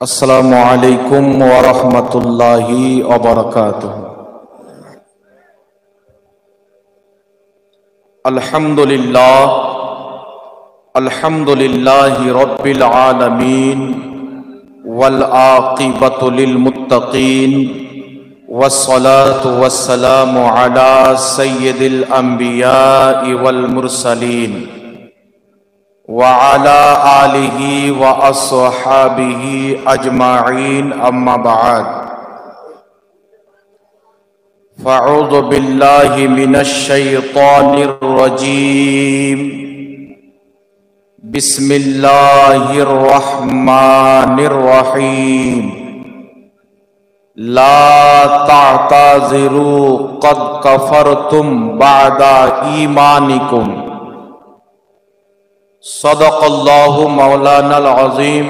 السلام علیکم ورحمۃ اللہ وبرکاتہ۔ الحمد للہ رب العالمین والعاقبۃ للمتقین والصلاة والسلام علی سید الانبیاء والمرسلین وعلى آلہ واصحابہ اجمعین، اما بعد فاعوذ باللہ من الشیطان الرجیم، بسم اللہ الرحمن الرحیم۔ لا تعتذروا قد کفرتم بعد ایمانکم، صدق اللہ مولانا العظیم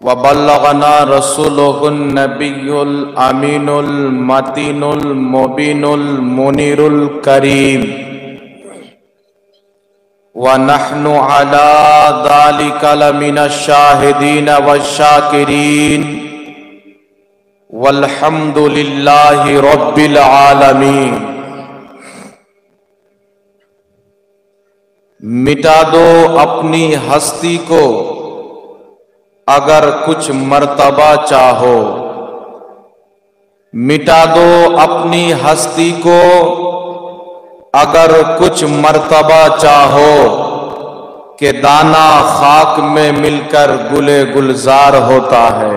وبلغنا رسولہ النبی الامین المتین المبین المنیر الکریم، ونحن علی ذلک لمن الشاہدین والشاکرین، والحمد للہ رب العالمین۔ مٹا دو اپنی ہستی کو اگر کچھ مرتبہ چاہو، مٹا دو اپنی ہستی کو اگر کچھ مرتبہ چاہو، کہ دانہ خاک میں مل کر گلے گلزار ہوتا ہے،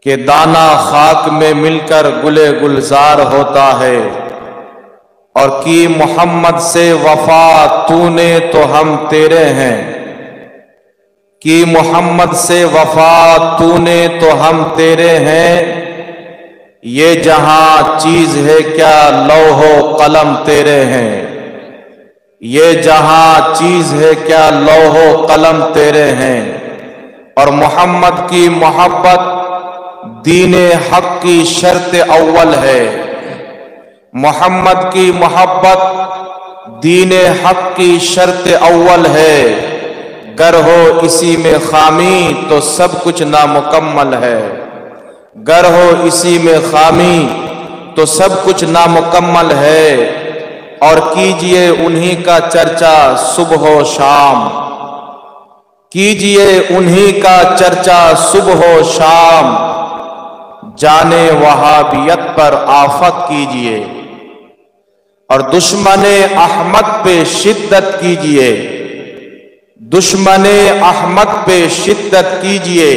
کہ دانہ خاک میں مل کر گلے گلزار ہوتا ہے۔ اور کی محمد سے وفا تو نے تو ہم تیرے ہیں، کی محمد سے وفا تو نے تو ہم تیرے ہیں۔ یہ جہاں چیز ہے کیا لوح و قلم تیرے ہیں، یہ جہاں چیز ہے کیا لوح و قلم تیرے ہیں۔ اور محمد کی محبت دین حق کی شرط اول ہے، محمد کی محبت دین حق کی شرط اول ہے۔ گر ہو اسی میں خامی تو سب کچھ نامکمل ہے، گر ہو اسی میں خامی تو سب کچھ نامکمل ہے۔ اور کیجئے انہی کا چرچا صبح و شام، کیجئے انہی کا چرچا صبح و شام، جانے وہابیت پر آفت کیجئے اور دشمن احمد پہ شدت کیجئے، دشمن احمد پہ شدت کیجئے،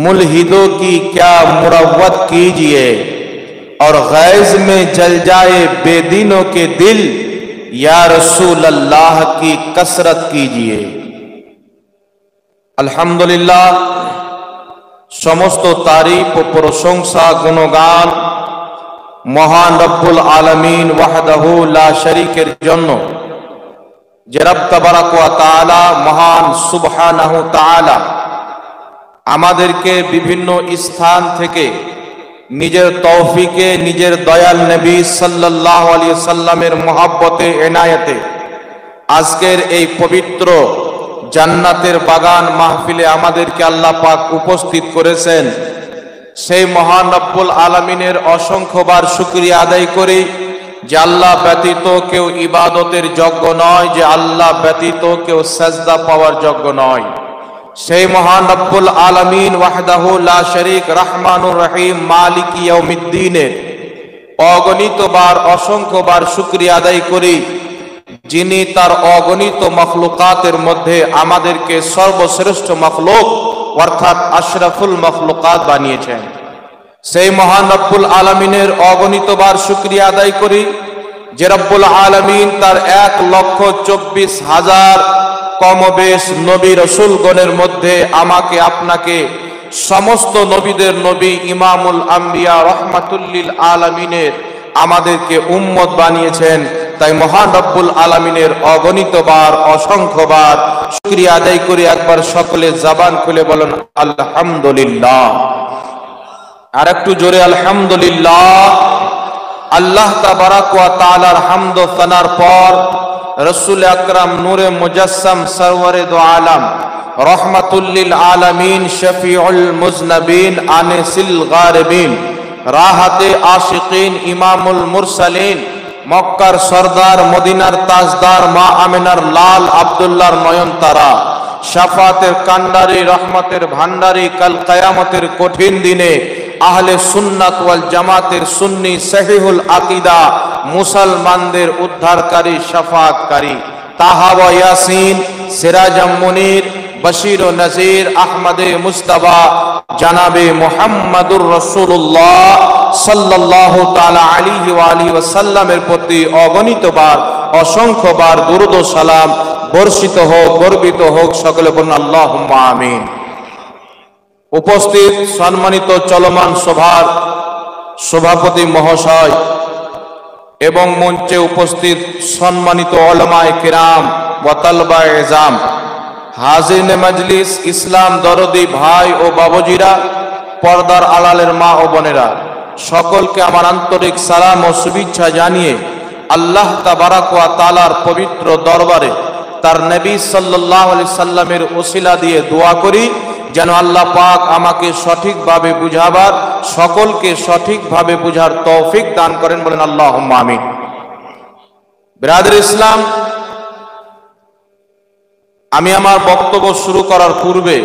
ملحدوں کی کیا مروت کیجئے، اور غیظ میں جل جائے بے دینوں کے دل، یا رسول اللہ کی کثرت کیجئے۔ আলহামদুলিল্লাহ, সমস্ত তারিফ ও প্রশংসা গুণগান মহান রব্বুল আলামিন ওয়াহদাহু লা শরীকের জন্য, যে রব তাবারাক ওয়া তাআলা মহান সুবহানাহু তাআলা আমাদেরকে বিভিন্ন স্থান থেকে নিজের তৌফিকে, নিজের দয়াল নবী সাল্লাল্লাহু আলাইহি সাল্লামের মহব্বতে, এনায়েতে আজকের এই পবিত্র জান্নাতের বাগান মাহফিলে আমাদেরকে আল্লাহ পাক উপস্থিত করেছেন। সেই মহান রব্বুল আলামিনের অসংখ্যবার শুকরিয়া আদায় করি যে আল্লাহ ব্যতীত কেউ ইবাদতের যোগ্য নয়, যে আল্লাহ ব্যতীত কেউ সাজদা পাওয়ার যোগ্য নয়। সেই মহান রব্বুল আলামিন ওয়াহদাহু লা শরীক, রহমানুর রহিম, মালিক ইয়াউমিদ্দিনের অগণিতবার অসংখ্যবার শুকরিয়া আদায় করি, যিনি তার অগণিত মখলুকাতের মধ্যে আমাদেরকে সর্বশ্রেষ্ঠ মখলুক অর্থাৎ আশরাফুল মখলুকাত বানিয়েছেন। সেই মহান রব্বুল আলামিনের অগণিতবার শুকরিয়া আদায় করি যে রব্বুল আলামিন তার 1,24,000 কমবেশ নবী রসুলগণের মধ্যে আমাকে আপনাকে সমস্ত নবীদের নবী, ইমামুল আম্বিয়া, রহমাতুল্লিল আলামিনের আমাদেরকে উম্মত বানিয়েছেন। তাই মহান রব্বুল আলামিনের অগণিতবার অসংখ্যবার শুকরিয়া আদায় করি। একবার সকলে জবান খুলে বলেন আলহামদুলিল্লাহ। আর একটু জোরে আলহামদুলিল্লাহ। আল্লাহ তাবারাক ওয়া তাআলার হামদ ও সানার পর रसूल अकरम नूरे मुजस्सम सरवरे दो आलम रहमतुल लिल आलमीन, शफीउल मुज़नबीन, आनिसिल गारिबीन, राहते आशिकीन, इमामुल मुरसलीन, मक्कार सरदार, मदिनार ताजदार, मा आमिनार लाल, আব্দুল্লাহর নয়নতারা, শাফাতের কান্ডারি, রহমতের ভান্ডারি, কাল কিয়ামতের কঠিন দিনে আহলে সুন্নাত ওয়াল জামাতের সুন্নি সহিহুল আকীদা মুসলমানদের উদ্ধারকারী, শাফাতকারী, তাহা ওয়া ইয়াসিন, সিরাজাম মুনির, বশীর ও নজির, আহমদে মুস্তাফা জানাবে মুহাম্মাদুর রাসূলুল্লাহ সাল্লাল্লাহু তাআলা আলাইহি ওয়া আলিহি ওয়াসাল্লামের প্রতি অগণিতবার অসংখ্যবার দুরূদ ও সালাম বর্ষিত হোক, গর্বিত হোক। সকলে বলুন আল্লাহুম্মা আমিন। উপস্থিত সম্মানিত চলমান সভার সভাপতি মহাশয় এবং মঞ্চে উপস্থিত সম্মানিত উলামায়ে কিরাম ওয়া তালবায়ে ইজাম, হাজিরিনে মজলিস, ইসলাম দরদি ভাই ও বাবুজিরা, পর্দার আড়ালের মা ও বোনেরা, সকলকে আমার আন্তরিক সালাম ও শুভেচ্ছা জানিয়ে আল্লাহ তাবারাক ওয়া তাআলার পবিত্র দরবারে তার নবী সাল্লাল্লাহু আলাইহি সাল্লামের ওসিলা দিয়ে দোয়া করি যেন আল্লাহ পাক আমাকে সঠিকভাবে বুঝাবার, সকলকে সঠিকভাবে বুঝার তৌফিক দান করেন। বলেন আল্লাহুম্মা আমিন। বিরাদর ইসলাম, আমি আমার বক্তব্য শুরু করার পূর্বে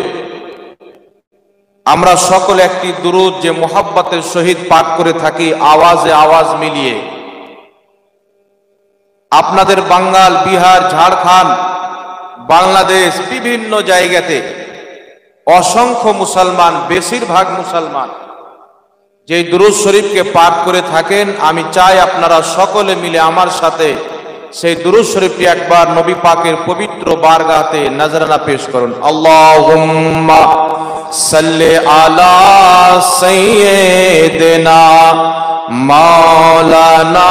আমরা সকলে একটি দুরূদ যে মুহাব্বতের সহিত পাঠ করে থাকি আওয়াজে আওয়াজ মিলিয়ে, আপনাদের বাঙ্গাল, বিহার, ঝাড়খণ্ড, বাংলাদেশ বিভিন্ন জায়গাতে অসংখ্য মুসলমান, বেশিরভাগ মুসলমান যে দুরূদ শরীফকে পাঠ করে থাকেন, আমি চাই আপনারা সকলে মিলে আমার সাথে সেই দুরূদ শরীফটি একবার নবী পাকের পবিত্র বারগাতে নজরানা পেশ করুন। আল্লাহুম্মা সাল্লি আলা সাইয়্যিদিনা মাওলানা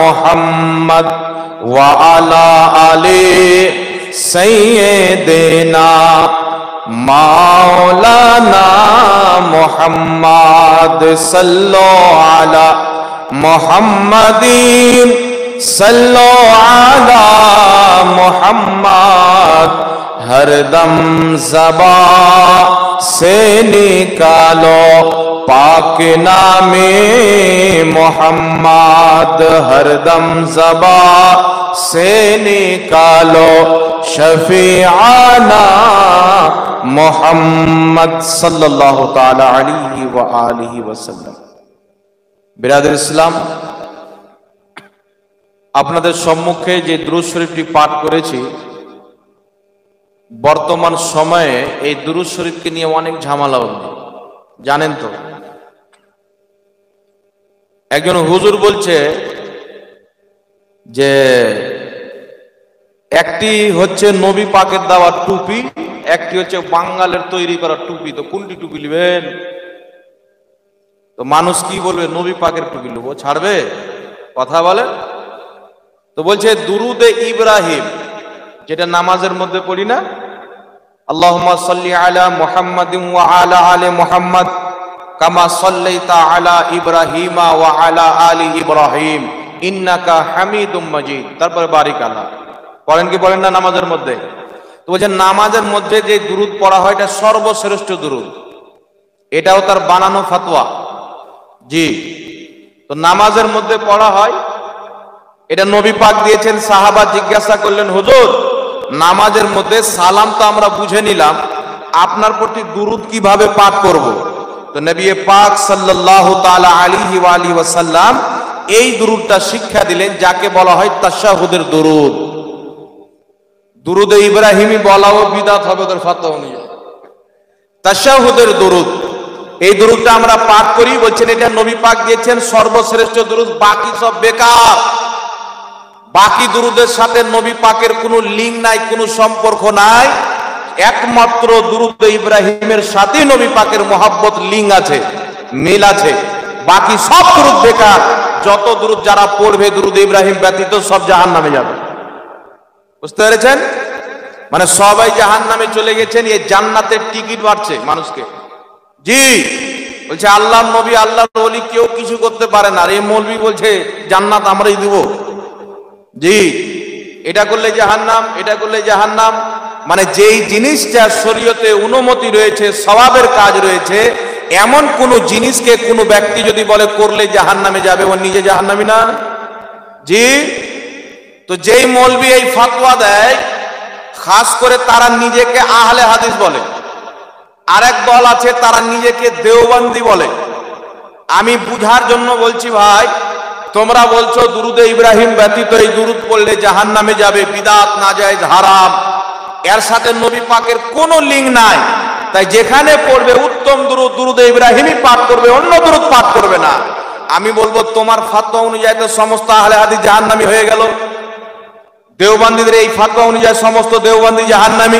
মুহাম্মদ ওয়া আলা আলি সাইয়্যিদিনা মাওলানা মুহাম্মদ সাল্লাল্লাহু আলা মুহাম্মাদিন সাল্লাল্লাহু আলা মুহাম্মদ, হরদম ज़बान से निकालो पाक नामे मोहम्मद, हरदम ज़बान से निकालो शफीआना मोहम्मद सल्लल्लाहु ताला अलैहि व आलिहि वसल्लम। बिरादर इस्लाम, আপনাদের সম্মুখে যে দুরূদ শরীফটি পাঠ করেছি, বর্তমান সময়ে এই দুরূদ শরীফকে নিয়ে অনেক ঝামেলা হচ্ছে, জানেন তো। একজন হুজুর বলছে যে একটি হচ্ছে নবী পাকের দেওয়া টুপি, একটি হচ্ছে বাঙ্গালের তৈরি করা টুপি, তো কোনটি টুপি নেবেন? তো মানুষ কি বলবে? নবী পাকের টুপি নেবো, ছাড়বে? কথা বলে। তো বলছে দুরুদে ইব্রাহিম, যেটা নামাজের মধ্যে পড়ি না, আল্লাহুম্মা সাল্লি আলা মুহাম্মাদিন ওয়া আলা আলি মুহাম্মাদ কামা সাল্লাইতা আলা ইব্রাহিমা ওয়া আলা আলি ইব্রাহিম ইন্নাকা হামিদুম মাজিদ। তারপরে বারিক আল্লাহ পড়েন কি বলেন না নামাজের মধ্যে? তো বলছেন নামাজের মধ্যে যে দুরুদ পড়া হয় এটা সর্বশ্রেষ্ঠ দুরুদ, এটাও তার বানানো ফতোয়া। জি, তো নামাজের মধ্যে পড়া হয়, এটা নবী পাক দিয়েছেন। সাহাবা জিজ্ঞাসা করলেন, হুজুর নামাজের মধ্যে সালাম তো আমরা বুঝে নিলাম, আপনার প্রতি দুরুদ কিভাবে পাঠ করব? তো নবী পাক সাল্লাল্লাহু তাআলা আলাইহি ওয়া আলিহি ওয়াসাল্লাম এই দুরুদটা শিক্ষা দিলেন, যাকে বলা হয় তাশাহুদের দুরুদ। দুরুদে ইব্রাহিমি বলাও বিদআত হবে ওদের ফতোয়া অনুযায়ী। তাশাহুদের দুরুদ, এই দুরুদটা আমরা পাঠ করি, বলছেন এটা নবী পাক দিয়েছেন সর্বশ্রেষ্ঠ দুরুদ, বাকি সব বেকার। বাকি দুরুদের সাথে নবী পাকের কোনো লিঙ্ক নাই, কোনো সম্পর্ক নাই। একমাত্র দুরুদে ইব্রাহিমের সাথে নবী পাকের মোহাব্বত লিঙ্ক আছে, মিল আছে। বাকি সব দুরুদ বেকার। যত দুরুদ যারা পড়বে দুরুদে ইব্রাহিম ব্যতীত সব জাহান্নামে যাবে। বুঝতে পেরেছেন? মানে সবাই জাহান্নামে চলে গেছেন, এই জান্নাতের টিকিট বাড়ছে মানুষকে। জি, বলছে আল্লাহর নবী, আল্লাহর ওলি কেউ কিছু করতে পারে না। আর এই মৌলবি বলছে জান্নাত আমরাই দিব। জি, এটা করলে জাহান্নাম, এটা করলে জাহান্নাম। মানে যেই জিনিসটা শরীয়তে অনুমতি রয়েছে, সওয়াবের কাজ রয়েছে, এমন কোন জিনিসকে কোনো ব্যক্তি যদি বলে করলে জাহান্নামে যাবে, ও নিজে জাহান্নামী না? জি। তো যেই মৌলবি এই ফতোয়া দেয়, খাস করে তারা নিজেকে আহলে হাদিস বলে, আরেক দল আছে তারা নিজেকে দেওবন্দি বলে। আমি বুঝার জন্য বলছি, ভাই তোমরা বলছো দুরুদে ইব্রাহিম ব্যতীত এই দুরুদ পড়লে জাহান্নামে যাবে, বিদআত, নাজায়েজ, হারাম, এর সাথে নবী পাকের কোনো লিঙ্ক নাই। তাই যেখানে পড়বে উত্তম দুরুদ দুরুদে ইব্রাহিমই পাঠ করবে, অন্য দুরুদ পাঠ করবে না। আমি বলবো তোমার ফতোয়া অনুযায়ী তো সমস্ত আহলে হাদিস জাহান্নামী হয়ে গেল। দেওবন্দীদের এই ফতোয়া অনুযায়ী সমস্ত দেওবন্দি জাহান্নামী।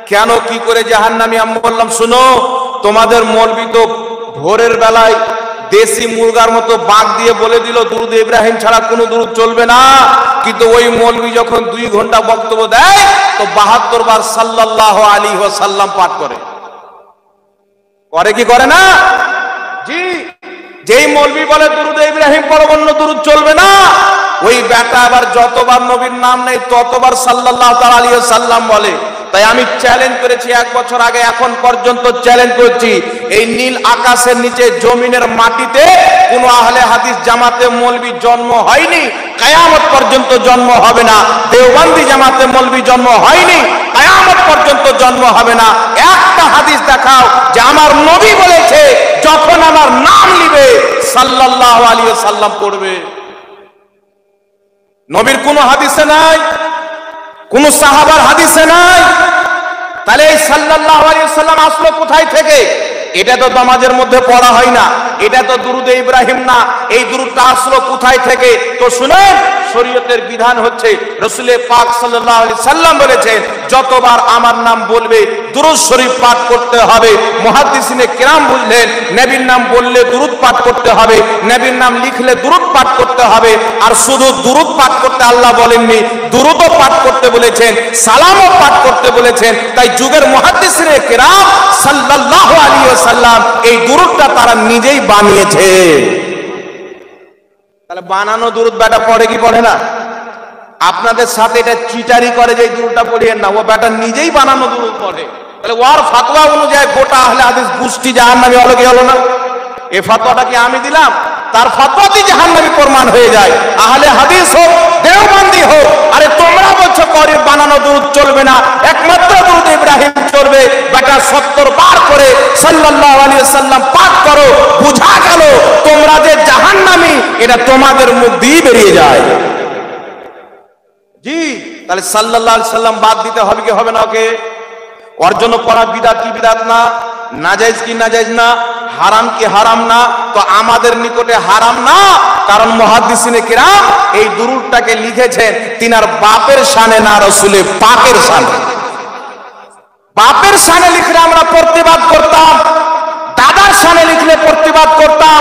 কেন, কি করে জাহান্নামী? আমি বললাম শুনো, তোমাদের মৌলবি তো ভোরের বেলায় দেশি মুরগার মতো বাঁক দিয়ে বলে দিল দুরুদ ইব্রাহিম ছাড়া কোনো দুরুদ চলবে না, কিন্তু ওই মৌলবি যখন 2 ঘন্টা বক্তব্য দেয় তো 72 বার সাল্লাল্লাহু আলাইহি ওয়াসাল্লাম পাঠ করে কি করে না? জি। যেই মৌলবি বলে দুরুদ ইব্রাহিম পড়ো, অন্য দুরুদ চলবে না, ওই বেটা আবার যতবার নবীর নাম নেই ততবার সাল্লাল্লাহু তাআলা আলাইহি ওয়াসাল্লাম বলে। তাই আমি চ্যালেঞ্জ করেছি 1 বছর আগে, এখন পর্যন্ত চ্যালেঞ্জ করছি, এই নীল আকাশের নিচে জমিনের মাটিতে কোন আহলে হাদিস জামাতে মৌলবি জন্ম হয়নি, কিয়ামত পর্যন্ত জন্ম হবে না। দেওবন্দি জামাতে মৌলবি জন্ম হয়নি, কিয়ামত পর্যন্ত জন্ম হবে না। একটা হাদিস দেখাও যে আমার নবী বলেছে যখন আমার নাম নিবে সাল্লাল্লাহু আলাইহি ওয়াসাল্লাম পড়বে। নবীর কোন হাদিসে নাই, কোন সাহাবার হাদিসে নাই। তাহলে এই সাল্লাল্লাহু আলাইহি ওয়াসাল্লাম আসলো কোথায় থেকে? এটা তো নামাজের মধ্যে পড়া হয় না, এটা তো দুরুদে ইব্রাহিম না। এই দুরুদটা আসলো কোথায় থেকে? তো শুনেন, শরীয়তের বিধান হচ্ছে রাসূল পাক সাল্লাল্লাহু আলাইহি সাল্লাম বলেছেন যতবার আমার নাম বলবে দুরূদ শরীফ পাঠ করতে হবে। মুহাদ্দিসিনে কিরাম বুঝলেন নবীর নাম বললে দুরূদ পাঠ করতে হবে, নবীর নাম লিখলে দুরূদ পাঠ করতে হবে। আর শুধু দুরূদ পাঠ করতে আল্লাহ বলেননি, দুরূদও পাঠ করতে বলেছেন, সালামও পাঠ করতে বলেছেন। তাই যুগের মুহাদ্দিসিনে কিরাম সাল্লাল্লাহু আলাইহি ওয়াসাল্লাম এই দুরূদটা তারা নিজেই বানিয়েছে। তাহলে বানানো দুরূদ বেটা পড়ে কি পড়ে না? আপনাদের সাথে এটা চিটারি করে যে দুরূদটা পড়িয়েন না, ও বেটা নিজেই বানানো দুরূদ পড়ে। তাহলে ওর ফতোয়া অনুযায়ী গোটা আহলে হাদিস গোষ্ঠী জাহান্নামী হলো কি হলো না? এই ফতোয়াটা কি আমি দিলাম? তার ফতোয়াতেই জাহান্নামী প্রমাণ হয়ে যায়, আহলে হাদিস হোক দেওবন্দি হোক। আরে তোমরা বলছো করে বানানো দুরূদ চলবে না, একমাত্র দুরূদ ইব্রাহিম চলবে। বেটা 70 বার করে সাল্লাল্লাহু আলাইহি ওয়াসাল্লাম পাঠ করো, বুঝা গেল তোমরা যে জাহান্নামী, এটা তোমাদের মুখ দিয়ে বেরিয়ে যায়। জি। তাহলে সাল্লাল্লাহু আলাইহি ওয়াসাল্লাম বাদ দিতে হবে কি হবে না? ওকে ওর জন্য পড়া বিদআত কি বিদআত না, নাজায়েজ কি নাজায়েজ না, হারাম কি হারাম না? তো আমাদের নিকটে হারাম না, কারণ মুহাদ্দিসিনে কিরাম এই দুরূদটাকে লিখেছেন তিনার বাপের শানে না, রাসূলের পাকের শানে। বাপের শানে লিখলে আমরা প্রতিবাদ করতাম, দাদার শানে লিখলে প্রতিবাদ করতাম,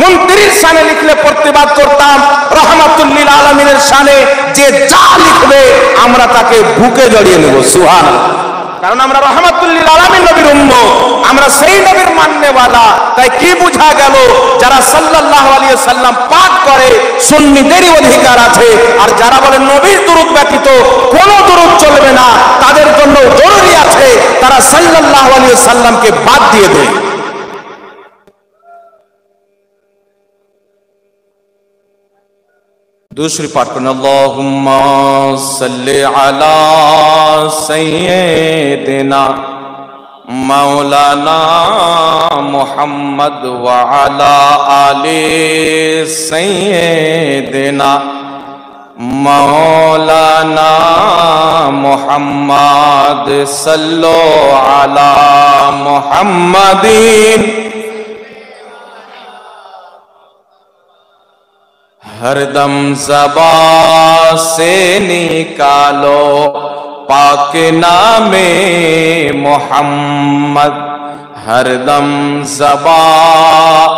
মন্ত্রীর শানে লিখলে প্রতিবাদ করতাম। রাহমাতুল লিল আলামিনের শানে যে যা লিখবে আমরা তাকে বুকে জড়িয়ে নেব। সুবহানাল্লাহ। কারণ আমরা রাহমাতুল লিল আলামিন নবীর উম্মত, আমরা সেই নবীর মাননেওয়ালা। তাই কি বোঝা গেল? যারা সাল্লাল্লাহু আলাইহি ওয়াসাল্লাম পাঠ করে সুন্নিদেরই অধিকার আছে, আর যারা বলে নবীর দুরূদ ব্যতীত কোনো দুরূদ চলবে না, তাদের জন্য জরুরি আছে তারা সাল্লাল্লাহু আলাইহি ওয়াসাল্লামকে বাদ দিয়ে দেয়। दूसरी पाठ करें, अल्लाहुम्मा सल्ली अला सय्यिदिना मौलाना मुहम्मद व अला आले सय्यिदिना मौलाना मुहम्मद सल्लो अला मुहम्मदीन। हरदम ज़बान से निकालो पाक नामे मोहम्मद, हरदम ज़बान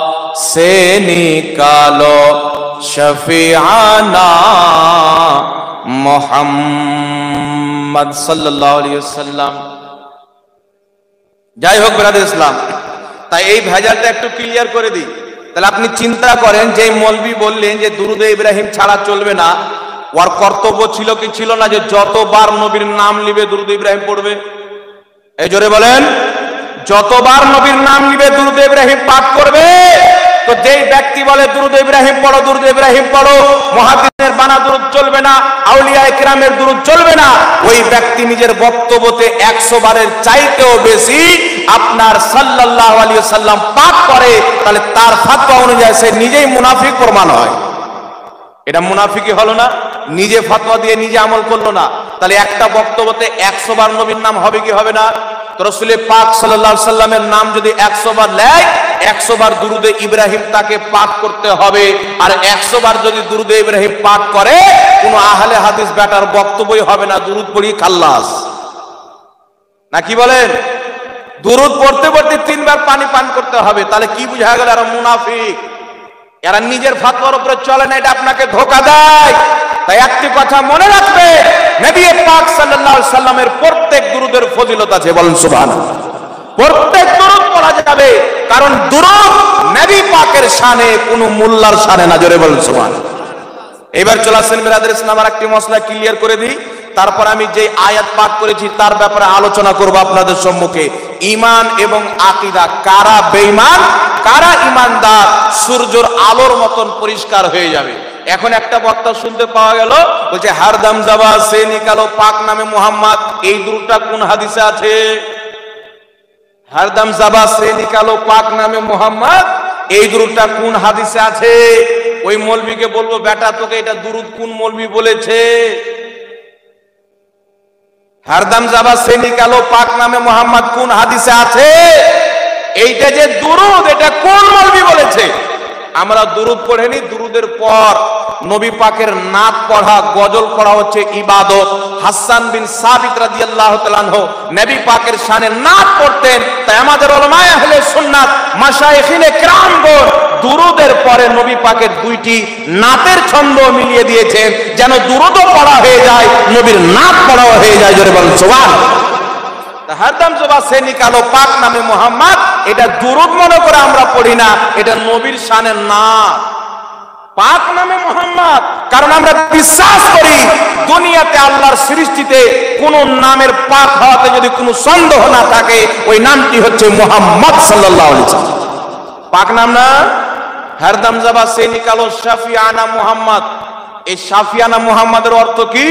से निकालो शफीआना मोहम्मद सल्लल्लाहु अलैहि वसल्लम। যাই হোক ব্রাদার ইসলাম, তাই এই ভেজালটা একটু ক্লিয়ার করে দিই। তাহলে আপনি চিন্তা করেন, যে মৌলবি বললেন যে দুরুদে ইব্রাহিম ছাড়া চলবে না, ওর কর্তব্য ছিল কি ছিল না যে যতবার নবীর নাম নিবে দুরূদ ইব্রাহিম পড়বে? এই জোরে বলেন, যতবার নবীর নাম নিবে দুরূদ ইব্রাহিম পাঠ করবে। তো যেই ব্যক্তি বলে দুরূদ ইব্রাহিম পড়ো, দুরূদ ইব্রাহিম পড়ো, মুহাদ্দিসের বানা দুরূদ চলবে না, আউলিয়া ইকরামের দুরূদ চলবে না, ওই ব্যক্তি নিজের বক্তব্যতে 100 বারের চাইতেও বেশি আপনার সাল্লাল্লাহু আলাইহি ওয়াসাল্লাম পাঠ করে, তাহলে তার ফতোয়া অনুযায়ী সে নিজেই মুনাফিক প্রমাণ হয়। এটা মুনাফিকি হলো না? নিজে ফতোয়া দিয়ে নিজে আমল করলো না, তাহলে একটা বক্তব্যতে 100 বার নবীর নাম হবে কি হবে না? তো রাসূল পাক সাল্লাল্লাহু আলাইহি সাল্লামের নাম যদি 100 বার নেয়, 100 বার দুরূদে ইব্রাহিম তাকে পাঠ করতে হবে। আর 100 বার যদি দুরূদে ইব্রাহিম পাঠ করে, কোনো আহলে হাদিস বেটার বক্তব্যই হবে না, দুরূদ পড়ি খাল্লাস। না কি বলেন? দুরূদ পড়তে পড়তে 3 বার পানি পান করতে হবে। তাহলে কি বুঝা গেল? এরা মুনাফিক, এরা নিজের ফতোয়ার উপরে চলে না, এটা আপনাকে ধোঁকা দেয়। তাই একটি কথা মনে রাখবে, নবী পাক সাল্লাল্লাহু আলাইহি সাল্লামের প্রত্যেক দুরূদের ফজিলত আছে, বলেন সুবহানাল্লাহ। প্রত্যেক দুরূদ পড়া যাবে, কারণ দুরূদ নবী পাকের শানে, কোনো মোল্লার শানে না, জোরে বলেন সুবহানাল্লাহ। এবার চলে আসেন বিরাদর ইসলাম, আর একটি মসলা ক্লিয়ার করে দিই, তারপর আমি যে আয়াত পাঠ করেছি তার ব্যাপারে আলোচনা করব আপনাদের সম্মুখে। ঈমান এবং আকীদা, কারা বেঈমান কারা ঈমানদার, সূর্যের আলোর মতন পরিষ্কার হয়ে যাবে। এখন একটা বক্তা শুনতে পাওয়া গেল, বলছে হারদম জাবা সে নিকালো পাক নামে মুহাম্মদ, এই দুরূদটা কোন হাদিসে আছে? হারদম জাবা সে নিকালো পাক নামে মুহাম্মদ, এই দুরূদটা কোন হাদিসে আছে? ওই মৌলবীকে বলবো, বেটা তোকে এটা দুরূদ কোন মৌলবী বলেছে? হারদম জাবা সে নিকালো পাক নামে মুহাম্মদ কোন হাদিসে আছে? এইটা যে দুরূদ, এটা কোন মৌলবী বলেছে? আমরা দুরূদ পড়েনি, দুরূদের পর নবী পাকের নাত পড়া, গজল পড়া হচ্ছে ইবাদত। হাসান বিন সাবিত রাদিয়াল্লাহু তাআলা আনহু নবী পাকের শানে নাত পড়তেন। তাই আমাদের উলামায়ে আহলে সুন্নাত, মাশায়েখিনে কিরামগণ দুরূদের পরে নবী পাকের 2টি নাতের ছন্দ মিলিয়ে দিয়েছেন, যেন দুরূদও পড়া হয়ে যায়, নবীর নাত পড়াও হয়ে যায়, জোরে বলেন সুবহানাল্লাহ। হারদম জাবা সে নিকালো পাক নামে মুহাম্মদ, এটা দুরূদ মনে করে আমরা পড়ি না, এটা নবীর শানে নাত, পাক নামে মুহাম্মদ। কারণ আমরা বিশ্বাস করি দুনিয়াতে আল্লাহর সৃষ্টিতে কোন নামের পাক হওয়াতে যদি কোনো সন্দেহ না থাকে, ওই নামটি হচ্ছে মুহাম্মদ সাল্লাল্লাহু আলাইহি ওয়াসাল্লাম, পাক নাম না? হারদম জাবা সে নিকালো শাফিয়ানা মুহাম্মদ, এই শাফিয়ানা মুহাম্মাদের অর্থ কি?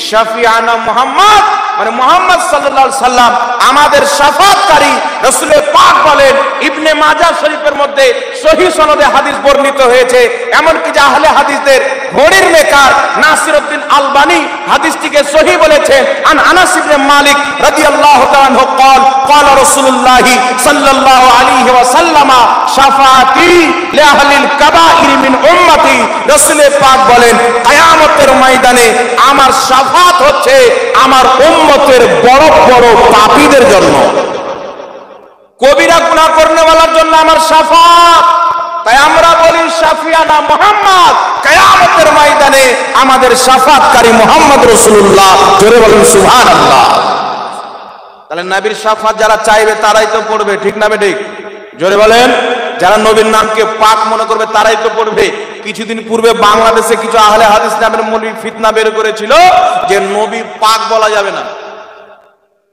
শাফিয়ানা মুহাম্মদ মানে মুহাম্মদ সাল্লাল্লাহু আলাইহি সাল্লাম আমাদের শাফাআতকারী। রাসূল পাক বলেন, ইবনে মাজাহ শরীফের মধ্যে সহিহ সনদে হাদিস বর্ণিত হয়েছে, এমনকি যে আহলে হাদিসদের ঘড়ির মেকার নাসিরউদ্দিন আলবানী হাদিসটিকে সহিহ বলেছেন। আন আনাস ইবনে মালিক রাদিয়াল্লাহু তাআলা আনহু قال قال رسول الله صلى الله عليه وسلم শাফাআতি লিআহলিল কাবাইর মিন উম্মতি। রাসূল পাক বলেন, কিয়ামতের ময়দানে আমার শাফাআত হচ্ছে আমার উম্মতের বড় বড় পাপীদের জন্য, কবিরা গুনাহ করনেওয়ালার জন্য আমার শাফাআত। তাই আমরা বলি শাফিয়ানা মুহাম্মদ, কিয়ামতের ময়দানে আমাদের শাফাআতকারী মুহাম্মদ রাসূলুল্লাহ, জোরে বলেন সুবহানাল্লাহ। তাহলে নবীর শাফাআত যারা চাইবে তারাই তো পড়বে, ঠিক না বেঠিক? জোরে বলেন। যারা নবীর নামকে পাক মনে করবে তারাই তো পড়বে। কিছুদিন পূর্বে বাংলাদেশে কিছু আহলে হাদিস নামের মৌলবী ফিতনা বের করেছিল যে নবী পাক বলা যাবে না।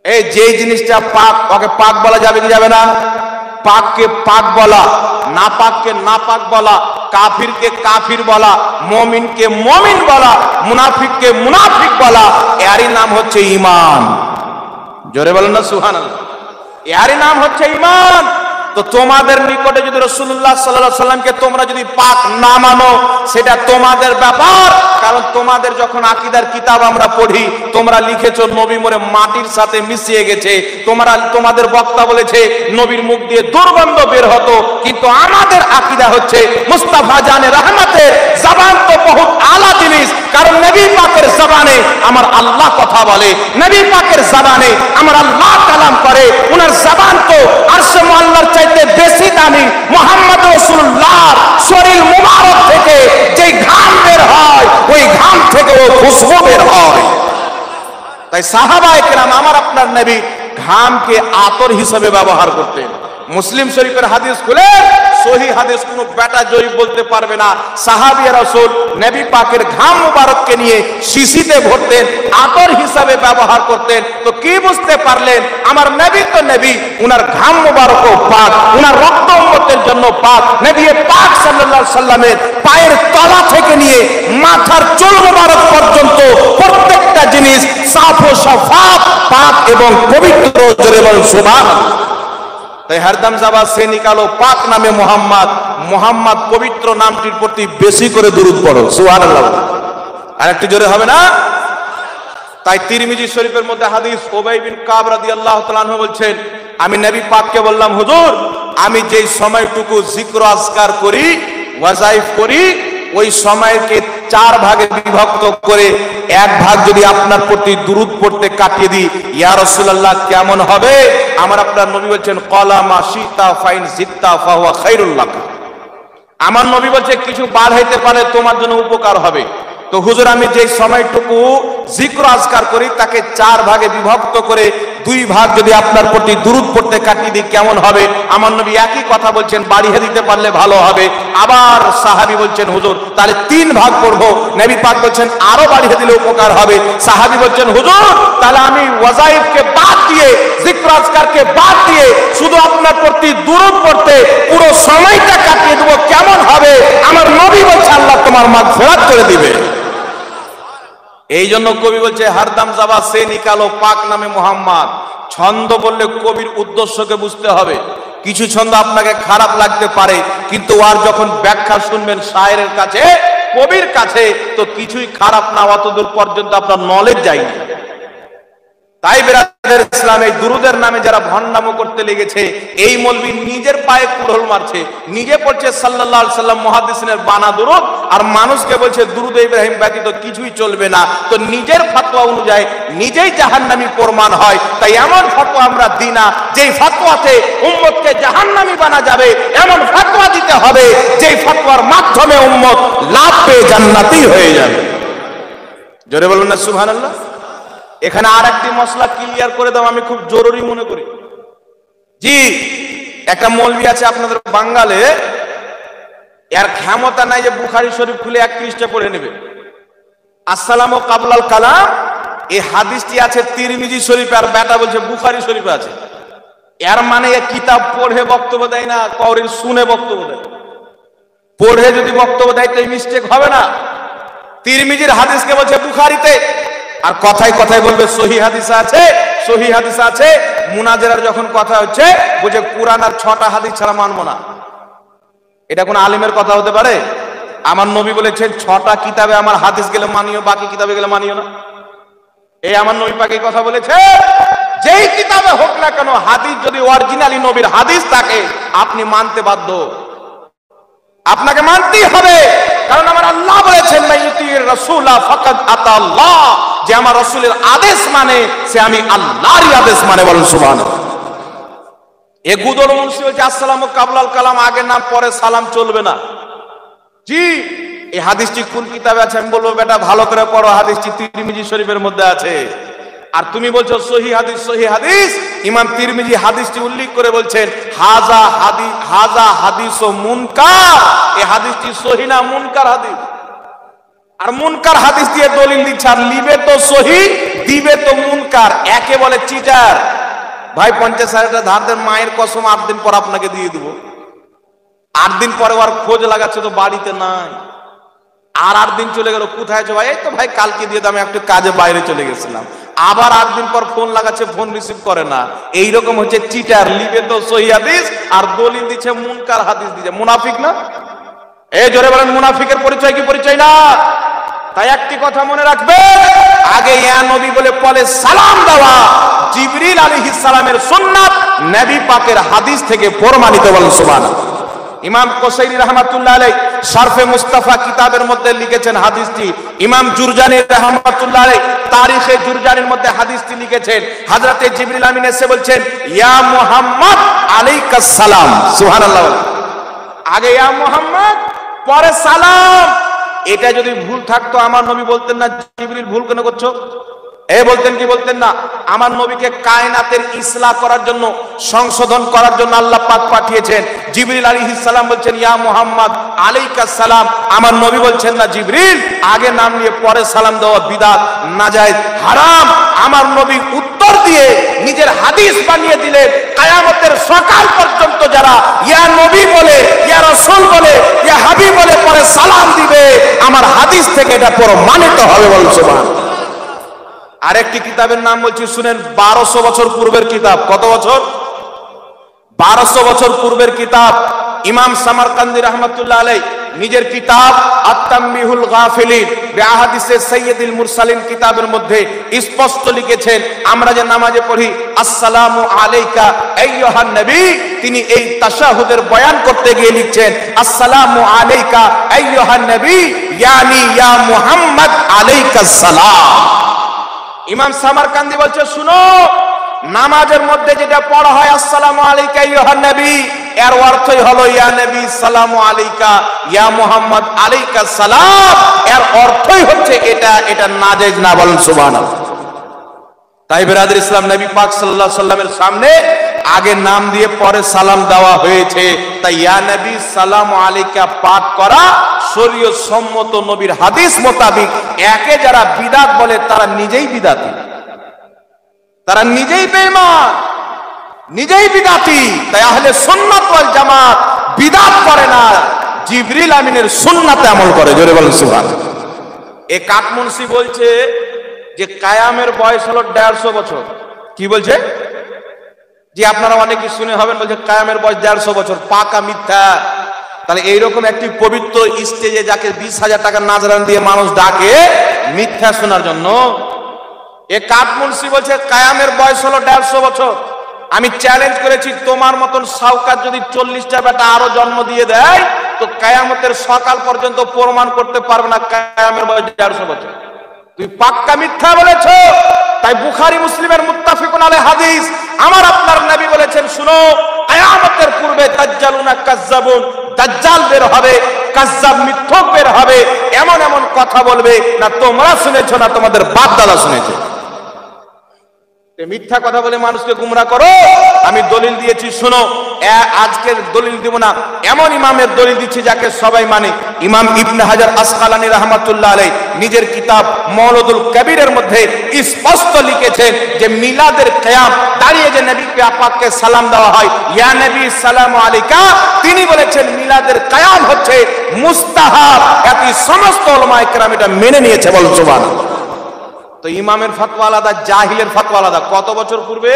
এই যে জিনিসটা পাক, ওকে পাক বলা যাবে কি যাবে না? পাককে পাক বলা, নাপাককে নাপাক বলা, কাফিরকে কাফির বলা, মুমিনকে মুমিন বলা, মুনাফিককে মুনাফিক বলা, এরই নাম হচ্ছে ঈমান। জোরে বলেন না সুবহানাল্লাহ। এরই নাম হচ্ছে ঈমান। তো তোমাদের নিকটে যদি রাসূলুল্লাহ সাল্লাল্লাহু আলাইহি সাল্লামকে তোমরা যদি পাক না মানো, সেটা তোমাদের ব্যাপার। কারণ তোমাদের যখন আকীদার কিতাব আমরা পড়ি, তোমরা লিখেছো নবী মরে মাটির সাথে মিশিয়ে গেছে, তোমাদের বক্তা বলেছে নবীর মুখ দিয়ে দুর্গন্ধ বের হতো। কিন্তু আমাদের আকীদা হচ্ছে মুস্তাফা জানে রহমতের জবান তো বহুত আলা জিনিস। কারণ নবী পাকের জবানে আমার আল্লাহ কথা বলে, নবী পাকের জবানে আমার আল্লাহ কালাম করে। ওনার জবান তো আরশে মুআল্লার চাইতে বেশি দামি। মুহাম্মদ রাসূলুল্লাহর শরীর মুবারক থেকে যে ঘাম বের হয়, ওই ঘাম থেকে ও খুশবু বের হয়। তাই সাহাবায়ে কেরাম আমার আপনার নবী ঘামকে আতর হিসেবে ব্যবহার করতেন। মুসলিম শরীফের হাদিস খুলে সহি হাদিস কোনো বেটা জয়ী বলতে পারবে না। সাহাবী রাসূল নবী পাকের ঘাম মুবারককে নিয়ে শিশিতে ভরতেন, আতর হিসাবে ব্যবহার করতেন। তো কি বুঝতে পারলেন? আমার নবী তো নবী, উনার ঘাম মুবারকও পাক, উনার রক্ত উম্মতের জন্য পাক। নবী পাক সাল্লাল্লাহু আলাইহি সাল্লামের পায়ের তলা থেকে নিয়ে মাথার চুল মুবারক পর্যন্ত প্রত্যেকটা জিনিস সাফ ও সাফাত, পাক এবং পবিত্র। জোরে বলুন সুবহানাল্লাহ। তাই হরদম জবান সে নিকালো পাক নামে মোহাম্মদ, মোহাম্মদ পবিত্র নামটির প্রতি বেশি করে দুরূদ পড়ো, সুবহানাল্লাহ। আর একটু জোরে হবে না? তাই তিরমিজি শরীফের মধ্যে হাদিস, উবাই বিন কাব রাদিয়াল্লাহু তাআলা আনহু বলছেন, আমি নবী পাককে বললাম, হুজুর আমি যেই সময়টুকু জিক্র আজকার করি, ওয়াজাইফ করি, ওই সময়কে 4 ভাগে বিভক্ত করে 1 ভাগ যদি আপনার প্রতি দুরূদ পড়তে কাটিয়ে দিই, ইয়া রাসূলুল্লাহ কেমন হবে? আমার আপনার নবী বলছেন, ক্বালা মা শিতা ফাইন জিত্তা ফাহুয়া খায়রুল লাক। আমার নবী বলছে কিছু বাড়াইতে পারে তোমার জন্য উপকার হবে। তো হুজুর আমি যে সময়টুকু জিক্র আজকার করি তাকে 4 ভাগে বিভক্ত করে 2 ভাগ যদি আপনার প্রতি দুরূদ পড়তে কাটিয়ে দিই কেমন হবে? আমার নবী একই কথা বলছেন, বাড়িয়ে দিতে পারলে ভালো হবে। আবার সাহাবী বলছেন, হুজুর তাহলে 3 ভাগ করব। নবী পাক বলছেন আরো বাড়িয়ে দিলে উপকার হবে। সাহাবী বলছেন, হুজুর তাহলে আমি ওয়াজাইফকে বাদ দিয়ে, জিক্র আজকারকে বাদ দিয়ে শুধু আপনার প্রতি দুরূদ পড়তে পুরো সময়টা কাটিয়ে দেব, কেমন হবে? আমার নবী বলছে আল্লাহ তোমার মাগফিরাত করে দিবে। এই জন্য কবি বলছে, হরদম জবান সে নিকালো পাক নামে মোহাম্মদ। ছন্দ বললে কবির উদ্দেশ্যকে বুঝতে হবে। কিছু ছন্দ আপনাকে খারাপ লাগতে পারে, কিন্তু আর যখন ব্যাখ্যা শুনবেন শায়েরের কাছে, কবির কাছে, তো কিছুই খারাপ না, অতদূর পর্যন্ত আপনার নলেজ যায়নি। তাই বিরাদের ইসলাম এই দুরুদের নামে যারা ভণ্ডামো করতে লেগেছে, এই মৌলবি নিজের পায়ে কুড়োল মারছে, নিজে পড়ছে সাল্লাল্লাহু আলাইহি সাল্লাম মুহাদ্দিসিনের বানা দুরুদ, আর মানুষকে বলছে দুরুদ ইব্রাহিম ব্যতীত কিছুই চলবে না। তো নিজের ফতোয়া অনুযায়ী নিজেই জাহান্নামী প্রমাণ হয়। তাই এমন ফতোয়া আমরা দিই না যেই ফতোয়াতে উম্মতকে জাহান্নামী বানা যাবে, এমন ফতোয়া দিতে হবে যেই ফতোয়ার মাধ্যমে উম্মত লাভ পেয়ে জান্নাতি হয়ে যাবে। জোরে বলুন না সুবহানাল্লাহ। এখানে আর একটি মশলা ক্লিয়ার করে দাও, আমি খুব জরুরি মনে করি। জি, একটা মৌলবি আছে আপনাদের বাঙ্গালে, এর ক্ষমতা নাই যে বুখারী শরীফ খুলে 1 পৃষ্ঠা পড়ে নেবে। আসসালামু কাবলাল কালাম এই হাদিসটি আছে তিরমিজি শরীফে, আর বেটা বলছে বুখারী শরীফে আছে। এর মানে এ কিতাব পড়ে বক্তব্য দেয় না, কওরির শুনে বক্তব্য দেয়। পড়ে যদি বক্তব্য দেয় তো এই মিস্টেক হবে না। তিরমিজির হাদিসকে বলছে বুখারীতে, আর কথায় কথায় বলবে সহি হাদিস আছে, সহি হাদিস আছে। মুনাজারার যখন কথা হচ্ছে বলছে কুরআন আর 6টা হাদিস ছাড়া মানবো না। এটা কোন আলিমের কথা হতে পারে? আমার নবী বলেছেন 6টা কিতাবে আমার হাদিস গেলে মানিও, বাকি কিতাবে গেলে মানিও না। এই আমার নবী পাক এই কথা বলেছে। যেই কিতাবে হোক না কেন, হাদিস যদি অরিজিনালি নবীর হাদিস থাকে আপনি মানতে বাধ্য, আপনাকে মানতেই হবে। কারণ আমার আল্লাহ বলেছেন, মাইয়ুতির রাসূলা ফাকাদ আতাল্লাহ, যে আমার রাসূলের আদেশ মানে সে আমি আল্লাহরই আদেশ মানে। বলুন সুবহানাল্লাহ। এ গুদর মুন্সি বলছে আসসালামু কাবলাল কালাম, আগে নাম পরে সালাম চলবে না। জি, এই হাদিসটি কোন কিতাবে আছে? আমি বলবো বেটা ভালো করে পড়ো, হাদিসটি তিরমিজি শরীফের মধ্যে আছে। আর তুমি বলছো সহি হাদিস, সহি হাদিস। ইমাম তিরমিজি হাদিসটি উল্লেখ করে বলছেন হাজা হাদিস ও মুনকার, এই হাদিসটি সহি না, মুনকার হাদিস। আর মুনকার হাদিস দিয়ে দলিল দিচ্ছে, আর লিবে তো সহি, দিবে তো মুনকার। একে বলে চিটার। ভাই 50,000 টাকা ধার দেন, মায়ের কসম 8 দিন পর আপনাকে দিয়ে দিব। 8 দিন পরে আর খোঁজ লাগাচ্ছে তো বাড়িতে নাই। আর 8 দিন চলে গেল, কোথায় আছো ভাই? এই তো ভাই কালকে দিয়ে তো আমি একটু কাজে বাইরে চলে গেছিলাম। আবার 8 দিন পর ফোন লাগাচ্ছে, ফোন রিসিভ করে না। এইরকম হচ্ছে চিটার। লিবে তো সহি হাদিস আর দলিল দিচ্ছে মুনকার হাদিস দিচ্ছে। মুনাফিক না? এই জোরে বলেন, মুনাফিকের পরিচয় কি পরিচয় না? তাই একটি কথা মনে রাখবে, আগে ইয়া নবী বলে পরে সালাম দেওয়া জিবরিল আলাইহিস সালামের সুন্নাত, নবী পাকের হাদিস থেকে প্রমাণিত। বলেন সুবহানাল্লাহ। ইমাম কোসাইরি রাহমাতুল্লাহ আলাইহি শারফে মুস্তাফা কিতাবের মধ্যে লিখেছেন হাদিসটি। ইমাম জুরজানি রাহমাতুল্লাহ আলাইহি তারিখে জুরজানির মধ্যে হাদিসটি লিখেছেন। হযরতে জিবরিল আমিন এসে বলছেন, ইয়া মুহাম্মদ আলাইকাস সালাম। সুবহানাল্লাহ। আগে ইয়া মুহাম্মদ, পরে সালাম। এটা যদি ভুল থাকতো আমার নবী বলতেন না জিবরিল ভুল কেন করছো? বলতেন কি বলতেন না, আমার নবীকে কায়নাতের ইসলাহ করার জন্য, সংশোধন করার জন্য আল্লাহ পাক পাঠিয়েছেন। জিবরিল আলাইহিস সালাম বলছেন ইয়া মুহাম্মদ আলাইকাস সালাম। আমার নবী বলছেন না জিবরিল, আগে নাম নিয়ে পরে সালাম দেওয়া বিদআত, নাজায়েজ, হারাম। আমার নবী উত্তর দিয়ে নিজের হাদিস বানিয়ে দিলেন, কিয়ামতের সকাল পর্যন্ত যারা ইয়া নবী বলে, ইয়া রাসূল বলে, ইয়া হাবিব বলে পরে সালাম দিবে, আমার হাদিস থেকে এটা প্রমাণিত হবে। বলুন সুবহানাল্লাহ। আরেকটি কিতাবের নাম বলছি শুনেন, 1200 বছর পূর্বের কিতাব। কত বছর? 1200 বছর পূর্বের কিতাব। ইমাম সামারকান্দি রাহমাতুল্লাহ আলাইহি নিজের কিতাব আত-তানবিহুল গাফিলিন বিআহাদিসে সাইয়্যিদুল মুরসালিন কিতাবের মধ্যে স্পষ্ট লিখেছেন, আমরা যে নামাজে পড়ি আসসালামু আলাইকা আইয়ুহান নবী, তিনি এই তাশাহুদের বয়ান করতে গিয়ে লিখছেন আসসালামু আলাইকা আইয়ুহান নবী ইয়ানি ইয়া মুহাম্মদ আলাইকাস সালাম। ইমাম সামারকান্দি বলছে শুনো, নামাজের মধ্যে যেটা পড়া হয় আসসালামু আলাইকা আইয়ুহান নবী, এর অর্থই হলো ইয়া নবী সালামু আলাইকা ইয়া মুহাম্মদ আলাইকাস সালাম। এর অর্থই হচ্ছে এটা নাজায়েজ না। বলেন সুবহানাল্লাহ। তাই বিরাদর ইসলাম, নবী পাক সাল্লাল্লাহু আলাইহি সাল্লামের সামনে আগে নাম দিয়ে পরে সালাম দেওয়া হয়েছে। তাই ইয়া নবী সালামু আলাইকা পাঠ করা শরীয়ত সম্মত নবীর হাদিস মোতাবেক। একে যারা বিদআত বলে তারা নিজেই বিদআতি, তারা নিজেই বেঈমান, নিজেই বিদআতি। তাই আহলে সুন্নাত ওয়াল জামাত বিদআত করে না, জিবরিল আমিনের সুন্নাতে আমল করে। জোরে বলেন সুবহানাল্লাহ। এ কাকমুনসি বলছে যে কায়ামের বয়স হলো 150 বছর। কি বলছে? যে আপনারা অনেকেই শুনে হবেন, বলছে কায়ামের বয়স 150 বছর। পাকা মিথ্যা। তাহলে এইরকম একটি পবিত্র স্টেজে যাকে 20,000 টাকা নাজরান দিয়ে মানুষ ডাকে মিথ্যা শোনার জন্য, এ কাকমুনসি বলছে কায়ামের বয়স হলো 150 বছর। আমি চ্যালেঞ্জ করেছি, তোমার মতন সাউকাত যদি 40টা বেটা আরো জন্ম দিয়ে দেয় তো কিয়ামতের সকাল পর্যন্ত প্রমাণ করতে পারবে না কায়ামের বয়স 150 বছর। তুই পাক্কা মিথ্যা বলেছো। তাই বুখারী মুসলিমের মুত্তাফিকুন আলাইহি হাদিস, আমার আপনার নবী বলেছেন শুনো, কিয়ামতের পূর্বে দাজ্জালুনা কাজ্জাবুন, দাজ্জাল বের হবে, কাজ্জাব মিথ্যক বের হবে, এমন এমন কথা বলবে না তোমরা শুনেছো না তোমাদের বাপ দাদা শুনেছে। মিথ্যা কথা বলে মানুষকে গুমরাহ করো। আমি দলিল দিয়েছি শুনো, আজকের দলিল দিব না, এমন ইমামের দলিল দিচ্ছি যাকে সবাই মানে। ইমাম ইবনে হাজার আসকালানী রাহমাতুল্লাহ আলাইহি নিজের কিতাব মাওলুদুল কবিরের মধ্যে স্পষ্ট লিখেছেন যে মিলাদের কিয়াম, দাঁড়িয়ে যে নবী পাককে সালাম দেওয়া হয় ইয়া নবী সালামু আলাইকা, তিনি বলেছেন মিলাদের কিয়াম হচ্ছে মুস্তাহাব। এটি সমস্ত উলামায়ে কেরাম এটা মেনে নিয়েছে। বল সুবহানাল্লাহ। তো ইমামের ফতোয়া আলাদা, জাহিলের ফতোয়া আলাদা। কত বছর পূর্বে?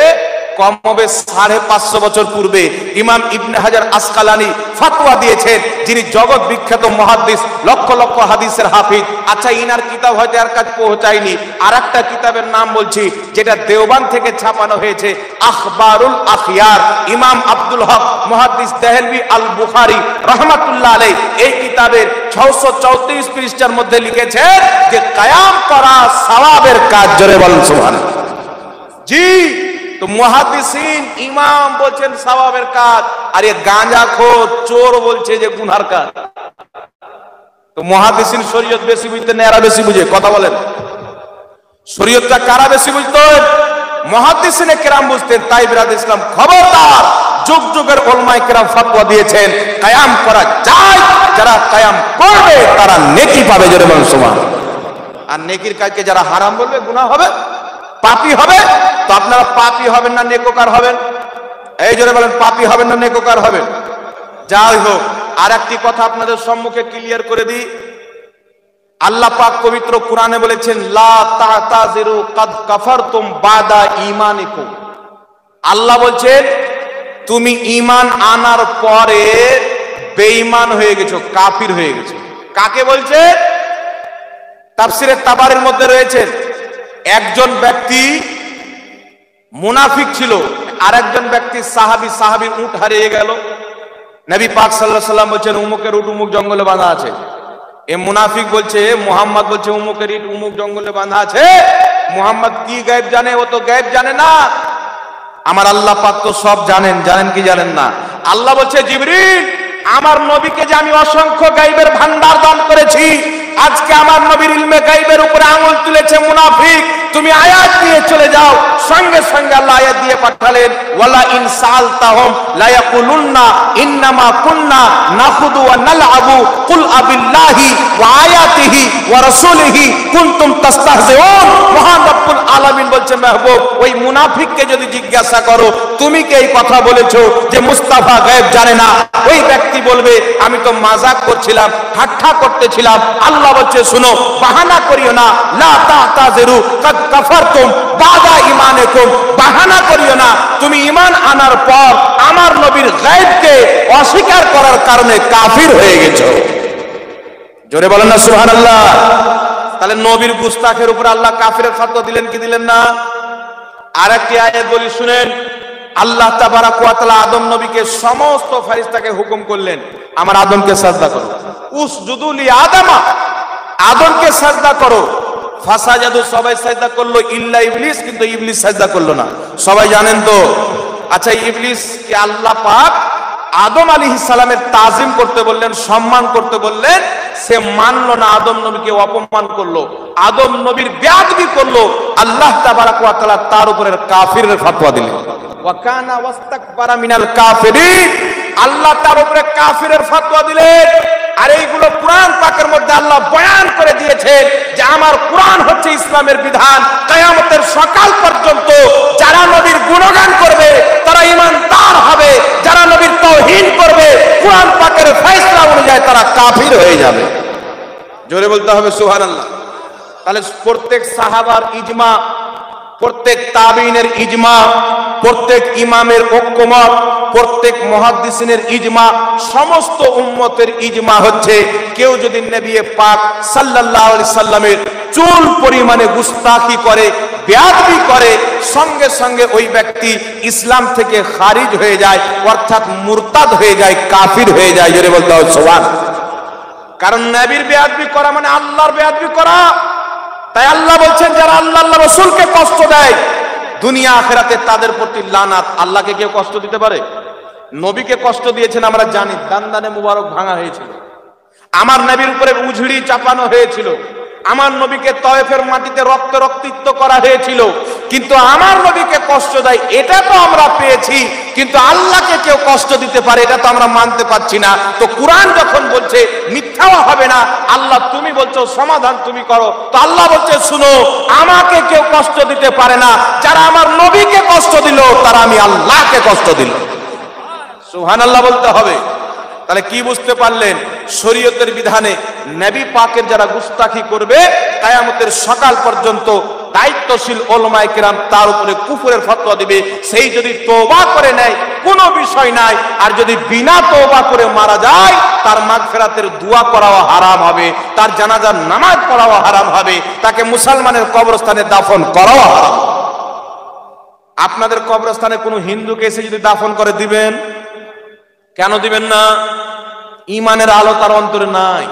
কমবে 550 বছর পূর্বে ইমাম ইবনে হাজার আসকালানী ফতোয়া দিয়েছেন, যিনি জগৎ বিখ্যাত মুহাদ্দিস, লক্ষ লক্ষ হাদিসের হাফিজ। আচ্ছা, ইনার কিতাব হয়তো এর কাছে পৌঁছায়নি। আর একটা কিতাবের নাম বলছি যেটা দেওবান থেকে ছাপানো হয়েছে, আখবারুল আখিয়ার। ইমাম আব্দুল হক মুহাদ্দিস দেহলভী আল বুখারী রাহমাতুল্লাহ আলাইহি এই কিতাবের 634 পৃষ্ঠার মধ্যে লিখেছেন যে কিয়াম করা সওয়াবের কাজ। জোরে বলেন সুবহানাল্লাহ। জি, তো মুহাদ্দিসিন ইমাম বলছেন সওয়াবের কাজ, আর এই গাঁজাখোর চোর বলছে যে গুনার কাজ। তো মুহাদ্দিসিন শরীয়ত বেশি বুঝতে না এরা বেশি বুঝে? কথা বলেন, শরীয়তটা কারা বেশি বুঝতেন? মুহাদ্দিসিনে কেরাম বুঝতেন। তাই বিরাদ ইসলাম খবরদার, যুগ যুগের উলামায়ে কেরাম ফতোয়া দিয়েছেন কিয়াম করা যায়, যারা কিয়াম করবে তারা নেকি পাবে। জোরে বলেন সুবহানাল্লাহ। আর নেকির কাজকে যারা হারাম বলবে, গুনাহ হবে, পাপী হবে। তো আপনারা পাপী হবেন না নেককার হবেন? এই জোরে বলেন, পাপী হবেন না নেককার হবেন? যাই হোক, আর একটি কথা আপনাদের সম্মুখে ক্লিয়ার করে দিই। আল্লাহ পাক পবিত্র কোরআনে বলেছেন লা তা'তাযিরু কাদ কাফারতুম বাদা ঈমানিকুম। আল্লাহ বলছেন তুমি ঈমান আনার পরে বেঈমান হয়ে গেছো, কাফির হয়ে গেছো। কাকে বলছে? তাফসীরে তাবারির মধ্যে রয়েছে একজন ব্যক্তি মুনাফিক ছিল, আরেকজন ব্যক্তি সাহাবীর উট হারিয়ে গেল। নবী পাক সাল্লাল্লাহু আলাইহি ওয়াসাল্লাম বলেন উমুকের উট উমুক জঙ্গলে বাঁধা আছে। এ মুনাফিক বলছে, মুহাম্মদ বলছে উমুকের ইট উমুক জঙ্গলে বাঁধা আছে। মুহাম্মদ কি গায়েব জানে? ও তো গায়েব জানে না। আমার আল্লাহ পাক তো সব জানেন। জানেন কি জানেন না? আল্লাহ বলছে জিবরিল, আমার নবীকে যে আমি অসংখ্য গায়েবের ভান্ডার দান করেছি, আজকে আমার নবীর ইলমে গায়বের উপরে আঙুল তুলেছে মুনাফিক। তুমি আয়াত দিয়ে চলে যাও, সঙ্গে সঙ্গে আল্লাহ আয়াত দিয়ে পাঠালেন, ওয়ালা ইন সালতাহুম লা ইয়াকুলুন্না ইন্নামা কুন্না নাখুদু ওয়া নালআবু কুল আবিল্লাহি ওয়া আয়াতিহি ওয়া রাসূলিহি কুনতুম তাস্তাহজিউন। মহান রব্বুল আলামিন বলছে, মাহবুব, ওই মুনাফিককে যদি জিজ্ঞাসা করো তুমি কি এই কথা বলেছো যে মুস্তাফা গায়েব জানে না, ওই ব্যক্তি বলবে আমি তো মাজাক করছিলাম, ঠাট্টা করতেছিলাম। আল্লাহ বলছে, শুনো, বাহানা করিও না, লা তাতাযিরু কাদ কাফারতুম বাদা ঈমানিকুম। বাহানা করিও না, তুমি ঈমান আনার পর আমার নবীর গায়েবকে অস্বীকার করার কারণে কাফির হয়ে গেছো। জোরে বলেন না সুবহানাল্লাহ। তাহলে নবীর গুস্তাখের উপর আল্লাহ কাফিরের ফতোয়া দিলেন কি দিলেন না? আরেকটি আয়াত বলি শুনেন। আল্লাহ তাবারাক ওয়া তাআলা আদম নবীকে সমস্ত ফেরেশতাকে হুকুম করলেন, আমার আদমকে সাজদা করো। উসজুদু লি আদামা, আদমকে সাজদা করো। ফাসাজাদু, সবাই সাজদা করলো ইল্লা ইবলিস, কিন্তু ইবলিস সাজদা করলো না। সবাই জানেন তো? আচ্ছা, ইবলিসকে আল্লাহ পাক আদম আলাইহিস সালামের তাজিম করতে বললেন, সম্মান করতে বললেন, সে মানলো না, আদম নবীকে অপমান করলো, আদম নবীর বেয়াদবি করলো। আল্লাহ তাবারাক ওয়া তাআলা তার উপরে কাফিরের ফতোয়া দিলেন, ওয়া কানা ওয়াস্তাকবারা মিনাল কাফিরিন। আল্লাহ তার উপরে কাফিরের ফতোয়া দিলেন। আর এইগুলো কোরআন পাকের মধ্যে আল্লাহ বয়ান করে দিয়েছেন যে আমার কোরআন হচ্ছে ইসলামের বিধান। কিয়ামতের সকাল পর্যন্ত যারা নবীর গুণগান করবে তারা ঈমানদার হবে, যারা নবীর তাওহীদ করবে কোরআন পাকের ফয়সালা অনুযায়ী তারা কাফির হয়ে যাবে। জোরে বলতে হবে সুবহানাল্লাহ। তাহলে প্রত্যেক সাহাবার ইজমা, প্রত্যেক তাবিনের ইজমা, প্রত্যেক ইমামের ঐক্যমত, প্রত্যেক মুহাদ্দিসিনের ইজমা, সমস্ত উম্মতের ইজমা হচ্ছে কেউ যদি নবী পাক সাল্লাল্লাহু আলাইহি সাল্লামের চুল পরিমাণে গুস্তাখি করে, বেয়াদবি করে, সঙ্গে সঙ্গে ওই ব্যক্তি ইসলাম থেকে খারিজ হয়ে যায়, অর্থাৎ মুরতাদ হয়ে যায়, কাফির হয়ে যায়। জোরে বলতে হবে সুবহানাল্লাহ। কারণ নবীর বেয়াদবি করা মানে আল্লাহর বেয়াদবি করা। তাই আল্লাহ বলছেন, যারা আল্লাহ রাসূলকে কষ্ট দেয় দুনিয়া আখিরাতে তাদের প্রতি লানাত। আল্লাহকে কেউ কষ্ট দিতে পারে? নবীকে কষ্ট দিয়েছেন আমরা জানি, দান্দানে মুবারক ভাঙা হয়েছিল, আমার নবীর উপরে উঝড়ি চাপানো হয়েছিল, আমার নবীকে তয়েফের মাটিতে রক্ত রক্তিত করা হয়েছিল। কিন্তু আমার নবীকে কষ্ট দেয় এটা তো আমরা পেয়েছি, কিন্তু আল্লাহকে কেউ কষ্ট দিতে পারে এটা তো আমরা মানতে পারছি না। তো কোরআন যখন বলছে মিথ্যাও হবে না, আল্লাহ তুমি বলছো সমাধান তুমি করো, তো আল্লাহ বলছে শুনো, আমাকে কেউ কষ্ট দিতে পারে না, যারা আমার নবীকে কষ্ট দিল তারা আমি আল্লাহকে কষ্ট দিল। সুবহানাল্লাহ বলতে হবে। তাহলে কি বুঝতে পারলেন? শরীয়তের বিধানে নবী পাকের যারা গুস্তাখি করবে কিয়ামতের সকাল পর্যন্ত দায়িত্বশীল উলামায়ে কেরাম তার উপরে কুফরের ফতোয়া দিবে। সেই যদি তওবা করে নেয় কোনো বিষয় নাই, আর যদি বিনা তওবা করে মারা যায় তার মাগফিরাতের দোয়া করাও হারাম হবে, তার জানাজার নামাজ পড়াও হারাম হবে, তাকে মুসলমানের কবরস্থানে দাফন করাও হারাম। আপনাদের কবরস্থানে কোনো হিন্দুকে এসে যদি দাফন করে দিবেন? কেন দিবেন না? ঈমানের আলো তার অন্তরে নাই।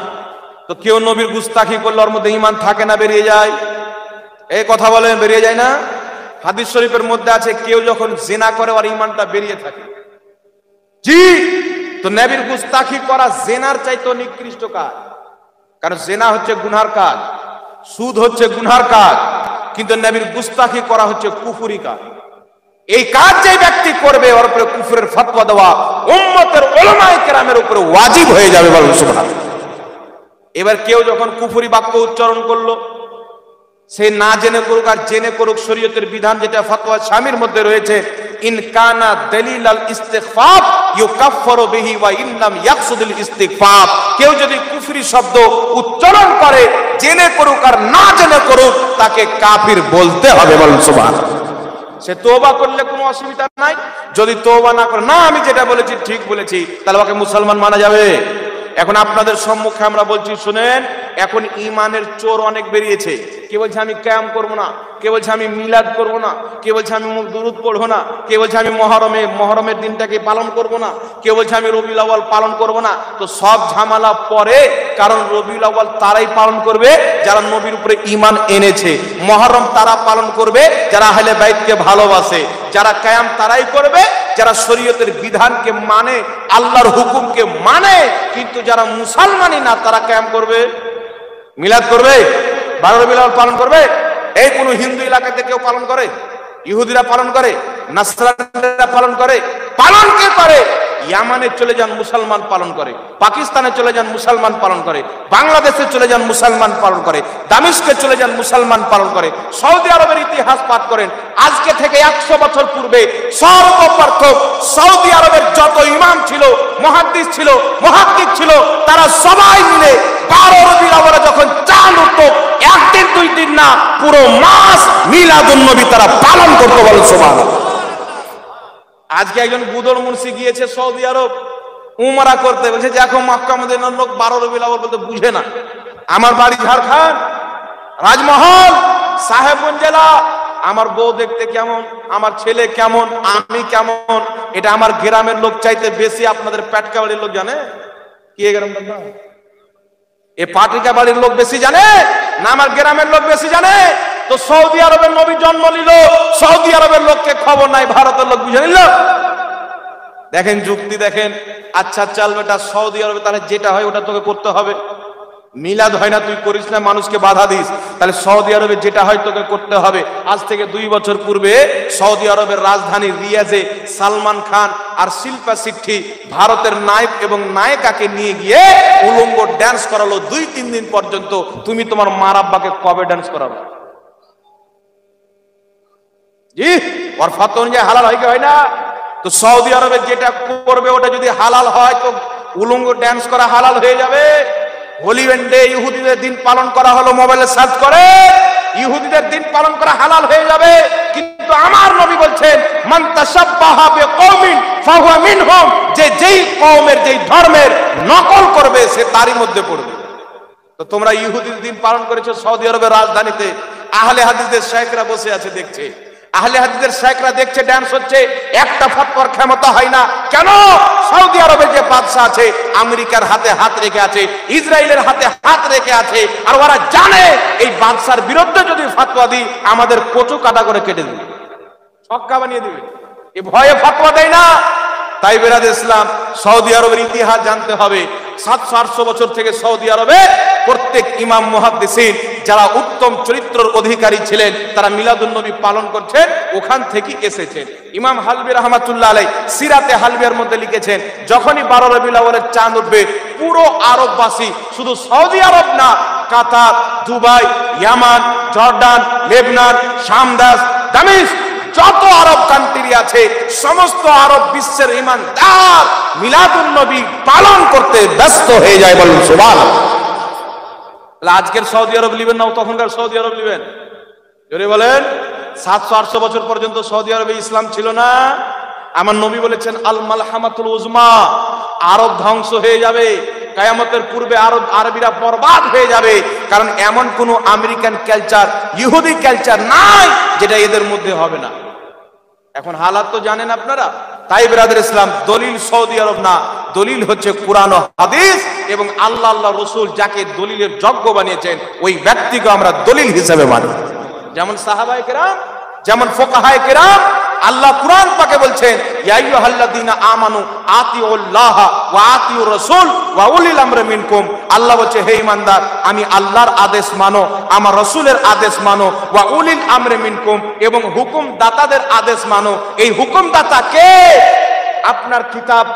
তো কেউ নবীর গুস্তাখি করলে ওর মধ্যে ঈমান থাকে না, বেরিয়ে যায়? এই কথা বলেন, বেরিয়ে যায় না? হাদিস শরীফের মধ্যে আছে কেউ যখন জিনা করে ওর ঈমানটা বেরিয়ে থাকে। জি, তো নবীর গুস্তাখি করা জিনার চাইতে নিকৃষ্ট কাজ। কারণ জিনা হচ্ছে গুনার কাজ, সুদ হচ্ছে গুনার কাজ, কিন্তু নবীর গুস্তাখি করা হচ্ছে কুফরি কাজ। এই কাজ যে ব্যক্তি করবে ওর উপরে কুফরের ফতোয়া দেওয়া উম্মতের উলামায়ে কেরামের উপরে ওয়াজিব হয়ে যাবে। বলুন সুবহানাল্লাহ। এবার কেউ যখন কুফরি বাক্য উচ্চারণ করলো, সে না জেনে করুক আর জেনে করুক, শরীয়তের বিধান যেটা ফতোয়া শামির মধ্যে রয়েছে, ইন কানা দলিল আল ইস্তিগফার ইউকাফফারু বিহি ওয়া ইন লাম ইয়াকসুদুল ইস্তিগফার। কেউ যদি কুফরি শব্দ উচ্চারণ করে, জেনে করুক আর না জেনে করুক, তাকে কাফির বলতে হবে। বলুন সুবহানাল্লাহ। সে তওবা করলে কোনো অসুবিধা নাই, যদি তওবা না করে, না আমি যেটা বলেছি ঠিক বলেছি, তাহলে ওকে মুসলমান মানা যাবে? এখন আপনাদের সম্মুখে আমরা বলছি শুনেন, এখন ঈমানের চোর অনেক বেরিয়েছে। কে বলছে আমি কিয়াম করব না, কে বলছে আমি মিলাদ করব না, কে বলছে আমি দুরূদ পড়ব না, কে বলছে আমি মহরমের দিনটাকে পালন করব না, কে বলছে আমি রবিউল আউয়াল পালন করব না। তো সব ঝামেলা পরে, কারণ রবিউল আউয়াল তারাই পালন করবে যারা নবীর উপরে ঈমান এনেছে, মহরম তারা পালন করবে যারা আহলে বাইতকে ভালোবাসে, যারা কিয়াম তারাই করবে যারা শরীয়তের বিধানকে মানে, আল্লাহর হুকুমকে মানে। কিন্তু যারা মুসলমানই না তারা কিয়াম করবে? মিলাদ করবে, 12 রবিউল আউয়াল পালন করবে? এই কোন হিন্দু এলাকাতে কেউ পালন করে? ইহুদিরা পালন করে, নাসরানীরা পালন করে। পালন কে করে? ইয়ামানে চলে যান, মুসলমান পালন করে। পাকিস্তানে চলে যান, মুসলমান পালন করে। বাংলাদেশে চলে যান, মুসলমান পালন করে। দামেস্কে চলে যান, মুসলমান পালন করে। সৌদি আরবের ইতিহাস পাঠ করেন, আজকে থেকে 100 বছর পূর্বে সর্বপ্রথম সৌদি আরবের যত ইমাম ছিল, মুহাদ্দিস ছিল, মুহাক্কিক ছিল, তারা সবাই মিলে 12 রবিউল আউয়ালে যখন চাঁদ উঠতো, একদিন 2 দিন না, পুরো মাস মিলাদুন নবী তারা পালন করতে। বলেন সুবহানাল্লাহ। আজকে একজন বুদর মুন্সি গিয়েছে সৌদি আরব উমরা করতে, বলছে যে এখন মক্কা মদিনার লোক 12 রবিউল আউয়াল বলতে বুঝে না। আমার বাড়ি ঝাড়খণ্ড, রাজমহল, সাহেবগঞ্জ জেলা। আমার বউ দেখতে কেমন, আমার ছেলে কেমন, আমি কেমন, এটা আমার গ্রামের লোক চাইতে বেশি আপনাদের পেটকা বাড়ির লোক জানে। কি গ্রামটা না, এ পাটিকা বাড়ির লোক বেশি জানে না আমার গ্রামের লোক বেশি জানে? তো সৌদি আরবের নবী জন্ম নিল, সৌদি আরবের লোককে খবর নাই, ভারতের লোক বুঝে নিল। দেখেন যুক্তি দেখেন। আচ্ছা চল বেটা, সৌদি আরবে তাহলে যেটা হয় ওটা তোকে করতে হবে। মিলাদ হয় না, তুই করিস না, মানুষকে বাধা দিস, তাহলে সৌদি আরবে যেটা হয় তোকে করতে হবে। আজ থেকে 2 বছর পূর্বে সৌদি আরবের রাজধানী রিয়াজে সালমান খান আর শিল্পা শিট্টি ভারতের নায়ক এবং নায়িকাকে নিয়ে গিয়ে উলঙ্গ ড্যান্স করালো 2-3 দিন পর্যন্ত। তুমি তোমার মার আব্বাকে কবে ড্যান্স করাবো? জি, ওর ফতোয়া অনুযায়ী হালাল হয় কি হয় না? তো সৌদি আরবে যেটা করবে ওটা যদি হালাল হয় তো উলঙ্গ ড্যান্স করা হালাল হয়ে যাবে। হোলি ওয়েন্ডে ইহুদিদের দিন পালন করা হলো, মোবাইলে সার্চ করে ইহুদিদের দিন পালন করা হালাল হয়ে যাবে। কিন্তু আমার নবী বলছেন, মান তাশাব্বাহা বিকওমিন ফাহুয়া মিনহুম, যে যেই কওমের যেই ধর্মের নকল করবে সে তারই মধ্যে পড়বে। তো তোমরা ইহুদিদের দিন পালন করেছো সৌদি আরবের রাজধানীতে, আহলে হাদিসদের শায়েখরা বসে আছে দেখছে, আহলে হাদিসদের শায়েখরা দেখছে ড্যান্স হচ্ছে, একটা ফতোয়ার ক্ষমতা হয় না। কেন? সৌদি আরবের যে বাদশা আছে আমেরিকার হাতে হাত রেখে আছে, ইসরায়েলের হাতে হাত রেখে আছে, আর ওরা জানে এই বাদশার বিরুদ্ধে যদি ফতোয়া দিই আমাদের কচু কাটা করে কেটে দিবে, ছক্কা বানিয়ে দিবে। এই ভয়ে ফতোয়া দেয় না। তাই বেরাদ ইসলাম, সৌদি আরবের ইতিহাস জানতে হবে। 700-800 বছর থেকে সৌদি আরবে প্রত্যেক ইমাম মুহাদ্দিসিন যারা উত্তম চরিত্রের অধিকারী ছিলেন তারা মিলাদুন নবী পালন করছেন, ওখান থেকে এসেছেন। ইমাম হালবি রাহমাতুল্লাহ আলাইহি সিরাতে হালবিয়ার মধ্যে লিখেছেন, যখনই 12 রবিউল আউয়ালের চাঁদ উঠবে পুরো আরববাসী, শুধু সৌদি আরব না, কাতার, দুবাই, ইয়ামান, জর্ডান, লেবনান, শামদাস, দামেস্ক, যত আরব কান্ট্রি আছে সমস্ত আরব বিশ্বের ইমানদার মিলাদুন নবী পালন করতে ব্যস্ত হয়ে যায়। বলুন সুবহানাল্লাহ। আজকের সৌদি আরব নেবেন না তখনকার সৌদি আরব নেবেন? জোরে বলেন। 700-800 বছর পর্যন্ত সৌদি আরবে ইসলাম ছিল না। আমার নবী বলেছেন, আল মালহামাতুল উজমা, আরব ধ্বংস হয়ে যাবে, কিয়ামতের পূর্বে আরবিরা বরবাদ হয়ে যাবে। কারণ এমন কোন আমেরিকান কালচার, ইহুদি কালচার নাই যেটা এদের মধ্যে হবে না। এখন হালাত তো জানেন আপনারা। তাই ব্রাদার ইসলাম, দলিল সৌদি আরব না, দলিল হচ্ছে কোরআন ও হাদিস এবং আল্লাহ রাসূল যাকে দলিলের যোগ্য বানিয়েছেন ওই ব্যক্তিকে আমরা দলিল হিসেবে মানি। যেমন সাহাবায়ে কেরাম, যেমন ফুকাহায়ে কেরাম। আল্লাহ কুরআন পাকে বলছেন, ইয়া আইয়ুহাল্লাযীনা আমানু আতিউল্লাহ ওয়া আতিউর রাসূল ওয়া উলিল আমরি মিনকুম। আল্লাহ বলছে, হে ঈমানদার, আমি আল্লাহর আদেশ মানো, আমার রাসূলের আদেশ মানো, ওয়া উলিল আমরি মিনকুম, এবং হুকুমদাতাদের আদেশ মানো। এই হুকুমদাতা কে? আপনার কিতাব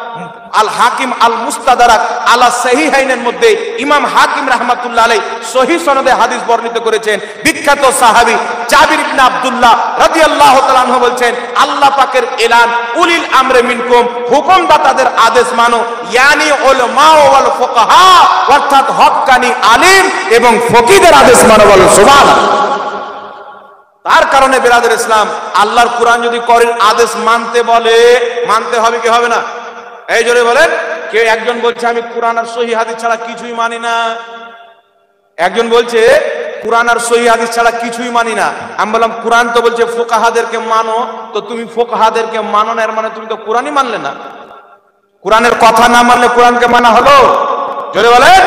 আল হাকিম আল মুস্তাদরাক আলা সহিহাইনের মধ্যে ইমাম হাকিম রাহমাতুল্লাহ আলাইহি সহিহ সনদে হাদিস বর্ণিত করেছেন। বিখ্যাত সাহাবী জাবির ইবনে আব্দুল্লাহ রাদিয়াল্লাহু তাআলা আনহু বলছেন, আল্লাহ পাকের এলান, উলিল আমরে মিনকুম, হুকুমদাতাদের আদেশ মানো, ইয়ানি উলামা ওয়াল ফুকাহা, অর্থাৎ হক্কানি আলিম এবং ফকিহদের আদেশ মানো। বলো সুবহানাল্লাহ। তার কারণে বিরাদর ইসলাম, আল্লাহর কোরআন যদি করির আদেশ মানতে বলে, মানতে হবে কি হবে না? এই জোরে বলেন। কেউ একজন বলছে আমি কোরআন আর সহিহ হাদিস ছাড়া কিছুই মানি না, একজন বলছে কোরআন আর সহিহ হাদিস ছাড়া কিছুই মানি না। আমি বললাম, কোরআন তো বলছে ফুকাহাদেরকে মানো, তো তুমি ফুকাহাদেরকে মানো না, এর মানে তুমি তো কোরআনই মানলে না। কোরআনের কথা না মানলে কোরআনকে মানা হলো? জোরে বলেন।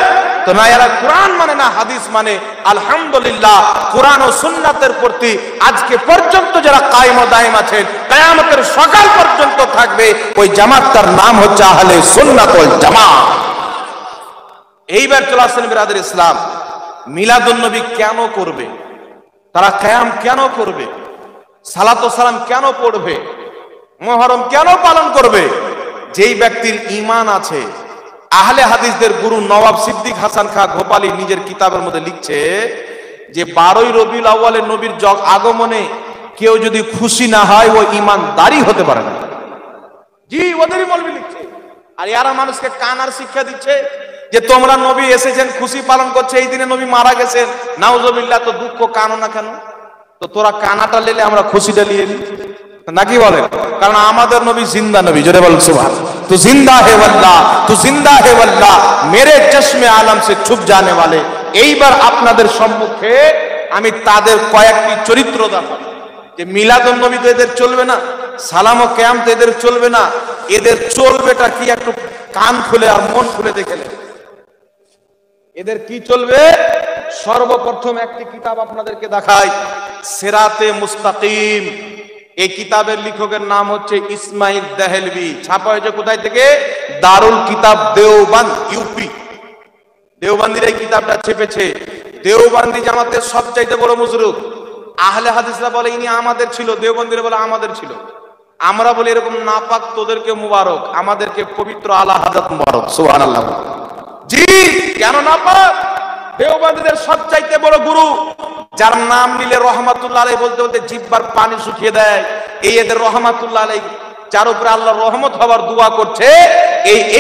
তো না, এরা কোরআন মানে না, হাদিস মানে। আলহামদুলিল্লাহ, কোরআন ও সুন্নাতের প্রতি আজকে পর্যন্ত যারা কায়েম ও দায়েম আছেন, কিয়ামতের সকাল পর্যন্ত থাকবে, ওই জামাতটার নাম হচ্ছে আহলে সুন্নাত ওয়াল জামাত। এইবার চলে আসেন বিরাদর ইসলাম, মিলাদুন নবী কেন করবে, তারা কিয়াম কেন করবে, সালাত ও সালাম কেন পড়বে, মুহররম কেন পালন করবে? যেই ব্যক্তির ঈমান আছে। আহলে হাদিসদের গুরু নওয়াব সিদ্দিক হাসান খাঁ গোপালী নিজের কিতাবের মধ্যে লিখছে যে 12ই রবিউল আউয়ালে নবীর আগমনে কেউ যদি খুশি না হয় ও ঈমানদারই হতে পারে না। জি, ওদেরই মৌলবি লিখছে। আর এরা মানুষকে কানার শিক্ষা দিচ্ছে যে তোমরা নবী এসেছেন খুশি পালন করছে, এই দিনে নবী মারা গেছেন, নাউজুবিল্লাহ, তো দুঃখ কানো না কেন? তো তোরা কানাটা লেলে আমরা খুশিটা নিয়ে নি নাকি বলে? কারণ আমাদের নবী জিন্দা নবী, জোরে বল সুবহানাল্লাহ। তু জিন্দা হে ওয়াল্লাহ, তু জিন্দা হে ওয়াল্লাহ, মেরে চশমে আলম সে ছুপ জানে वाले। এইবার আপনাদের সম্মুখে আমি তাদের কয়েকটি চরিত্র দেখাবো যে মিলাদুন নবী তো এদের চলবে না, সালাম ও কিয়াম তো এদের চলবে না, এদের চলবেটা কি একটু কান খুলে আর মন খুলে দেখে নেন। এদের কি চলবে? সর্বপ্রথম একটি কিতাব আপনাদেরকে দেখাই, সিরাতে মুস্তাকিম। এই কিতাবের লেখকের নাম হচ্ছে ইসমাইল দেহলভি। ছাপা হয়েছে কোথায় থেকে? দারুল কিতাব দেওবন্দ, ইউপি। দেওবন্দির এই কিতাবটা ছেপেছে। দেওবন্দি জামাতের সবচাইতে বড় মুশরিক। আহলে হাদিসরা বলে ইনি আমাদের ছিল, দেওবন্দিরা বলে আমাদের ছিল। আমরা বলি এরকম নাপাক তোদেরকে মুবারক, আমাদেরকে পবিত্র আলা হযরত মুবারক। সুবহানাল্লাহ। জি, কেন নাপাক? দেওবন্দিদের সবচাইতে বড় গুরু, যার নাম নিলে রহমাতুল্লাহ আলাইহি বলতে বলতে জিহ্বার পানি শুকিয়ে দেয়, এই এদের রহমাতুল্লাহ আলাইহি, যার উপরে আল্লাহর রহমত হওয়ার দোয়া করছে।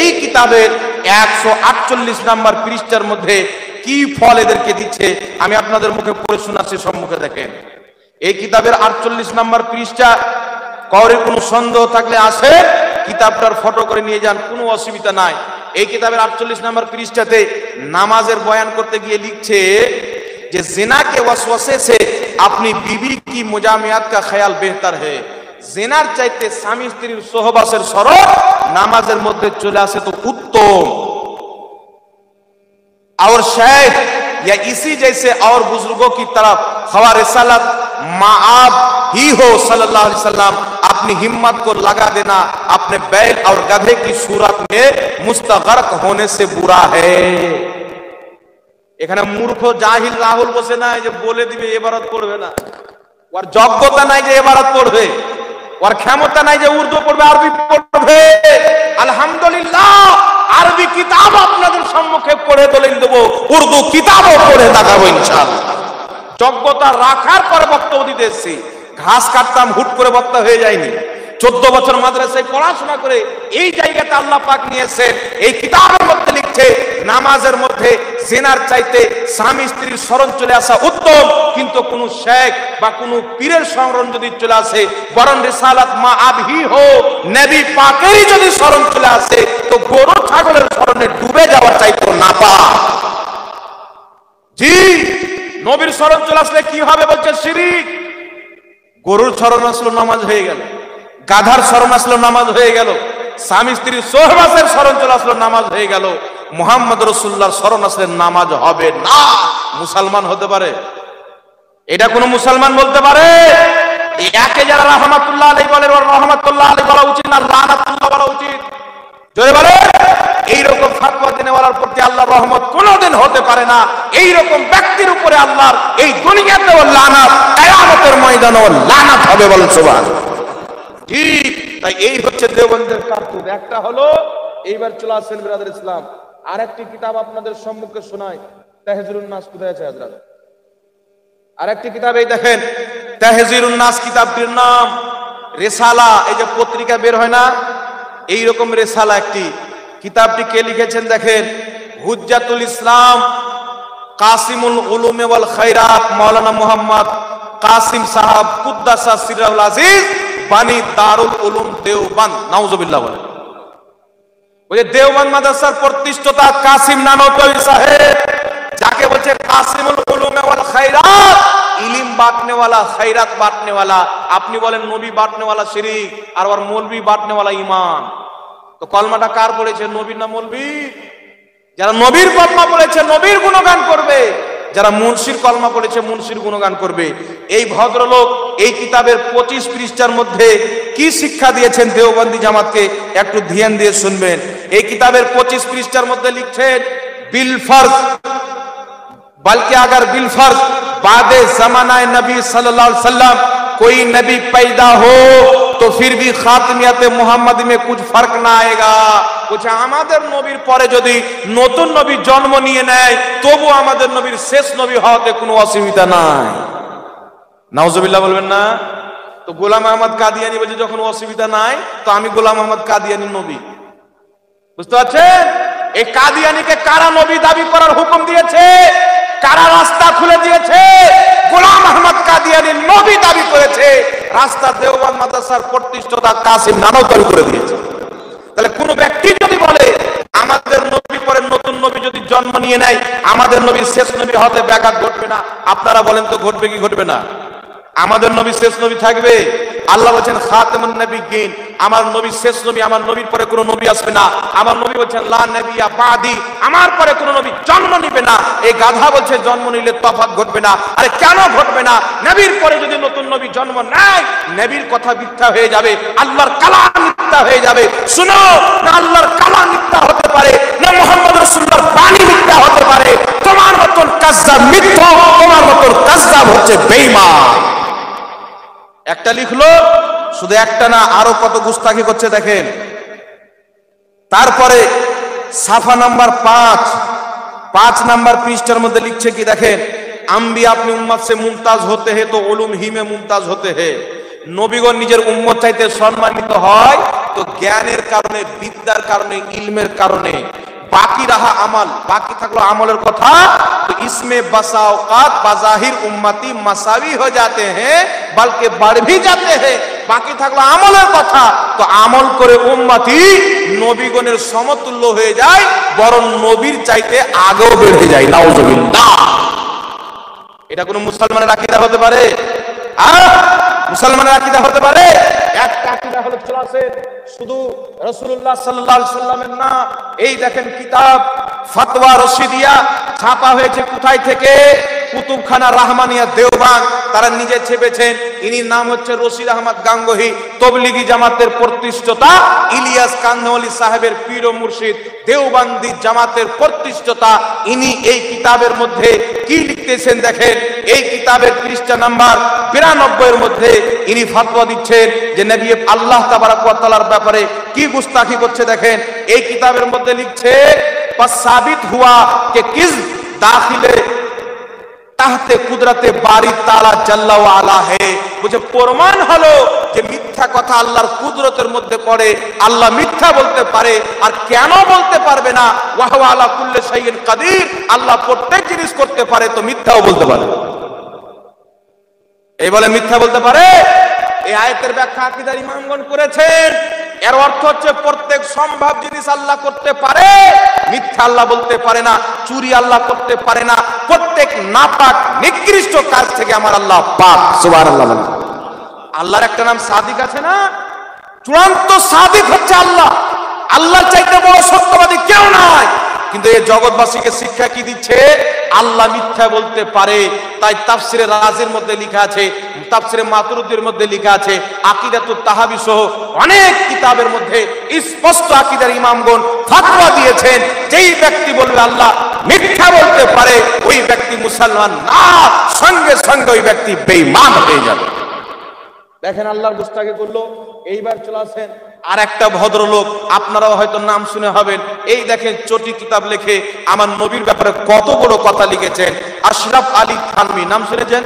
এই কিতাবের 148 নম্বর পৃষ্ঠার মধ্যে কি ফল এদেরকে দিচ্ছে আমি আপনাদের মুখে পড়ে শোনাচ্ছি, সম্মুখে দেখেন। এই কিতাবের 48 নম্বর পৃষ্ঠা, কারোর কোনো সন্দেহ থাকলে আসে কিতাবটার ফটো করে নিয়ে যান, কোনো অসুবিধা নাই। এই কিতাবের 48 নম্বর পৃষ্ঠাতে নামাজের বয়ান করতে গিয়ে লিখছে যে জিনা के वसवसे से अपनी बीवी की मुजामियात का ख्याल बेहतर है। জিনার চাইতে স্বামী স্ত্রীর সহবাসের শরত নামাজের মধ্যে চলে আসে তো উত্তম। और शायद या इसी जैसे और बुजुर्गों की तरफ खवा रिसालत माआब ही हो सल्लल्लाहु अलैहि वसल्लम, अपनी हिम्मत को लगा देना अपने बैल और गधे की सूरत में मुस्तगरक होने से बुरा है। এখানে মূর্খ জাহিল রাহুল বসে নাই যে বলে দিবে ইবারত পড়বে না, ওর যোগ্যতা নাই যে ইবারত পড়বে, ওর ক্ষমতা নাই যে উর্দু পড়বে, আরবি পড়বে। আলহামদুলিল্লাহ, আরবি কিতাব আপনাদের সম্মুখে পড়ে দলিল দেব, উর্দু কিতাবও পড়ে দেখাবো ইনশাআল্লাহ। যোগ্যতা রাখার পরে বক্তব্য দিতে এসেছি। ঘাস কাটতাম হুট করে বক্তা হয়ে যায়নি। 14 বছর মাদ্রাসায় পড়াশোনা করে এই জায়গাতে আল্লাহ পাক নিয়েছে। এই কিতাবের মধ্যে লিখছে নামাজের মধ্যে জিনার চাইতে স্বামী স্ত্রীর স্মরণ চলে আসা উত্তম, কিন্তু কোন শেখ বা কোন পীরের স্মরণ যদি চলে আসে, বরং রিসালাত মা আবহি হো, নবী পাকেরই যদি স্মরণ চলে আসে, তো গরু ছাগলের স্মরণে ডুবে যাওয়া চাইতো না পাক। জি, নবীর স্মরণ চলে আসলে কি হবে বলছে? শিরিক। গরুর স্মরণ আসলো নামাজ হয়ে গেল, গাধার স্মরণ আসলো নামাজ হয়ে গেল, স্বামী স্ত্রীর সহবাসের স্মরণ চলে আসলো নামাজ হয়ে গেল। মুহাম্মদ রাসূলুল্লাহর স্মরণ আসলে নামাজ হবে না। মুসলমান হতে পারে? এটা কোন মুসলমান বলতে পারে? একে যারা রাহমাতুল্লাহ আলাইহি বলে, ওর রাহমাতুল্লাহ আলাইহি বলা উচিত না লানাতুল্লাহ বলা উচিত? জোরে বলে। এইরকম ফতোয়া দেওয়ার প্রতি আল্লাহর রহমত কোনোদিন হতে পারে না। এইরকম ব্যক্তির উপরে আল্লাহর এই দুনিয়াতেও লানাত, কিয়ামতের ময়দানেও লানাত হবে, বলেন সুবহানাল্লাহ। ঠিক তাই এই হচ্ছে দেওবন্দের কারতুব। একটা হলো এইবার চলে আসেন ব্রাদার ইসলাম, আরেকটি কিতাব আপনাদের সম্মুখে শোনাই, তাহজিরুন নাস। কোথায় আছে হযরত? আরেকটি কিতাব এই দেখেন, তাহজিরুন নাস কিতাবটির নাম। রিসালা, এই যে পত্রিকা বের হয় না, এই রকম রিসালা একটি। কিতাবটি কে লিখেছেন দেখেন, হুজ্জাতুল ইসলাম কাসিমুল উলুম ওয়াল খায়রাত মাওলানা মুহাম্মদ কাসিম সাহেব কুদ্দাসা সিরাউল আজিজ বানি দারুল উলুম দেওবন্দ। নাউজুবিল্লাহ বলে। ওই দেওবন্দ মাদ্রাসার প্রতিষ্ঠাতা কাসিম নানতবী সাহেব, যাকে বলছে কাসিমুল উলুম ওয়াল খায়রাত, ইলম বাঁটনে वाला, খায়রাত বাঁটনে वाला। আপনি বলেন নবী বাঁটনে वाला শিরক, আর ওর মৌলবি বাঁটনে वाला ঈমান। তো কলমাটা কার পড়েছে? নবীর না মৌলবি? যারা নবীর কলমা পড়েছে নবীর গুণগান করবে, যারা মুন্সির কলমা পড়েছে মুন্সির গুণগান করবে। এই ভদ্রলোক এই কিতাবের 25 পৃষ্ঠার মধ্যে কি শিক্ষা দিয়েছেন দেওবন্দি জামাতকে, একটু ধ্যান দিয়ে শুনবেন। এই কিতাবের 25 পৃষ্ঠার মধ্যে লিখছেন, বিল ফরজ बल्कि अगर बिलफर्ज बादे जमाना नबी सल्लल्लाहु अलैहि वसल्लम कोई नबी पैदा हो तो फिर भी खातमियत मोहम्मद में कुछ फर्क ना आएगा। বলছে আমাদের নবীর পরে যদি নতুন নবী জন্ম নিয়ে নেয় তবু আমাদের নবীর শেষ নবী হওয়াতে কোনো অসুবিধা নাই। নাউজুবিল্লাহ বলবেন না? তো গোলাম আহমদ কাদিয়ানী বলছে যখন অসুবিধা নাই তো আমি গোলাম আহমদ কাদিয়ানী নবী। বুঝতে পারছেন? এই কাদিয়ানীকে কারা নবী দাবি করার হুকুম দিয়েছে? কারা রাস্তা খুলে দিয়েছে? গোলাম আহমদ কাদিয়ানী নবী দাবি করেছে। রাস্তা দেওবন্দ মাদ্রাসার প্রতিষ্ঠাতা কাসিম নানওতারি করে দিয়েছে। তাহলে কোন ব্যক্তি যদি বলে আমাদের নবী পরে নতুন নবী যদি জন্ম নিয়ে নেয় আমাদের নবীর শেষ নবী হতে ব্যাঘাত ঘটবে না, আপনারা বলেন তো ঘটবে কি ঘটবে না? আমাদের নবী শেষ নবী থাকবে। আল্লাহ বলেন খাতামুন নবিয়্যিন, আমার নবী শেষ নবী, আমার নবীর পরে কোনো নবী আসবে না। আমার নবী বলেন লা নবিয়্যা বাদি, আমার পরে কোনো নবী জন্ম নিবে না। এই গাধা বলছে জন্ম নিলে তফাৎ ঘটবে না। আরে কেন ঘটবে না? নবীর পরে যদি নতুন নবী জন্ম নেয় নবীর কথা মিথ্যা হয়ে যাবে, আল্লাহর কালাম মিথ্যা হয়ে যাবে। শুনো, না আল্লাহর কালাম মিথ্যা হতে পারে, না মুহাম্মদ রাসূলুল্লাহর বাণী মিথ্যা হতে পারে। তোমার মতন কাজ্জাব মিথ্যা, তোমার মতন কাজ্জাব হচ্ছে বেঈমান। একটা লিখলো, শুধু একটা না আরো কত গুস্তাখি করছে দেখেন। তারপরে সাফা নাম্বার 5 নাম্বার পৃষ্ঠার মধ্যে লিখছে কি দেখেন, আম্বিয়া আপনি উম্মত সে মুমতাজ হতে হে তো উলুম হি মে মুমতাজ হতে হে। নবীগণ নিজের উম্মত চাইতে সম্মানিত হয় তো জ্ঞানের কারণে, বিদ্যার কারণে, ইলমের কারণে। বাকি রাহা আমল, বাকি থাকলো আমলের কথা, তো इसमें बसा औकात बाज़ाहिर उम्मती मसावी हो जाते हैं बल्कि बढ़ भी जाते हैं। বাকি থাকলো আমলের কথা, তো আমল করে উম্মতি নবীগণের সমতুল্য হয়ে যায়, বরং নবীর চাইতে আগেও বেড়ে যায়। নাউজুবিল্লাহ। এটা কোন মুসলমানের আকীদা হতে পারে? মুসলমানের আকীদা হতে পারে? একটা আকীদা হলো চলাছে শুধু রাসূলুল্লাহ সাল্লাল্লাহু আলাইহি সাল্লামের না। এই দেখেন কিতাব ফতোয়া রশিদিয়া ছাপা হয়েছে কোথায় থেকে? কুতুবখানা রাহমানিয়া দেওবন্দ, তারা নিজে ছেপেছেন। ইনি নাম হচ্ছে রশিদ আহমদ গাঙ্গোহী, তবলিগি জামাতের প্রতিষ্ঠাতা, ইলিয়াস কান্দওয়ালি সাহেবের পীর ও মুর্শিদ, দেওবন্দি জামাতের প্রতিষ্ঠাতা। ইনি এই কিতাবের মধ্যে কি লিখতেছেন দেখেন। এই কিতাবের পৃষ্ঠা নাম্বার 92 এর মধ্যে ইনি ফতোয়া দিচ্ছেন যে নবী আল্লাহ তাবারক ওয়া তাআলার ব্যাপারে কি গুস্তাখি করছে দেখেন। এই কিতাবের মধ্যে লিখছে পাস সাবিত হুয়া কে কিস দাখিলে তাহতে কুদরতে বারি তাআলা জাল্লা ওয়া আলা হে। বুঝে প্রমাণ হলো যে মিথ্যা কথা আল্লাহর কুদরতের মধ্যে পড়ে, আল্লাহ মিথ্যা বলতে পারে। আর কেন বলতে পারবে না? ওয়া হুয়া আলা কুল্লি শাইইন কাদির, আল্লাহ প্রত্যেক জিনিস করতে পারে, তো মিথ্যাও বলতে পারে। এই বলে মিথ্যা বলতে পারে। এই আয়াতের ব্যাখ্যা আকীদার ইমামগণ করেছেন। এর অর্থ হচ্ছে প্রত্যেক সম্ভব জিনিস আল্লাহ করতে পারে, মিথ্যা আল্লাহ বলতে পারে না, চুরি আল্লাহ করতে পারে না। প্রত্যেক নাপাক নিকৃষ্ট কাজ থেকে আমার আল্লাহ পাক। সুবহানাল্লাহ। আল্লাহর একটা নাম সাদিক আছে না? চূড়ান্ত সাদিক হচ্ছে আল্লাহ। আল্লাহর চাইতে বড় সত্যবাদী কেউ নাই। কিন্তু এই জগৎবাসীকে শিক্ষা কি দিচ্ছে? আল্লাহ মিথ্যা বলতে পারে। তাই তাফসিরে রাজির মধ্যে লেখা আছে, তাফসিরে মাতুরিদির মধ্যে লেখা আছে, আকীদাতুত তাহাবী সহ অনেক কিতাবের মধ্যে স্পষ্ট আকীদার ইমামগণ ফতোয়া দিয়েছেন, যেই ব্যক্তি বলবে আল্লাহ মিথ্যা বলতে পারে ওই ব্যক্তি মুসলমান না, সঙ্গে সঙ্গে ওই ব্যক্তি বেঈমান হয়ে যাবে। দেখেন আল্লাহর গুস্তাখি করলো। এইবার চলে আসেন আর একটা ভদ্রলোক, আপনারাও হয়তো নাম শুনে হবেন। এই দেখেন চটি কিতাব লিখে আমার নবীর ব্যাপারে কত বড় কথা লিখেছেন। আশরাফ আলী থানভী, নাম শুনেছেন?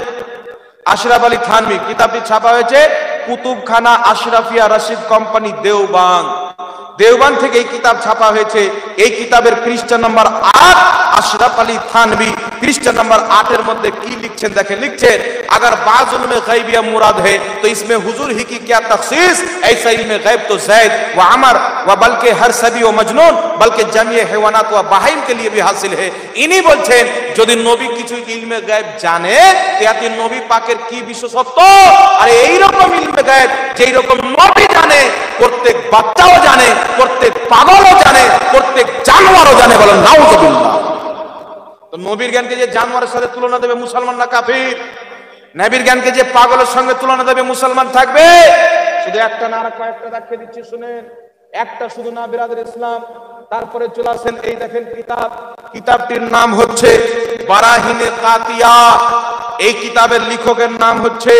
আশরাফ আলী থানভী। কিতাবটি ছাপা হয়েছে কুতুবখানা আশরাফিয়া রশিদ কোম্পানি দেওবন্দ। দেওবন্দ থেকে এই কিতাব ছাপা হয়েছে। এই কিতাবের পৃষ্ঠা নাম্বার 8, আশরাফ আলী থানভী पृष्ठ नंबर 8 मध्य की लिखছেন देखें लिखছে अगर बाज़ इल्म गैबिया मुराद है तो इसमें हुजूर ही की क्या तखसीस ऐसा इल्म गैब तो ज़ैद व अमर व बल्कि हर सभी व मजनून बल्कि जमीय हैवानात व बाहिम के लिए भी हासिल है। इन्हीं বলছেন যদি নবী কিছু ইলমে গায়েব জানে তাতে নবী পাকের কি বিশেষত্ব আর এই রকম ইলমে গায়েব যেই রকম নবী জানে প্রত্যেক বাচ্চাও জানে প্রত্যেক পাগলও জানে প্রত্যেক জানোয়ারও জানে বলেন নাউযুবিল্লাহ। तो नबीर ज्ञान के जे जानवरेर साथे तुलना देबे मुसलमान ना काफिर, नबीर ज्ञान के जे पागलेर संगे तुलना देबे मुसलमान थाकबे। शुधु एकटा ना आर कयेकटा देখিয়ে দিচ্ছি শুনেন, একটা শুধু না বিরাদর ইসলাম। তারপরে চলে আসেন এই দেখেন কিতাব, কিতাবটির নাম হচ্ছে বারাহিনে কাতিয়া। এই কিতাবের লেখকের নাম হচ্ছে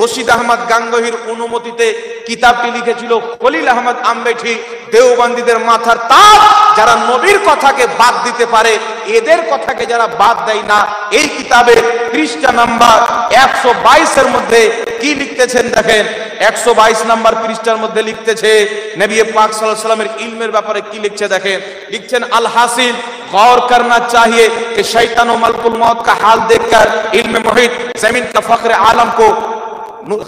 রশিদ আহমদ গাঙ্গোহীর অনুমতিতে কিতাবটি লিখেছিল খলিল আহমদ আম্বেঠি। দেওবন্দীদের মাথার তাপ, যারা নবীর কথাকে বাদ দিতে পারে, এদের কথাকে যারা বাদ দেয় না। এই কিতাবের পৃষ্ঠা নাম্বার 122 মধ্যে কি লিখতেছেন দেখেন। 122 নাম্বার পৃষ্ঠার মধ্যে লিখতেছে নবী পাক সাল্লাল্লাহু আলাইহি ওয়াসাল্লামের ইলমের ব্যাপারে কি লিখছে দেখেন। লিখছেন আল হাসিল गौर करना चाहिए कि शैतान और मलकुल मौत का हाल देखकर इल्म मुहित जमीन का फख्र आलम को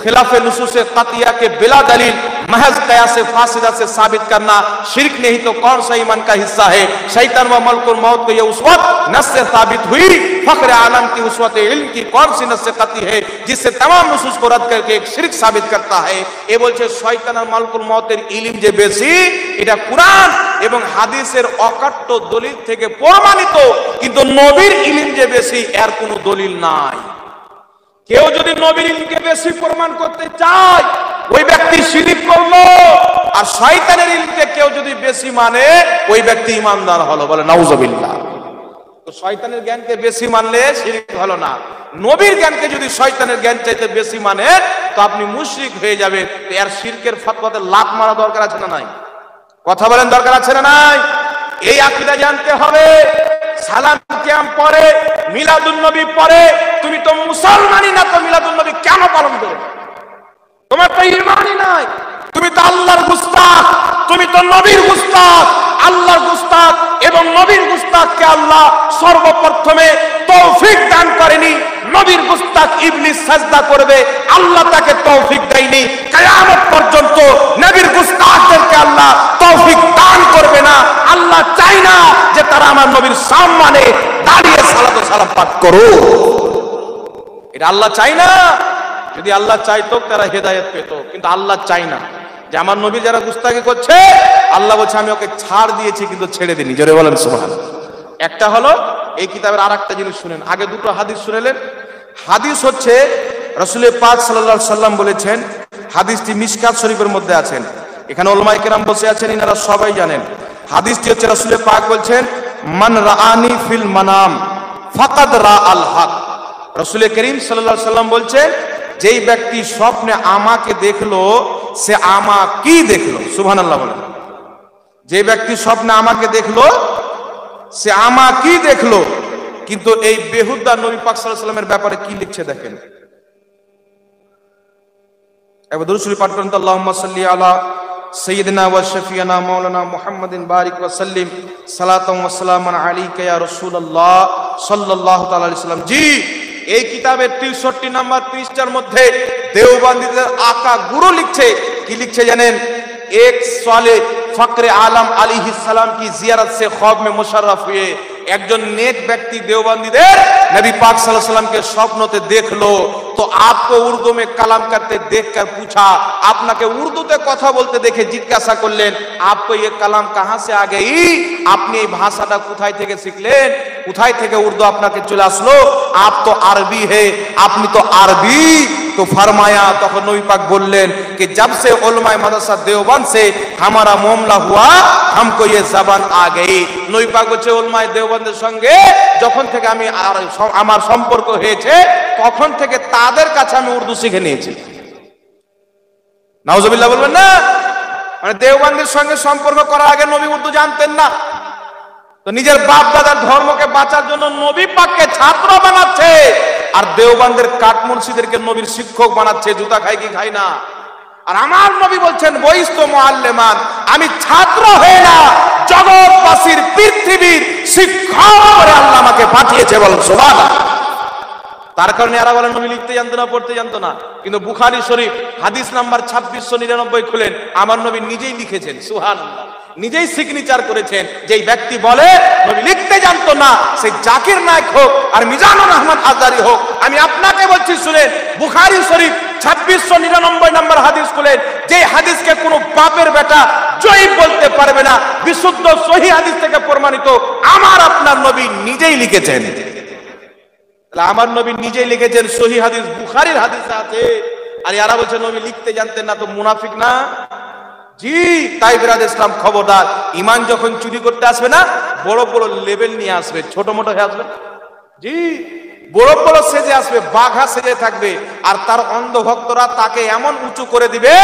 खिलाफ नुसूस कतिया के बिला दलील महज कयास फासिदा से साबित करना शिरक नहीं तो कौन सा ईमान का हिस्सा है। शैतान व मलकुल मौत को ये उस वक्त नस से साबित हुई, फख्र आलम की उसवत इल्म की कौन सी नस से कती है जिससे तमाम नुसूस को रद्द करके एक शिरक साबित करता है। ये बोलছে শয়তান আর মালকুল মউতের ইলম যে বেশি, এটা কুরআন এবং হাদিসের অকাট্য দলিল থেকে প্রমাণিত, কিন্তু নবীর ইলম যে বেশি এর কোনো দলিল নাই। কেউ যদি নবীর ইলমকে বেশি প্রমাণ করতে চায়, ওই ব্যক্তি শিরক করলো। আর শয়তানের ইলমকে কেউ যদি বেশি মানে, ওই ব্যক্তি ঈমানদার হলো। বলে নাউজুবিল্লাহ। তো শয়তানের জ্ঞানকে বেশি মানলে শিরক হলো না। নবীর জ্ঞানকে যদি শয়তানের জ্ঞান চাইতে বেশি মানে, তো আপনি মুশরিক হয়ে যাবেন। এর শিরকের ফতোয়াতে লাত মারা দরকার আছে না নাই? কথা বলেন, দরকার আছে না নাই? এই আকীদা জানতে হবে। সালাম কিয়াম পরে, মিলাদুন নবী পরে, তুমি তো মুসলমানই না, তো মিলাদুন নবী কেন পালন করো? তোমার তো ঈমানই নাই। তুমি তো আল্লাহর গুস্তাখ, তুমি তো নবীর গুস্তাখ। আল্লাহর গুস্তাখ এবং নবীর গুস্তাখকে আল্লাহ সর্বপ্রথমে তৌফিক দান করেনি। নবীর গুস্তাখ ইবলিস সাজদা করবে, আল্লাহ তাকে তৌফিক দেয়নি। কিয়ামত পর্যন্ত নবীর গুস্তাখদেরকে আল্লাহ তৌফিক দান করবে না। আল্লাহ চায় না যে তারা আমার নবীর সম্মানে দাঁড়িয়ে সালাত ও সালাম পাঠ করো। এটা আল্লাহ চায় না। যদি আল্লাহ চাইতো তারা হেদায়েত পেত, কিন্তু আল্লাহ চায় না। যে আমার নবী যারা গুস্তাখি করছে, আল্লাহ বলছে আমি ওকে ছাড় দিয়েছি কিন্তু ছেড়ে দিইনি। জোরে বলেন সুবহানাল্লাহ। একটা হলো এই কিতাবের আরেকটা জিনিস শুনেন। আগে দুটো হাদিস শুনেলেন। হাদিস হচ্ছে রাসূল পাক সাল্লাল্লাহু আলাইহি সাল্লাম বলেছেন, হাদিসটি মিশকাত শরীফের মধ্যে আছেন। এখানে উলামায়ে কেরাম বসে আছেন, ইনারা সবাই জানেন। হাদিসটি হচ্ছে রাসূল পাক বলছেন, মান রাআনি ফিল মানাম ফাকাদ রাআল হক। রাসূল করিম সাল্লাল্লাহু আলাইহি সাল্লাম বলছেন, যেই ব্যক্তি স্বপ্নে আমাকে দেখলো সে আমাকেই দেখলো। সুবহানাল্লাহ বলেন। যে ব্যক্তি স্বপ্নে আমাকে দেখলো সে আমাকেই দেখলো। কিন্তু এই বেহুদা নবী পাক সাল্লাল্লাহু আলাইহি সাল্লামের ব্যাপারে কি লিখছে দেখেন। একবার দরুদ শরীফ পাঠ করেন তো, আল্লাহুম্মা সাল্লি আলা সাইয়্যিদিনা ওয়া শাফিয়ানা মাওলানা মুহাম্মাদিন বারিক ওয়া সাল্লিম সালাতাম ওয়া সালামান আলাইকা ইয়া রাসূলুল্লাহ সাল্লাল্লাহু তাআলা আলাইহি সাল্লাম। জি, এই কিতাবের 63 নম্বর পৃষ্ঠার মধ্যে দেওবন্দীদের আকা গুরু লিখছে। কি লিখছে জানেন? এক সালে ফকরে আলম আলাইহিস সালাম की जियारत से ख्वाब में मुशर्रफ हुए। একজন नेक ব্যক্তি দেওবন্দীদের नबी पाक सल्लल्लाहु अलैहि वसल्लम के स्वप्नों देखलो, तो आपको उर्दू में कलाम करते देखकर पूछा, আপনাকে উর্দুতে কথা বলতে দেখে জিজ্ঞাসা করলেন, आपको ये कलाम कहां से आ गई? আপনি এই ভাষাটা কোথায় থেকে শিখলেন? কোথায় থেকে উর্দু আপনাকে চলে আসলো? आप तो अरबी है, আপনি তো আরবি। तो फरमाया, তখন নবী পাক বললেন कि जब से उलमाए मदरसा देवबंद से हमारा मामला हुआ हमको ये जबान आ गई। নবী পাক বলছে, উলমায়ে দেওবন্দের সঙ্গে যখন থেকে আমি আমার সম্পর্ক হয়েছে, তখন থেকে তাদের কাছে আমি উর্দু শিখে নিয়েছি। নাউজুবিল্লাহ বলবেন না? মানে দেওবন্দের সঙ্গে সম্পর্ক করার আগে নবী উর্দু জানতেন না। তো নিজের বাপ দাদার ধর্মকে বাঁচার জন্য নবী পাককে ছাত্র বানাচ্ছে, আর দেওবন্দের কাট মুর্শিদেরকে নবীর শিক্ষক বানাচ্ছে। জুতা খাই কি খাই না? আর আমার নবী বলছেন, বইস্ত মুআল্লিমান, আমি ছাত্র হয়ে না, জগৎবাসীর পৃথিবীর শিক্ষক করে আল্লাহ আমাকে পাঠিয়েছে। বলেন সুবহানাল্লাহ। তার কারণে এরা বলেন নবী লিখতে জানতো না, পড়তে জানতো না। কিন্তু বুখারী শরীফ হাদিস নাম্বার 2699 খুলেন, আমার নবী নিজেই লিখেছেন। সুবহানাল্লাহ। নিজেই সিগনেচার করেছেন। যেই ব্যক্তি বলে নবী লিখতে জানতো না, সে জাকির নায়েক হোক আর মিজানুর রহমান আজারি হোক, আমি আপনাকে বলছি শুনেন, বুখারী শরীফ 2699 নম্বর হাদিস খুলেন। যে হাদিসকে কোনো বাপের বেটা জয়ী বলতে পারবে না, বিশুদ্ধ সহিহ হাদিস থেকে প্রমাণিত, আমার আপনার নবী নিজেই লিখেছেন। আমার নবী নিজেই লিখেছেন, সহিহ হাদিস বুখারীর হাদিসে আছে। আর এরা বলছে নবী লিখতে জানতেন না, তো মুনাফিক না? জি, তাই বিরাদ ইসলাম খবরদার। ঈমান যখন চুরি করতে আসবে না, বড় বড় লেভেল নিয়ে আসবে, ছোট মোটো হয়ে আসবে। জি, বড় বড় সেজে আসবে, বাঘা সেজে থাকবে, আর তার অন্ধ ভক্তরা তাকে এমন উঁচু করে দিবে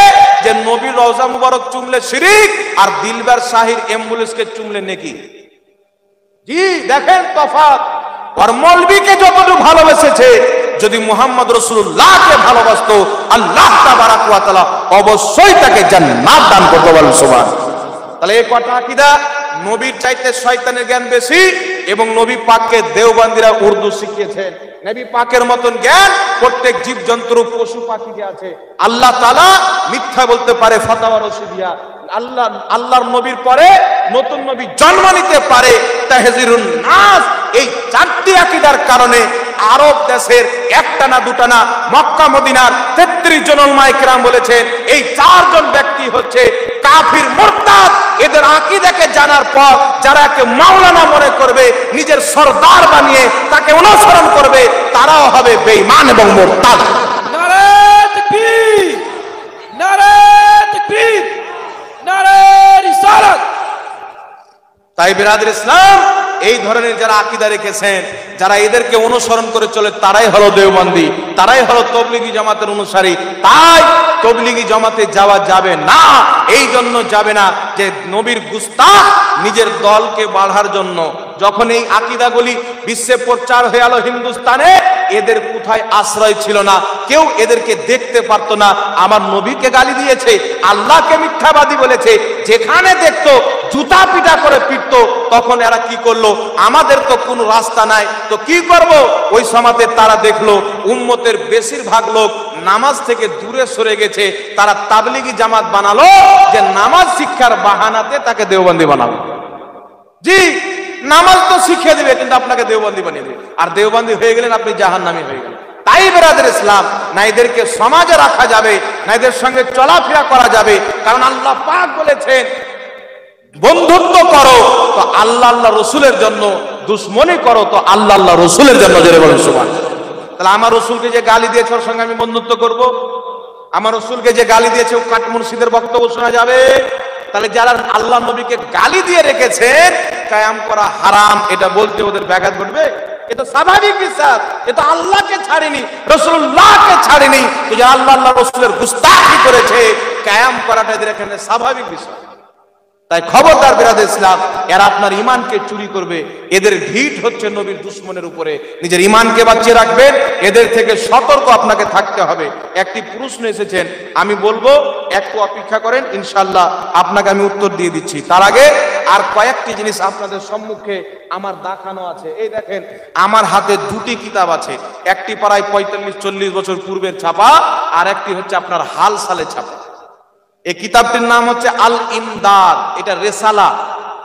যে নবীর রওজা মুবারক চুমলে শিরিক, আর দিলবার শাহির অ্যাম্বুলেন্সকে চুমলে নেকি। জি দেখেন তফাৎ। আর মৌলবীকে যতটুকু ভালোবেসেছে, যদি মুহাম্মদ রাসূলুল্লাহকে ভালোবাসতো, আল্লাহ তাবারাক ওয়া তাআলা অবশ্যই তাকে জান্নাত দান করতে বলেন সুবহান। তাহলে এই কটা আকীদা, নবীর চাইতে শয়তানের জ্ঞান বেশি, এবং নবী পাককে দেওবন্দিরা উর্দু শিখিয়েছেন। নবী পাকের মতন জ্ঞান প্রত্যেক জীবজন্তু পশু পাখিকে আছে। আল্লাহ তাআলা মিথ্যা বলতে পারে ফতোয়া রশিদিয়া, আল্লাহর নবীর পরে নতুন নবী জন্ম নিতে পারে তাহজিরুন নাস। এই চারটি আকীদার কারণে আরব দেশের একটা না দুটা না, মক্কা মদিনার 33 জন উলামায়ে কেরাম বলেছেন এই চারজন ব্যক্তি হচ্ছে কাফির মুরতাদ। এদের আকীদাকে জানার পর যারা একে মাওলানা মনে করবে, নিজের সরদার বানিয়ে তাকে অনুসরণ করবে, তারাও হবে বেঈমান এবং মুরতাদ। নারে তাকবীর, নারে তাকবীর, নারে রিসালাত। তাই বিরাদর ইসলাম, এই ধরনের যারা আকীদা রেখেছেন, যারা এদেরকে অনুসরণ করে চলে, তারাই হলো দেওবন্দি, তারাই হলো তবলিগি জামাতের অনুসারী। তাই তবলিগি জামাতে যাওয়া যাবে না। এই জন্য যাবে না যে নবীর গুস্তাখ নিজের দলকে বাড়ার জন্য। যখন এই আকীদাগুলি বিশ্বে প্রচার হয়ে গেল হিন্দুস্তানে, এদের কোথায় আশ্রয় ছিল না, কেউ এদেরকে দেখতে পারতো না। আমার নবীকে গালি দিয়েছে, আল্লাহকে মিথ্যাবাদী বলেছে, যেখানে দেখতো জুতা পিটা করে পিটতো। তখন এরা কি করলো, আমাদের তো কোনো রাস্তা নাই, তো কি করব? ওই সময়তে তারা দেখলো উম্মতের বেশিরভাগ লোক নামাজ থেকে দূরে সরে গেছে, তারা তাবলিগি জামাত বানালো, যে নামাজ শিক্ষার বাহানাতে তাকে দেওবন্দি বানালো। জি, নামাজ তো শিখিয়ে দিবে, কিন্তু আপনাকে দেওবন্দি বানিয়ে দেবে, আর দেওবন্দি হয়ে গেলেন আপনি জাহান্নামী হয়ে গেলেন। তাই বিরাদর ইসলাম, না এদেরকে সমাজে রাখা যাবে, না এদের সঙ্গে চলাফেরা করা যাবে। কারণ আল্লাহ পাক বলেছেন বন্ধুত্ব করো তো আল্লাহ আল্লাহ রসুলের জন্য, দুশ্মনী করো তো আল্লাহ আল্লাহ রসুলের জন্য। জোরে বলেন সুবহান। তাহলে আমার রসুলকে যে গালি দিয়েছে ওর সঙ্গে আমি বন্ধুত্ব করব? আমার রসুলকে যে গালি দিয়েছে ও কাট মুর্শিদের বক্তব্য শোনা যাবে? তাহলে যারা আল্লাহ নবীকে গালি দিয়ে রেখেছেন কায়াম করা হারাম, এটা বলতে ওদের ব্যাঘাত ঘটবে? এটা স্বাভাবিক বিষয়। এটা আল্লাহকে ছাড়েনি, রাসূলুল্লাহকে ছাড়েনি, তো যে আল্লাহ আল্লাহ রসুলের গুস্তাখি করেছে, কায়াম করাটা এদের এখানে স্বাভাবিক বিষয়। তাই খবরদার বিরাদর ইসলাম, এরা আপনার ইমানকে চুরি করবে। এদের ভিট হচ্ছে নবীর দুশ্মনের উপরে। নিজের ইমানকে বাঁচিয়ে রাখবেন, এদের থেকে সতর্ক আপনাকে থাকতে হবে। একটি প্রশ্ন এসেছেন, আমি বলবো একটু অপেক্ষা করেন, ইনশাআল্লাহ আপনাকে আমি উত্তর দিয়ে দিচ্ছি। তার আগে আর কয়েকটি জিনিস আপনাদের সম্মুখে আমার দেখানো আছে। এই দেখেন, আমার হাতে দুটি কিতাব আছে। একটি প্রায় 45-40 বছর পূর্বের ছাপা, আর একটি হচ্ছে আপনার হাল সালে ছাপা। এই কিতাবটির নাম হচ্ছে আল ইমদাদ। এটা রেসালা,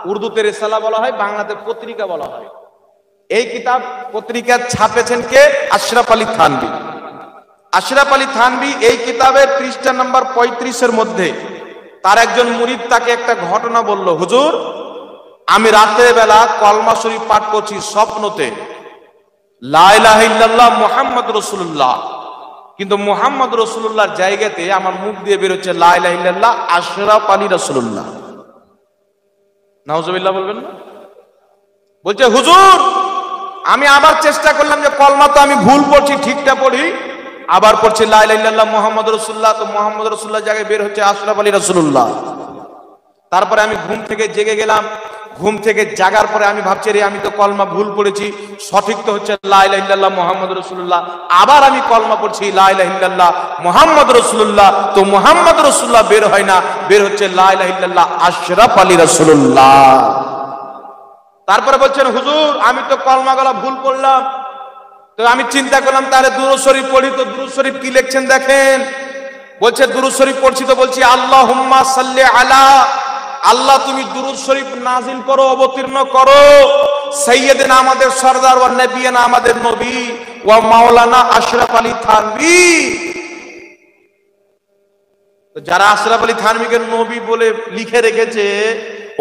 উর্দুতে রেসালা বলা হয়, বাংলাতে পত্রিকা বলা হয়। এই কিতাব পত্রিকা ছাপেছেন কে? আশরাফ আলী থানভী। আশরাফ আলী থানভী এই কিতাবের পৃষ্ঠা নাম্বার 35-এর মধ্যে তার একজন মুরিদ তাকে একটা ঘটনা বলল, হুজুর আমি রাতের বেলা কলমা শরীফ পাঠ করছি, স্বপ্নতে লা ইলাহা ইল্লাল্লাহ মুহাম্মদ রাসূলুল্লাহ, কিন্তু মুহাম্মদ রাসূলুল্লাহর জায়গাতে আমার মুখ দিয়ে বের হচ্ছে লা ইলাহা ইল্লাল্লাহ আশরাফ আলী রাসূলুল্লাহ। নাউজুবিল্লাহ বলবেন না? বলছে হুজুর আমি আবার চেষ্টা করলাম যে কলমা তো আমি ভুল পড়ছি, ঠিকটা পড়ি, আবার পড়ছি লা ইলাহা ইল্লাল্লাহ মুহাম্মদ রাসূলুল্লাহ, তো মুহাম্মদ রাসূলুল্লাহর জায়গায় বের হচ্ছে আশরাফ আলী রাসূলুল্লাহ। তারপরে আমি ঘুম থেকে জেগে গেলাম, ঘুম থেকে জাগার পরে আমি ভাবছি রে আমি তো কলমা ভুল পড়েছি, সঠিক তো হচ্ছে লা ইলাহা ইল্লাল্লাহ মুহাম্মদ রাসূলুল্লাহ। আবার আমি কলমা পড়ছি লা ইলাহা ইল্লাল্লাহ মুহাম্মদ রাসূলুল্লাহ, তো মুহাম্মদ রাসূলুল্লাহ বের হয় না, বের হচ্ছে লা ইলাহা ইল্লাল্লাহ আশরাফ আলী রাসূলুল্লাহ। তারপরে বলছেন হুজুর আমি তো কলমা গলা ভুল পড়লাম, তো আমি চিন্তা করলাম তাহলে দুরূদ শরীফ পড়ি, তো দুরূদ শরীফ কি লিখছেন দেখেন। বলছে দুরূদ শরীফ পড়ছি, তো বলছি আল্লাহুম্মা সাল্লি আলা, আল্লাহ তুমি দুরূদ শরীফ নাজিল করো, অবতীর্ণ করো সাইয়্যিদিনা আমাদের সরদার ওয়া নবিয়ানা আমাদের নবী ওয়া মাওলানা আশরাফ আলী থানভী। তো যারা আশরাফ আলী থানভীকে নবী বলে লিখে রেখেছে,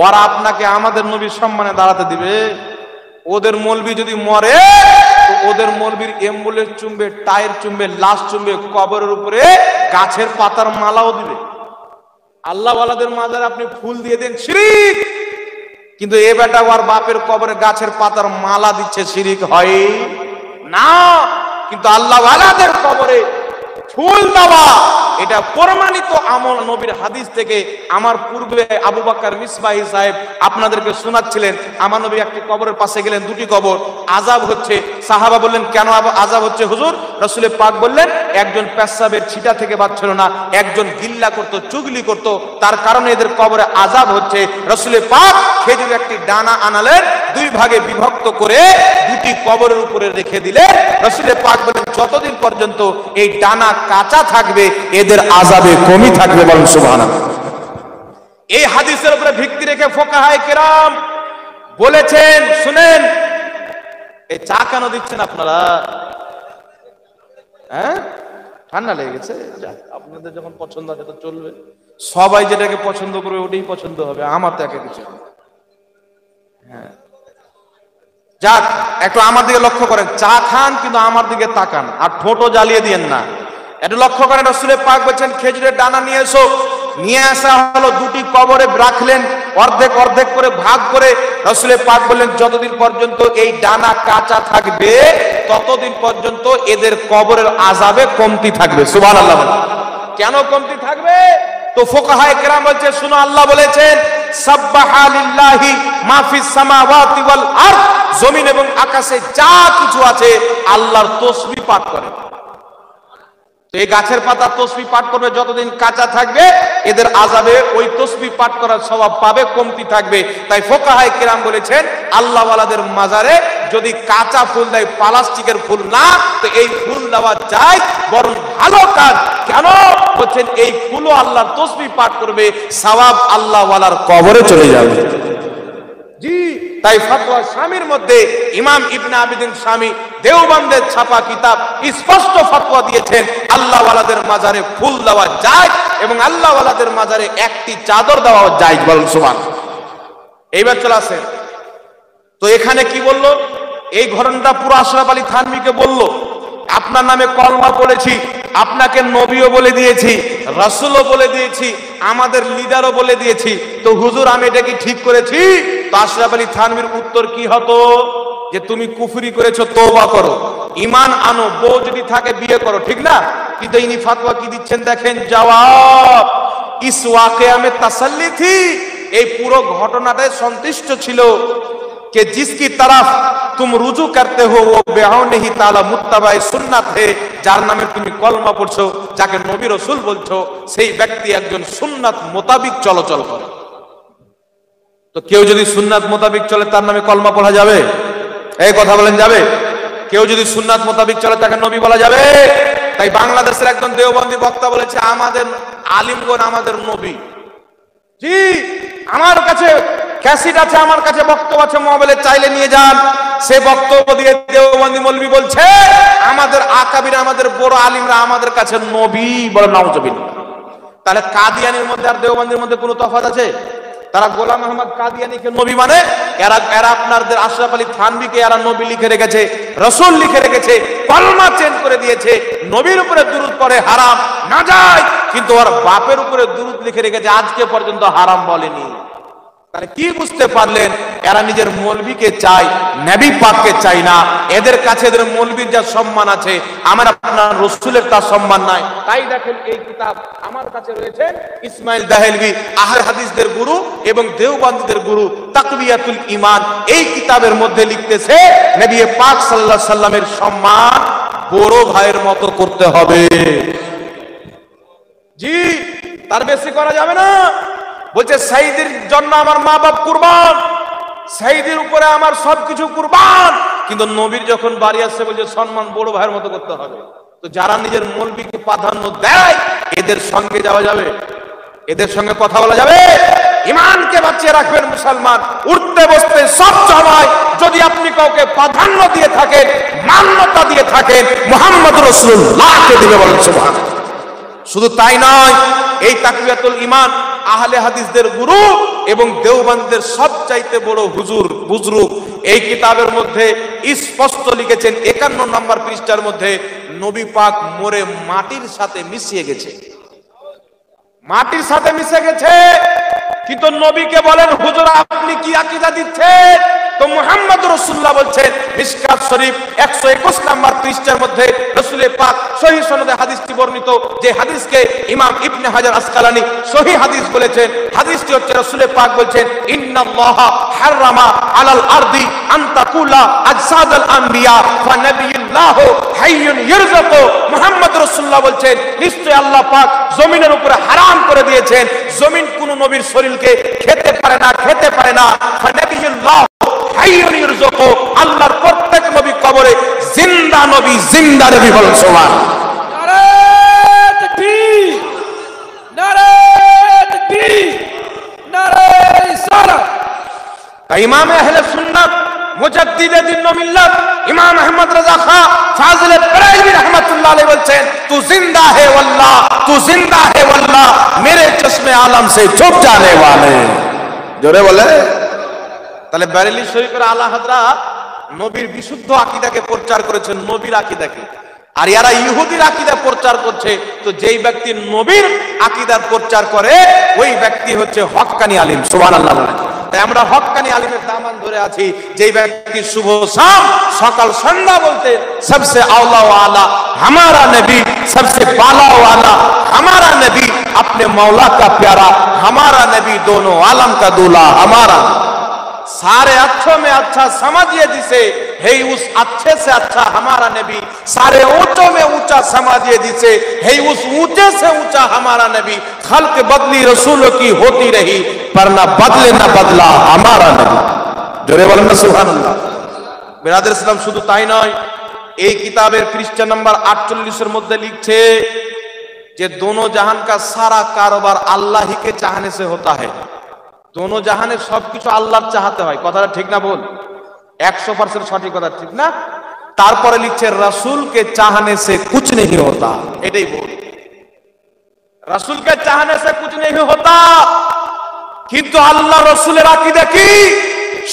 ওরা আপনাকে আমাদের নবীর সম্মানে দাঁড়াতে দিবে? ওদের মৌলবি যদি মরে তো ওদের মৌলবির অ্যাম্বুলেন্স চুমবে, টায়ার চুমবে, লাশ চুমবে, কবরের উপরে গাছের পাতার মালাও দিবে। আল্লাহ ওয়ালাদের মাজারে আপনি ফুল দিয়ে দেন, শিরিক। কিন্তু এ বেটা ওর বাপের কবরে গাছের পাতার মালা দিচ্ছে, শিরিক হয়? না, কিন্তু আল্লাহওয়ালাদের কবরে ফুল দেওয়া এটা প্রমাণিত আমল। নবীর হাদিস থেকে আমার পূর্বে আবু বকর মিসবাহি সাহেব আপনাদেরকে শোনাচ্ছিলেন, আমার নবী একটি কবরের পাশে গেলেন, দুটি কবর, আযাব হচ্ছে। সাহাবা বললেন কেন আযাব হচ্ছে হুজুর? রাসূল পাক বললেন একজন পেশাবের ছিটা থেকে বাঁচছিল না, একজন গিল্লা করত, চুগলি করত, তার কারণে এদের কবরে আযাব হচ্ছে। রাসূল পাক খেজুর একটি ডানা আনালেন, দুই ভাগে বিভক্ত করে দুটি কবরের উপরে রেখে দিলেন। রাসূল পাক বলেন যতদিন পর্যন্ত এই ডানা কাঁচা থাকবে এদের আযাবে কমই থাকবে। বলেন সুবহানাল্লাহ। এই হাদিসের উপরে ভিত্তি রেখে ফুকাহায়ে কেরাম বলেছেন, শুনেন, এই চা কেন দিচ্ছেন আপনারা? হ্যাঁ, ঠান্ডা লেগে গেছে? আপনাদের যখন পছন্দ আছে তো চলবে, সবাই যেটাকে পছন্দ করবে ওটাই পছন্দ হবে, আমার তো একা কিছু। হ্যাঁ, যাক, একটু আমার দিকে লক্ষ্য করেন, চা খান কিন্তু আমার দিকে তাকান, আর ঠোঁটও জ্বালিয়ে দিয়েন না। একটু লক্ষ্য করেন, রাসূল পাক বলেছেন খেজুরের ডানা নিয়ে এসো। নিয়ে আসা হলো, দুটি কবরে রাখলেন, অর্ধেক অর্ধেক করে ভাগ করে। রাসূল পাক বললেন যতদিন পর্যন্ত এই ডানা কাঁচা থাকবে ততদিন পর্যন্ত এদের কবরের আযাবে কমতি থাকবে। সুবহানাল্লাহ। কেন কমতি থাকবে? তো ফুকাহায়ে কেরাম বলছে শুনো, আল্লাহ বলেছেন সাব্বাহা লিল্লাহি মা ফিস সামাওয়াতি ওয়াল আরদ, জমিন এবং আকাশে যা কিছু আছে আল্লাহর তাসবিহ পাঠ করে। তো এই গাছের পাতা তাসবিহ পাঠ করবে, যতদিন কাঁচা থাকবে এদের আযাবে ওই তাসবিহ পাঠ করার সওয়াব পাবে, কমতি থাকবে। তাই ফুকাহায়ে কেরাম বলেছেন আল্লাহ ওয়ালাদের মাজারে যদি কাঁচা ফুল দেয়, প্লাস্টিকের ফুল না, তো এই ফুল দেওয়া যায়, বরং ভালো কাজ। কেন বলছেন? এই ফুলও আল্লাহর তাসবিহ পাঠ করবে, সওয়াব আল্লাহ ওয়ালার কবরে চলে যাবে। জি, তাই ফতোয়া শামীর মধ্যে ইমাম ইবনে আবিদিন শামী দেওবন্দের ছাপা কিতাব স্পষ্ট ফতোয়া দিয়েছেন আল্লাহ ওয়ালাদের মাজারে ফুল দেওয়া যায় এবং আল্লাহ ওয়ালাদের মাজারে একটি চাদর দেওয়া যায়। বলুন সুবহানাল্লাহ। এইবার চলে আসেন, তো এখানে কি বললো? এই ঘটনাটা পুরো আশরাফ আলী থানভীকে বললো, আপনার নামে কলমা পড়েছি, আপনাকে নবীও বলে দিয়েছি, রাসূলও বলে দিয়েছি, আমাদের লিডারও বলে দিয়েছি, তো হুজুর আমি এটা কি ঠিক করেছি? তো আশরাফ আলী থানভীর উত্তর কি হতো? যে তুমি কুফরি করেছো, তওবা করো, ঈমান আনো, বউ যদি থাকে বিয়ে করো, ঠিক না? কিন্তু ইনি ফাতোয়া কি দিচ্ছেন দেখেন, জবাব ইস ওয়াকিয়া মে তাসাল্লি থি, এই পুরো ঘটনাটায় সন্তুষ্ট ছিল कि जिसकी तरफ तुम रुजू करते हो वो बेहौने ही ताला मुत्तबाए सुन्नत है, যার নামে তুমি কলমা পড়ছো, যাকে নবী রাসূল বলছো, সেই ব্যক্তি একজন সুন্নাত মোতাবিক চলাচল করে। তো কেউ যদি সুন্নাত মোতাবিক চলে তার নামে কলমা পড়া যাবে? এই কথা বলেন, যাবে? কেউ যদি সুন্নাত মোতাবিক চলে তাকে নবী বলা যাবে? তাই বাংলাদেশের একজন দেওবন্দি বক্তা বলেছে আমাদের আলিমগণ আমাদের নবী। জি, আমার কাছে ক্যাসেট আছে, আমার কাছে বক্তব্য আছে, মোবাইলে চাইলে নিয়ে যান। সে বক্তব্য দিয়ে দেওবন্দি মৌলবী বলছে আমাদের আকাবির, আমাদের বড় আলিমরা আমাদের কাছে নবী। বলে নাউজুবিল্লাহ। তাহলে কাদিয়ানির মধ্যে আর দেওবন্দির মধ্যে কোনো তফাৎ আছে? তারা গোলাম আহমদ কাদিয়ানিকে নবী মানে, এরা আপনাদের আশরাফ আলী থানভীকে এরা নবী লিখে রেখেছে, রাসূল লিখে রেখেছে, কলমা চেঞ্জ করে দিয়েছে, নবীর উপরে দুরূদ পড়ে হারাম না যায়, কিন্তু ওর বাপের উপরে দুরূদ লিখে রেখেছে, আজকে পর্যন্ত হারাম বলেনি। তাহলে কি বুঝতে পারলেন? এরা নিজের মৌলবীকে চায়, নবী পাককে চায় না। এদের কাছে এদের মৌলবীর যা সম্মান আছে, আমার আপনার রাসূলের তার সম্মান নাই। তাই দেখেন এই কিতাব আমার কাছে রয়েছে, ইসমাইল দাহলভী আহলে হাদিসদের গুরু এবং দেওবন্দীদের গুরু তাকওয়াতুল ঈমান, এই কিতাবের মধ্যে লিখতেছে নবী পাক সাল্লাল্লাহু আলাইহি সাল্লামের সম্মান বড় ভাইয়ের মতো করতে হবে। জি, তার বেশি করা যাবে না। বলছে শহীদের জন্য আমার মা বাপ কুরবান, শহীদের উপরে আমার সবকিছু কুরবান, কিন্তু নবীর যখন বাড়ি আসছে বলছে সম্মান বড় ভাইয়ের মতো করতে হবে। তো যারা নিজের মৌলবীকে প্রাধান্য দেয় এদের সঙ্গে যাওয়া যাবে? এদের সঙ্গে কথা বলা যাবে? ঈমানকে বাঁচিয়ে রাখবেন মুসলমান, উঠতে বসতে সব সময় যদি আপনি কাউকে প্রাধান্য দিয়ে থাকেন, মান্যতা দিয়ে থাকেন, মুহাম্মদ রাসূলুল্লাহকে দিবে। বলেন সুবহানাল্লাহ। শুধু তাই নয়, এই তাকওয়াতুল ঈমান আহলে হাদিসদের গুরু এবং দেওবন্দের সবচাইতে বড় হুজুর বুজরুগ এই কিতাবের মধ্যে স্পষ্ট লিখেছেন 51 নম্বর পৃষ্ঠার মধ্যে, নবী পাক মরে মাটির সাথে মিশিয়ে গেছে, মাটির সাথে মিশে গেছে। কিন্তু নবীকে বলেন হুজুর আপনি কি আকীদা দিচ্ছেন? তো মুহাম্মদ রাসূলুল্লাহ বলছেন মিশকাত শরীফ 121 নম্বর পৃষ্ঠার মধ্যে রাসূল পাক সহিহ সনদে হাদিসটি বর্ণিত, যে হাদিসকে ইমাম ইবনে হাজার আসকালানী সহিহ হাদিস বলেছেন। হাদিসটি হচ্ছে রাসূল পাক বলছেন ইন্নাল্লাহা হারামা আলাল আরদি আন তাকুলা আজসাদাল আম্বিয়া ওয়া নাবিয়ুল্লাহু হাইয়ুন ইয়ারযুকু। মুহাম্মদ রাসূলুল্লাহ বলছেন নিশ্চয় আল্লাহ পাক জমিনের উপরে হারাম করে দিয়েছেন, জমিন কোন নবীর শরীরকে খেতে পারে না, খেতে পারে না। ওয়া নাবিয়ুল্লাহু হাইয়ুন ইয়ারযুকু, আল্লাহর প্রত্যেক নবী কবরে জিন্দা নবী, জিন্দা নবী বলেন সুবহানাল্লাহ। নারে তাকবীর, নারে তাকবীর, নারে রিসালাত। ইমাম আহলে সুন্নাত মুজাদ্দিদে দ্বীন ও মিল্লাত ইমাম আহমদ রাজা খান ফাজিলে বরেলভী रहमतुल्लाह अलैह বলছেন তু জিন্দা হে वल्लाह, तू जिंदा है वल्लाह, मेरे चश्मे आलम से छुप जाने वाले। জোরে বলে। তাহলে বেরেলি শরীফের আলা হযরত নবীর বিশুদ্ধ আকীদাকে প্রচার করেছেন, নবীর আকীদাকে। আর এরা ইহুদির আকীদা প্রচার করছে। তো যেই ব্যক্তি নবীর আকীদার প্রচার করে ওই ব্যক্তি হচ্ছে হক্কানি আলিম। সুবহানাল্লাহ। তাই আমরা হক্কানি আলিমের দামান ধরে আছি। যেই ব্যক্তি শুভ শাম সকাল সন্ধ্যা বলতে सबसे औला वाला हमारा नबी, सबसे बाला वाला हमारा नबी, अपने मौला का प्यारा हमारा नबी, दोनों आलम का दूल्हा हमारा। सारे अच्छों में अच्छा समझिए जिसे है उस अच्छे से अच्छा हमारा नबी, सारे ऊंचों में ऊंचा समझिए जिसे है उस ऊंचे से ऊंचा हमारा नबी। खल्क बदली रसूलों की होती रही पर ना बदले ना बदला हमारा नबी। जोरे बोलें ना सुभानअल्लाह। बिरादर इस्लाम शुद्ध ताई नয়, এই কিতাবের পৃষ্ঠা নাম্বার 48 এর মধ্যে লিখছে যে दोनों जहान का सारा कारोबार अल्लाह ही के चाहने से होता है। दोनों জাহানের সবকিছু আল্লাহর চাহতে হয়। কথাটা ঠিক না বল? 100% সঠিক কথা, ঠিক না? তারপরে লিখছে রাসূল কে চাহনে সে কুছ नहीं होता। এটাই বল, রাসূল কে চাহনে সে কুছ नहीं होता। কিন্তু আল্লাহ রাসূলের আকীদা কি?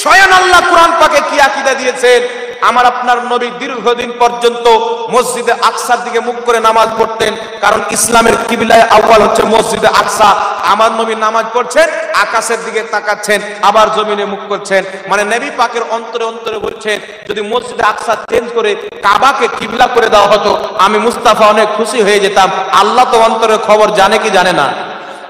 স্বয়ং আল্লাহ কুরআন পাকে কি আকীদা দিয়েছেন? আমার আপনার নবী দীর্ঘদিন পর্যন্ত মসজিদে আকসার দিকে মুখ করে নামাজ পড়তেন, কারণ ইসলামের কিবলায় আউয়াল হচ্ছে মসজিদে আকসা। আমার নবী নামাজ পড়ছেন, আকাশের দিকে তাকাচ্ছেন, আবার জমিনে মুখ করছেন। মানে নবী পাকের অন্তরে অন্তরে বলছেন যদি মসজিদে আকসা চেঞ্জ করে কাবাকে কিবলা করে দেওয়া হতো আমি মুস্তাফা অনেক খুশি হয়ে যেতাম। আল্লাহ তো অন্তরের খবর জানে কি জানে না?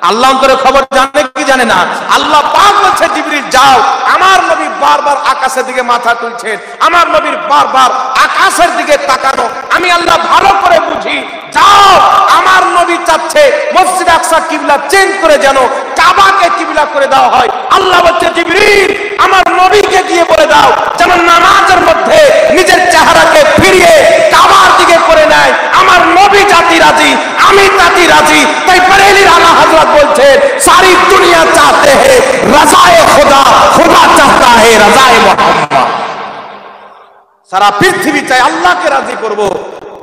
আল্লাহ অন্তরের খবর জানে কি জানে না? আল্লাহ পাক বলছে জিবরিল যাও। আমার নবী বারবার আকাশের দিকে মাথা তুলছেন, আমার নবীর বারবার আকাশের দিকে তাকানো আমি আল্লাহ ভালো করে বুঝি। যাও, আমার নবী চাচ্ছে মসজিদ আকসা কিবলা চেঞ্জ করে যেন কাবাকে কিবলা করে দেওয়া হয়। আল্লাহ বলছে জিবরিল আমার নবীকে গিয়ে বলে দাও যেন নামাজের মধ্যে নিজের চেহারাকে ফিরিয়ে কাবার দিকে করে নেয়। আমার নবী জাতি রাজি, আমি জাতি রাজি। তাই বরেলির আলা হযরত বলছেন সারি দুনিয়া চাহতে है रज़ाए खुदा, खुदा चाहता है रज़ाए मोहम्मद। সারা পৃথিবী চাই আল্লাহকে রাজি করব,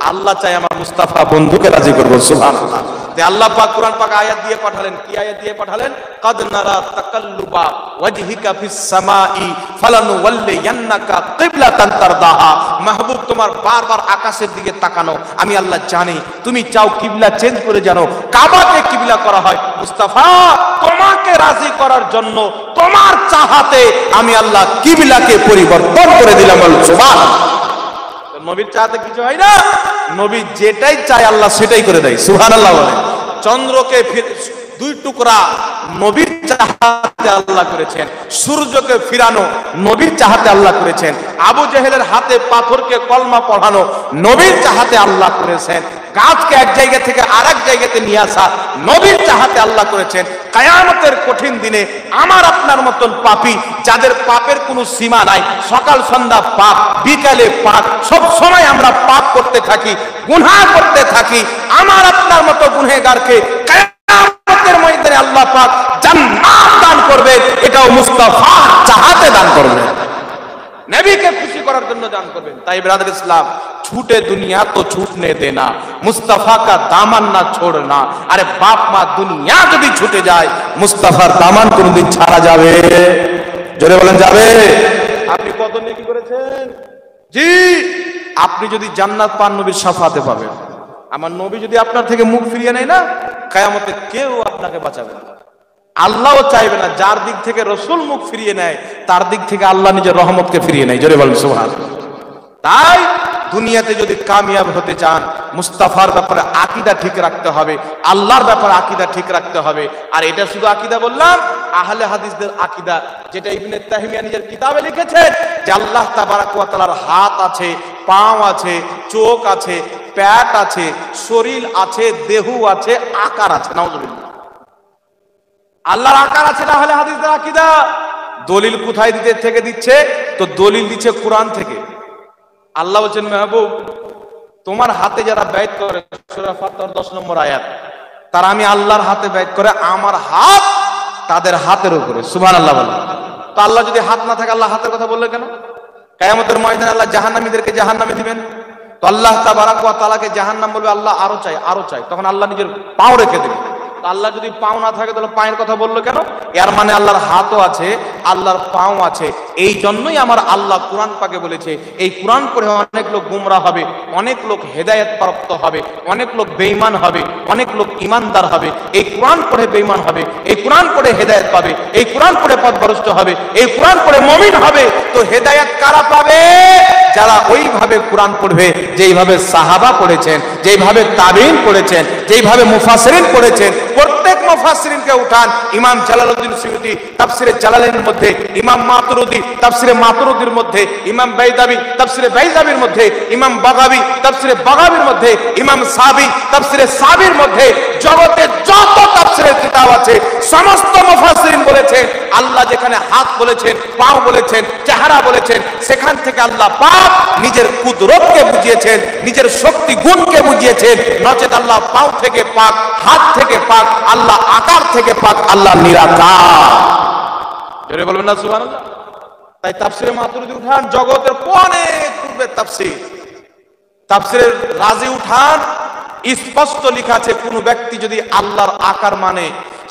আল্লাহ চাই আমার মুস্তাফা বন্ধুকে রাজি করব। সুবহানাল্লাহ। তাই আল্লাহ পাক কুরআন পাক আয়াত দিয়ে পাঠালেন। কি আয়াত দিয়ে পাঠালেন? কাদ নারা তাকাল্লুবা ওয়াজহিকা ফিস সামাই ফালানুওয়াল্লিয়ান্নাকা কিবলাতান তারদাহা। মাহবুব তোমার বারবার আকাশের দিকে তাকানো আমি আল্লাহ জানি তুমি চাও কিবলা চেঞ্জ করে জানো কাবাকে কিবলা করা হয়। মুস্তাফা তোমাকে রাজি করার জন্য তোমার চাহাতে আমি আল্লাহ কিবলাকে পরিবর্তন করে দিলাম। সুবহানাল্লাহ। নবীর চাহতে কিছু হয় না, নবী যেটাই চায় আল্লাহ সেটাই করে দেয়। সুবহানাল্লাহ বলে। চন্দ্রকে দুই টুকরা নবীর চাহতে আল্লাহ করেছেন, সূর্যকে ফিরানো নবীর চাহতে আল্লাহ করেছেন, আবু জেহেলের হাতে পাথরকে কলমা পড়ানো নবীর চাহতে আল্লাহ করেছেন, গাছকে এক জায়গা থেকে আরেক জায়গাতে নিয়ে আসা নবীর চাহতে আল্লাহ করেছেন। কিয়ামতের কঠিন দিনে আমার আপনার মতন পাপী যাদের পাপের কোনো সীমা নাই, সকাল সন্ধ্যা পাপ, বিকালে পাপ, সব সময় আমরা পাপ করতে থাকি, গুনাহ করতে থাকি। আমার আপনার মতো গুনাহগারকে কিয়ামতের ময়দানে আল্লাহ পাক জান্নাত দান করবেন, এটাও মুস্তাফার চাহতে দান করবেন, নবীকে খুশি করার জন্য দান করবেন। তাই ব্রাদার ইসলাম छूटे दुनिया तो छूटने देना, मुस्तफा का दामन ना छोड़ना। अरे बाप माँ दुनिया যদি ছুটে যায় মুস্তাফার দামান কোনদিন ছাড়া যাবে? জোরে বলেন যাবে? আপনি কত নেকি করেছেন? জি, আপনি যদি জান্নাত পান নবীর শাফাতে পাবেন। আমার নবী যদি আপনার থেকে মুখ ফিরিয়ে নেয় না, কিয়ামতে কেউ আপনাকে বাঁচাবে না। আল্লাহও চাইবে না। যার দিক থেকে রসুল মুখ ফিরিয়ে নেয় তার দিক থেকে আল্লাহ নিজের রহমতকে ফিরিয়ে নেয়। জোরে বলেন সুবহানাল্লাহ। তাই দুনিয়াতে যদি কামিয়াব হতে চান, মুস্তাফার ব্যাপারে আকীদা ঠিক রাখতে হবে, আল্লাহর ব্যাপারে আকীদা ঠিক রাখতে হবে। আর এটা শুধু আকীদা বললাম, আহলে হাদিসদের আকীদা, যেটা ইবনে তাইমিয়া নিজের কিতাবে লিখেছেন যে আল্লাহ তাবারাক ওয়া তাআলার হাত আছে, পাও আছে, চোখ আছে, পেট আছে, শরীর আছে, দেহ আছে, আকার আছে। নাউজুবিল্লাহ। আল্লাহর আকার আছে না আহলে হাদিসদের আকীদা। দলিল কোথায় দিচ্ছে? তো দলিল দিচ্ছে কোরআন থেকে। আল্লাহ বলেন, মাহবুব তোমার হাতে যারা বাইত করে, সূরা ফাতর 10 নম্বর আয়াত, তারা আমি আল্লাহর হাতে বাইত করে, আমার হাত তাদের হাতের উপরে। সুবহানাল্লাহ বলেন। তো আল্লাহ যদি হাত না থাকে আল্লাহ হাতের কথা বললেন কেন? কিয়ামতের ময়দানে আল্লাহ জাহান্নামীদেরকে জাহান্নামে দিবেন, তো আল্লাহ তাবারাক ওয়া তাআলাকে জাহান্নাম বলবে আল্লাহ আরো চাই, আরো চাই, তখন আল্লাহ নিজের পাও রেখে দেবে। আল্লাহ যদি পাও না থাকে তাহলে পায়ের কথা বললো কেন? এর মানে আল্লাহর হাতও আছে, আল্লাহর পাও আছে। এই জন্যই আমার আল্লাহ কোরআন পাকে বলেছে, এই কোরআন পড়ে অনেক লোক গুমরাহ হবে, অনেক লোক হেদায়েত প্রাপ্ত হবে, অনেক লোক বেঈমান হবে, অনেক লোক ঈমানদার হবে। এই কোরআন পড়ে বেঈমান হবে, এই কোরআন পড়ে হেদায়েত পাবে, এই কোরআন পড়ে পথভ্রষ্ট হবে, এই কোরআন পড়ে মুমিন হবে। তো হেদায়েত কারা পাবে? যারা ওইভাবে কোরআন পড়বে যেইভাবে সাহাবা পড়েছেন, যেইভাবে তাবিঈন পড়েছেন, যেইভাবে মুফাসসিরিন পড়েছেন। প্রত্যেক মুফাসসিরিনকে উঠান, ইমাম জালালউদ্দিন সুয়ুতী তাফসিরে জালালাইনের মধ্যে, ইমাম মাতুরিদি তাফসিরে মাতুরিদির মধ্যে, ইমাম বাইদাবি তাফসিরে বাইদাবির মধ্যে, ইমাম বাগাবী তাফসিরে বাগাবীর মধ্যে, ইমাম সাবি তাফসিরে সাবির মধ্যে, জগতে যত তাফসিরের কিতাব আছে সমস্ত মুফাসসিরিন বলেছেন আল্লাহ যেখানে হাত বলেছেন, পাও বলেছেন, চেহারা বলেছেন, সেখান থেকে আল্লাহ পাক নিজের কুদরতকে বুঝিয়েছেন, নিজের শক্তি গুণকে বুঝিয়েছেন। নচেত আল্লাহ পাও থেকে পাক, হাত থেকে পাক, আল্লাহ আকার থেকে পাক, আল্লাহ নিরাকার। জোরে বলবেন না সুবহানাল্লাহ। তাই তাফসিরে মাতুরিদি উঠান, জগতের অনেক পূর্বের তাফসির, তাফসিরের রাজি উঠান, স্পষ্ট লেখা আছে কোন ব্যক্তি যদি আল্লাহর আকার মানে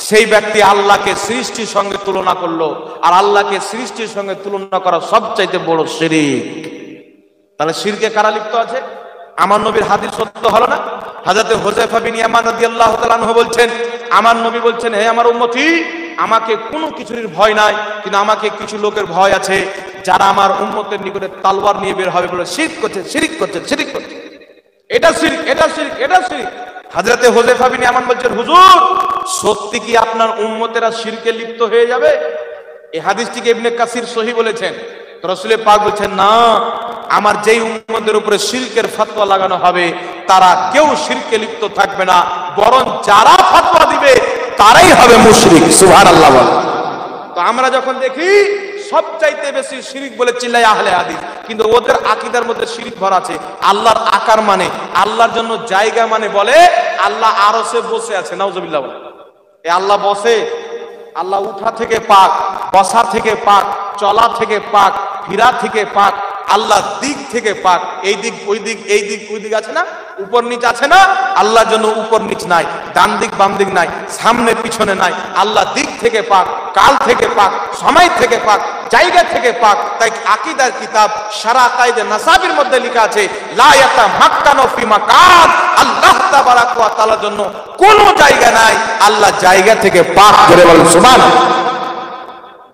সেই ব্যক্তি আল্লাহকে সৃষ্টির সঙ্গে তুলনা করলো, আর আল্লাহকে সৃষ্টির সঙ্গে তুলনা করা সবচাইতে বড় শিরক। তাহলে শিরকে কারা লিপ্ত আছে? আমার নবীর হাদিস সত্য হলো না? হযরত হুযায়ফা বিন ইয়ামান রাদিয়াল্লাহু তাআলা আনহু বলছেন, আমার নবী বলছেন, হে আমার উম্মতি, আমাকে কোনো কিছুর ভয় নাই, কিন্তু আমাকে কিছু লোকের ভয় আছে যারা আমার উম্মতের নিকটে তলোয়ার নিয়ে বের হবে বলে শিরক করছে, শিরক করছে, শিরক করছে, এটা শিরক, এটা শিরক, এটা শিরক। হযরত হুযায়ফা বিন ইয়ামান বলছেন, হুজুর সত্যি কি আপনার উম্মতেরা শিরকে লিপ্ত হয়ে যাবে? এই হাদিসটিকে ইবনে কাসির সহিহ বলেছেন। তো রাসূল পাক বলছেন, না, আমার যেই উম্মতের উপরে শিরকের ফতোয়া লাগানো হবে তারা কেউ শিরকে লিপ্ত থাকবে না, বরং যারা ফতোয়া দিবে তারাই হবে মুশরিক। সুবহানাল্লাহ বলেন। তো আমরা যখন দেখি সবচাইতে বেশি শিরক বলে চিল্লাই আহলে হাদিস, কিন্তু ওদের আকীদার মধ্যে শিরক ভরা আছে। আল্লাহর আকার মানে, আল্লাহর জন্য জায়গা মানে বলে আল্লাহ আরশে বসে আছে। নাউজুবিল্লাহ বলে। এই আল্লাহ বসে, আল্লাহ উঠা থেকে পাক, বসা থেকে পাক, চলা থেকে পাক, ফিরা থেকে পাক, আল্লাহ দিক থেকে পাক। এই দিক ওই দিক, এই দিক ওই দিক আছে না, উপর নিচ আছে না? আল্লাহর জন্য উপর নিচ নাই, ডান দিক বাম দিক নাই, সামনে পিছনে নাই। আল্লাহ দিক থেকে পাক, কাল থেকে পাক, সময় থেকে পাক, জায়গা থেকে পাক। তাই আকীদার কিতাব শারা কায়দে নাসাবির মধ্যে লেখা আছে, লা ইয়াতামাক্কানু ফি মাকান, আল্লাহ তাবারাক ওয়া তাআলার জন্য কোনো জায়গা নাই, আল্লাহ জায়গা থেকে পাক। জোরে বলেন সুবহানাল্লাহ।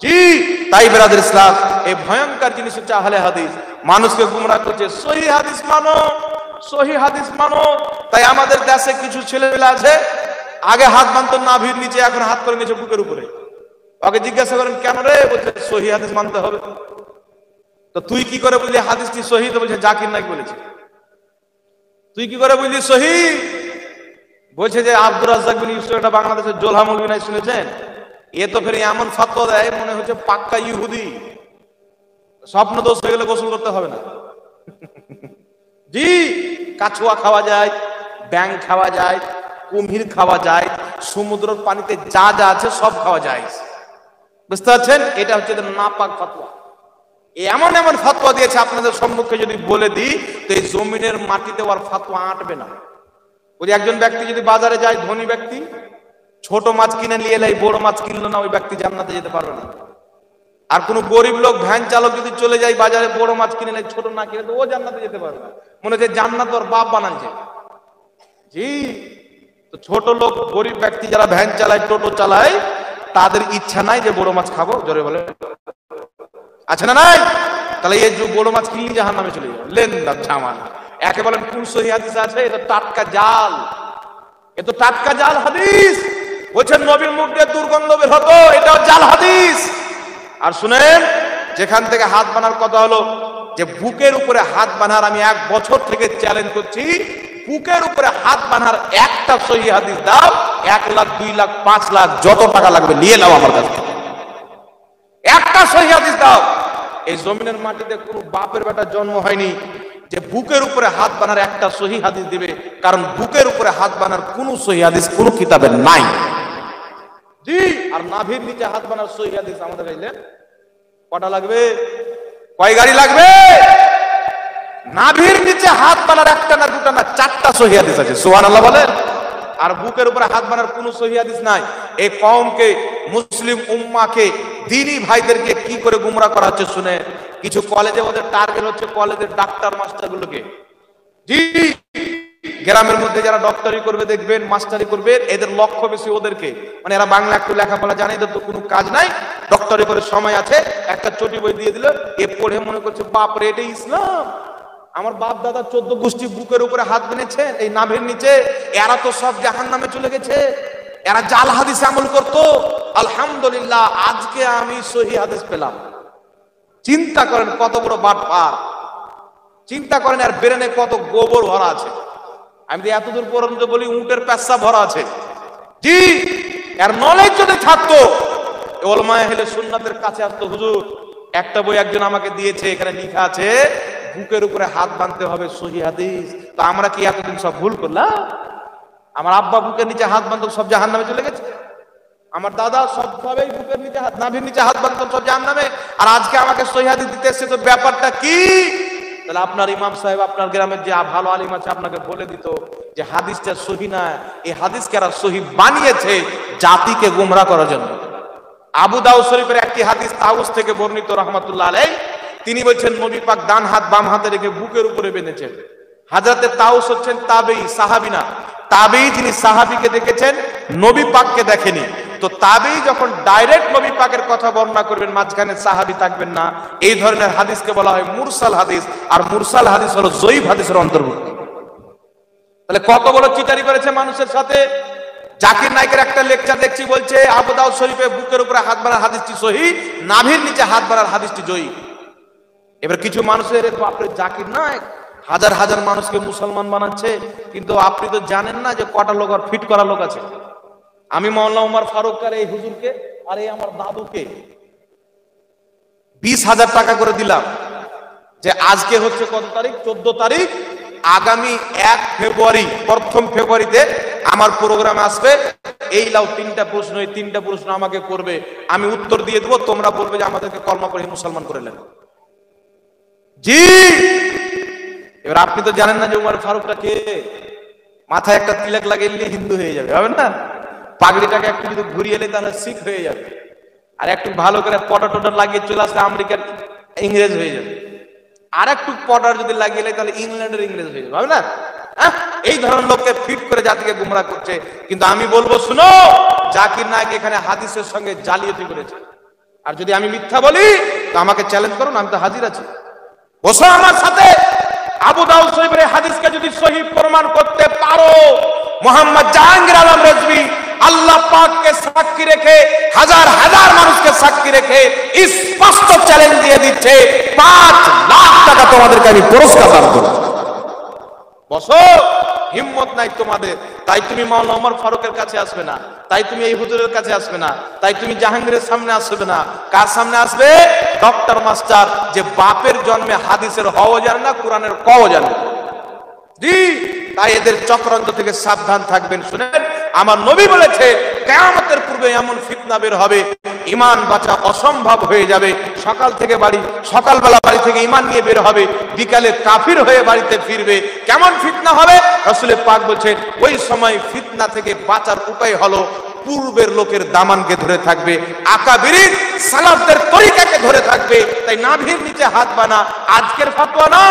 জি, তাই ব্রাদার ইসলাম, এই ভয়ঙ্কর জিনিস হচ্ছে আহলে হাদিস। মানুষকে গুমরাহ করছে, সহিহ হাদিস মানো, সহিহ হাদিস মানো। তাই আমাদের দেশে কিছু ছেলেমেয়ে আছে, আগে হাত বাঁধতো নাভির নিচে, এখন হাত করে নিচে বুকের উপরে। ওকে জিজ্ঞাসা করেন, কেন রে? বলছে সহিহ হাদিস মানতে হবে। তো তুই কি করে বুঝলি হাদিসটি সহিহ? তো বলছে জাকির নাইক বলেছে। তুই কি করে বুঝলি সহিহ? বলছে যে আব্দুর রাজ্জাক বিন ইউসুফ, এটা বাংলাদেশের জোলহা মৌলভী নাই শুনেছেন? এ তো ফের এমন ফতোয়া দেয় মনে হচ্ছে পাক্কা ইহুদি। স্বপ্ন দোষ হয়ে গেলে গোসল করতে হবে না। জি, কাছুয়া খাওয়া যায়, ব্যাং খাওয়া যায়, কুমির খাওয়া যায়, সমুদ্রের পানিতে যা যা আছে সব খাওয়া যায়। বুঝতে পারছেন? এটা হচ্ছে নাপাক ফতোয়া। এমন এমন ফতোয়া দিয়েছে, আপনাদের সম্মুখে যদি বলে দিই তো এই জমিনের মাটিতে ওর ফতোয়া আঁটবে না। ওই একজন ব্যক্তি যদি বাজারে যায়, ধনী ব্যক্তি, ছোট মাছ কিনে নিয়ে এলে, বড় মাছ কিনলো না, ওই ব্যক্তি জান্নাতে যেতে পারবে না। আর কোন গরিব লোক ভ্যান চালক যদি চলে যায় বাজারে, বড় মাছ কিনে নেয়, ছোট না কিনে, তো ও জান্নাতে যেতে পারবে না। মনে হচ্ছে জান্নাত ওর বাপ বানাচ্ছে। জি, তো ছোট লোক, গরিব ব্যক্তি যারা ভ্যান চালায়, টোটো চালায়, তাদের ইচ্ছা নাই যে বড় মাছ খাবো, জোরে বলে আছে না নাই? তাহলে এই যে বড় মাছ কিনলে জাহান্নামে চলে যাবে, লেনদার ঝামেলা। একে বলেন কোন সহি হাদিস আছে? এটা টাটকা জাল, এ তো টাটকা জাল হাদিস। বলছেন নবীর মুখ দিয়ে দুর্গন্ধ বের হতো, এটাও জাল হাদিস। আর শুনেন, যেখান থেকে হাত বানার কথা হলো, যে বুকের উপরে হাত বানার, আমি 1 বছর থেকে চ্যালেঞ্জ করছি, বুকের উপরে হাত বানার একটা সহি হাদিস দাও, 1 লাখ 2 লাখ 5 লাখ যত টাকা লাগবে নিয়ে নাও আমার কাছে, একটা সহি হাদিস দাও। এই জমিনের মাটিতে কোনো বাপের বেটা জন্ম হয়নি যে বুকের উপরে হাত বানার একটা সহি হাদিস দিবে, কারণ বুকের উপরে হাত বানার কোন সহি হাদিস কোন কিতাবে নাই। জি, আর নাভির নিচে হাত বানার সহি হাদিস আমাদের কাছে কটা লাগবে? কয় গাড়ি লাগবে? নাভির নিচে হাত বানার একটা না দুটা না 4টা সহি হাদিস আছে, সুবহানাল্লাহ বলেন। আর বুকের উপরে হাত বানার কোন সহি হাদিস নাই। এই কওমকে, মুসলিম উম্মাকে, দ্বীনি ভাইদেরকে কি করে গুমরা করা হচ্ছে শুনে। কিছু কলেজে ওদের টার্গেট হচ্ছে কলেজের ডাক্তার মাস্টারগুলোকে। জি, গ্রামের মধ্যে যারা ডক্টরি করবে দেখবেন, মাস্টারি করবে, এদের লক্ষ্য বেশি ওদেরকে, মানে এরা বাংলা একটু লেখাপড়া জানে, এদের তো কোনো কাজ নাই, ডক্টরি করে সময় আছে, একটা চটি বই দিয়ে দিল, এ পড়ে মনে করছে বাপরে এটাই ইসলাম। আমার বাপ দাদা 14 গোষ্ঠী বুকের উপরে হাত বেঁধেছে এই নাভের নিচে, এরা তো সব জাহান্নামে চলে গেছে, এরা জাল হাদিস আমল করতো। আলহামদুলিল্লাহ আজকে আমি সহি হাদিস পেলাম। চিন্তা করেন কত বড় বাটপার, চিন্তা করেন আর ব্রেনে কত গোবর ভরা আছে। আমি তো এতদূর পর্যন্ত বলি উটের পেশা ভরা আছে। জি, এর নলেজ যদি থাকতো ওলামায়ে আহলে সুন্নাতের কাছে আসতো। হুজুর একটা বই একজন আমাকে দিয়েছে, এখানে লেখা আছে বুকের উপরে হাত বাঁধতে হবে, সহি হাদিস। তো আমরা কি এতদিন সব ভুল করলাম? আমার আব্বা বুকের নিচে হাত বাঁধতো, সব জাহান্নামে চলে গেছে। আমার দাদা সবভাবেই বুকের নিচে হাত, নাভির নিচে হাত বাঁধতো, সব জাহান্নামে। আর আজকে আমাকে সহি হাদিস দিতে এসেছে, তো ব্যাপারটা কি? তাহলে আপনার ইমাম সাহেব, আপনার গ্রামের যে ভালো আলিম আছে, আপনাকে বলে দিত যে হাদিসটা সহি না, এই হাদিস কারা সহি বানিয়েছে জাতিকে গুমরা করার জন্য। আবু দাউদ শরীফের একটি হাদিস তাউস থেকে বর্ণিত রাহমাতুল্লাহ আলাইহি, তিনি বলছেন নবী পাক ডান হাত বাম হাতে রেখে বুকের উপরে বেঁধেছেন। হযরতে তাউস হচ্ছেন তাবেঈ, সাহাবী না। তাবেঈ যিনি সাহাবীকে দেখেছেন, নবী পাককে দেখেনি। তো তাবেঈ যখন ডাইরেক্ট নবী পাকের কথা বর্ণনা করবেন, মাঝখানে সাহাবী থাকবেন না, এই ধরনের হাদিসকে বলা হয় মুরসাল হাদিস। আর মুরসাল হাদিস হলো যঈফ হাদিসের অন্তর্ভুক্ত। তাহলে কত বড় চিটারি করেছে মানুষের সাথে। জাকির নায়কের একটা লেকচার দেখছি, বলছে আবু দাউদ শরীফে বুকের উপরে হাত বাড়ার হাদিসটি সহিহ, নাভির নিচে হাত বাড়ার হাদিসটি যঈফ। এবার কিছু মানুষের বাপরে জাকির নায়ক হাজার হাজার মানুষকে মুসলমান বানাচ্ছে, কিন্তু আপনি তো জানেন না যে কটা লোক আর ফিট করা লোক আছে। আমি মাওলানা উমর ফারুক আর এই হুজুরকে আর এই আমার দাদুকে 20,000 টাকা করে দিলাম, যে আজকে হচ্ছে কত তারিখ? 14 তারিখ। আগামী 1 ফেব্রুয়ারি, প্রথম ফেব্রুয়ারিতে আমার প্রোগ্রামে আসবে। এই লাও 3টা প্রশ্ন, এই 3টা প্রশ্ন আমাকে করবে, আমি উত্তর দিয়ে দেবো, তোমরা বলবে যে আমাদেরকে কলমা পড়ে মুসলমান করে নেন। জি, এবার আপনি তো জানেন না যে উমর ফারুকটা কে। মাথায় একটা তিলক লাগিয়ে নিলে হিন্দু হয়ে যাবে, হবে না? পাগড়িটাকে একটু যদি ঘুরিয়ে এলে তাহলে শিখ হয়ে যাবে। আর একটু ভালো করে পটা টটা লাগিয়ে চলে আসলে আমেরিকার ইংরেজ হয়ে যাবে। আর একটু পটার যদি লাগিয়ে এলে তাহলে ইংল্যান্ডের ইংরেজ হয়ে যাবে, হবে না? এই ধরনের লোককে ফিট করে জাতিকে গুমরাহ করছে। কিন্তু আমি বলবো, শুনো, জাকির নায়ক এখানে হাদিসের সঙ্গে জালিয়াতি করেছে। আর যদি আমি মিথ্যা বলি তো আমাকে চ্যালেঞ্জ করুন, আমি তো হাজির আছি, বসো আমার সাথে। আবু দাউদ শরীফের হাদিসকে যদি সহিহ প্রমাণ করতে পারো, মোহাম্মদ জাহাঙ্গীর আলম রেজভী আল্লাহ পাককে সাক্ষী রেখে, হাজার হাজার মানুষকে সাক্ষী রেখে স্পষ্ট চ্যালেঞ্জ দিয়ে দিচ্ছে, 5 লাখ টাকা তোমাদেরকে আমি পুরস্কার দান করব। বসো, হিম্মত নাই তোমাদের, তাই তুমি মাওলানা ওমর ফারুকের কাছে আসবে না, তাই তুমি এই হুজুরের কাছে আসবে না, তাই তুমি জাহাঙ্গীরের সামনে আসবে না। কার সামনে আসবে? ডক্টর মাস্টার, যে বাপের জন্মে হাদিসের হও জানে না, কোরআনের কও জানে। জি, তাই এদের চক্রান্ত থেকে সাবধান থাকবেন। শুনেন, আমার নবী বলেছে কিয়ামতের পূর্বে এমন ফিতনা বের হবে, ঈমান বাঁচা অসম্ভব হয়ে যাবে। সকালবেলা বাড়ি থেকে ঈমান নিয়ে বের হবে, বিকালে কাফির হয়ে বাড়িতে ফিরবে। কেমন ফিতনা হবে? রাসূল পাক বলেছেন, ওই সময় ফিতনা থেকে বাঁচার উপায় হলো পূর্বের লোকের দামানকে ধরে থাকবে, আকাবিরিন সালাফদের তরিকাকে ধরে থাকবে। তাই নাভির নিচে হাত বানা আজকের ফতোয়া না,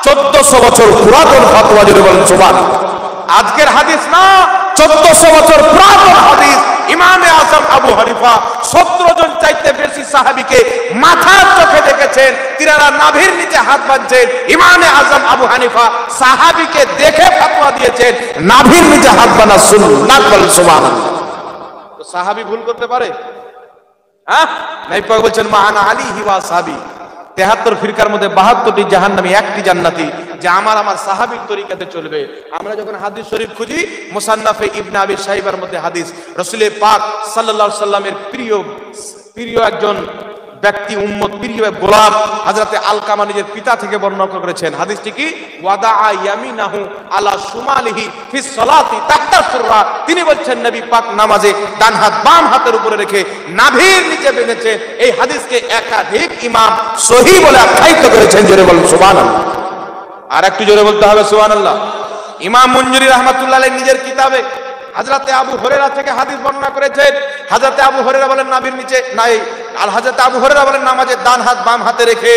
1400 বছর পুরাতন ফতোয়া। যদি বলেন সুবহানাল্লাহ, আজকের হাদিস না, 1400 বছর পুরাতন হাদিস। ইমামে আজম আবু হানিফা 17 জন চাইতে বেশি সাহাবীকে মাথার চোখে দেখেছেন, তিনারা নাভির নিচে হাত বাঁধছেন। ইমামে আজম আবু হানিফা সাহাবীকে দেখে ফতোয়া দিয়েছেন নাভির নিচে হাত বাঁধা সুন্নাত, বল সুবহানাল্লাহ। তো সাহাবী ভুল করতে পারে? নাই পাক বলছেন মাআনা আলিহি ওয়া সাহাবী, 73 ফিরকার মধ্যে 72টি জাহান্নামী, একটি জান্নাতি, যে আমার সাহাবীর তরিকাতে চলবে। আমরা যখন হাদিস শরীফ খুঁজি, মুসান্নাফে ইবনে আবি শাইবার মধ্যে হাদিস, রাসূল পাক সাল্লাল্লাহু আলাইহি সাল্লামের প্রিয় একজন ব্যক্তি, উম্মত, প্রিয় গোলাম হযরতে আলকামা নিজের পিতা থেকে বর্ণনা করেছেন। হাদিসটি কি? ওয়াদা ইয়ামিনাহু আলা শুমালিহি ফি সালাতি তাহতা সুররা। তিনি বলছেন নবী পাক নামাজে ডান হাত বাম হাতের উপরে রেখে নাভির নিচে বেঁধেছেন। এই হাদিসকে একাধিক ইমাম সহিহ বলে আখ্যায়িত করেছেন। জোরে বলুন সুবহানাল্লাহ। আর একটু জোরে বলতে হবে সুবহানাল্লাহ। ইমাম মুনজিরি রাহমাতুল্লাহ আলাইহি নিজের কিতাবে হযরতে আবু হুরায়রা থেকে হাদিস বর্ণনা করেছেন। হযরতে আবু হুরায়রা বলেন নাভির নিচে নাই, আর হযরতে আবু হুরায়রা বলেন নামাজে ডান হাত বাম হাতে রেখে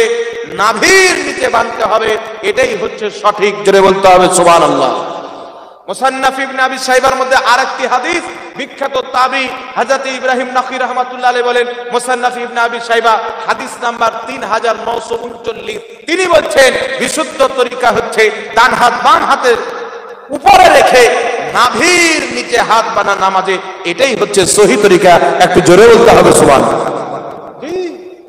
নাভির নিচে বাঁধতে হবে, এটাই হচ্ছে সঠিক। জোরে বলতে হবে সুবহানাল্লাহ। মুসান্নাফ ইবনে আবি শাইবার মধ্যে আরেকটি হাদিস, বিখ্যাত তাবী হযরত ইব্রাহিম নাখী রাহমাতুল্লাহ আলাইহি বলেন, মুসান্নাফ ইবনে আবি শাইবা হাদিস নাম্বার 3939, তিনি বলছেন বিশুদ্ধ তরিকা হচ্ছে ডান হাত বাম হাতের উপরে রেখে নাভির নিচে হাত বাঁধা নামাজে, এটাই হচ্ছে সহিহ তরিকা। একটু জোরে বলতে হবে সুবহানাল্লাহ।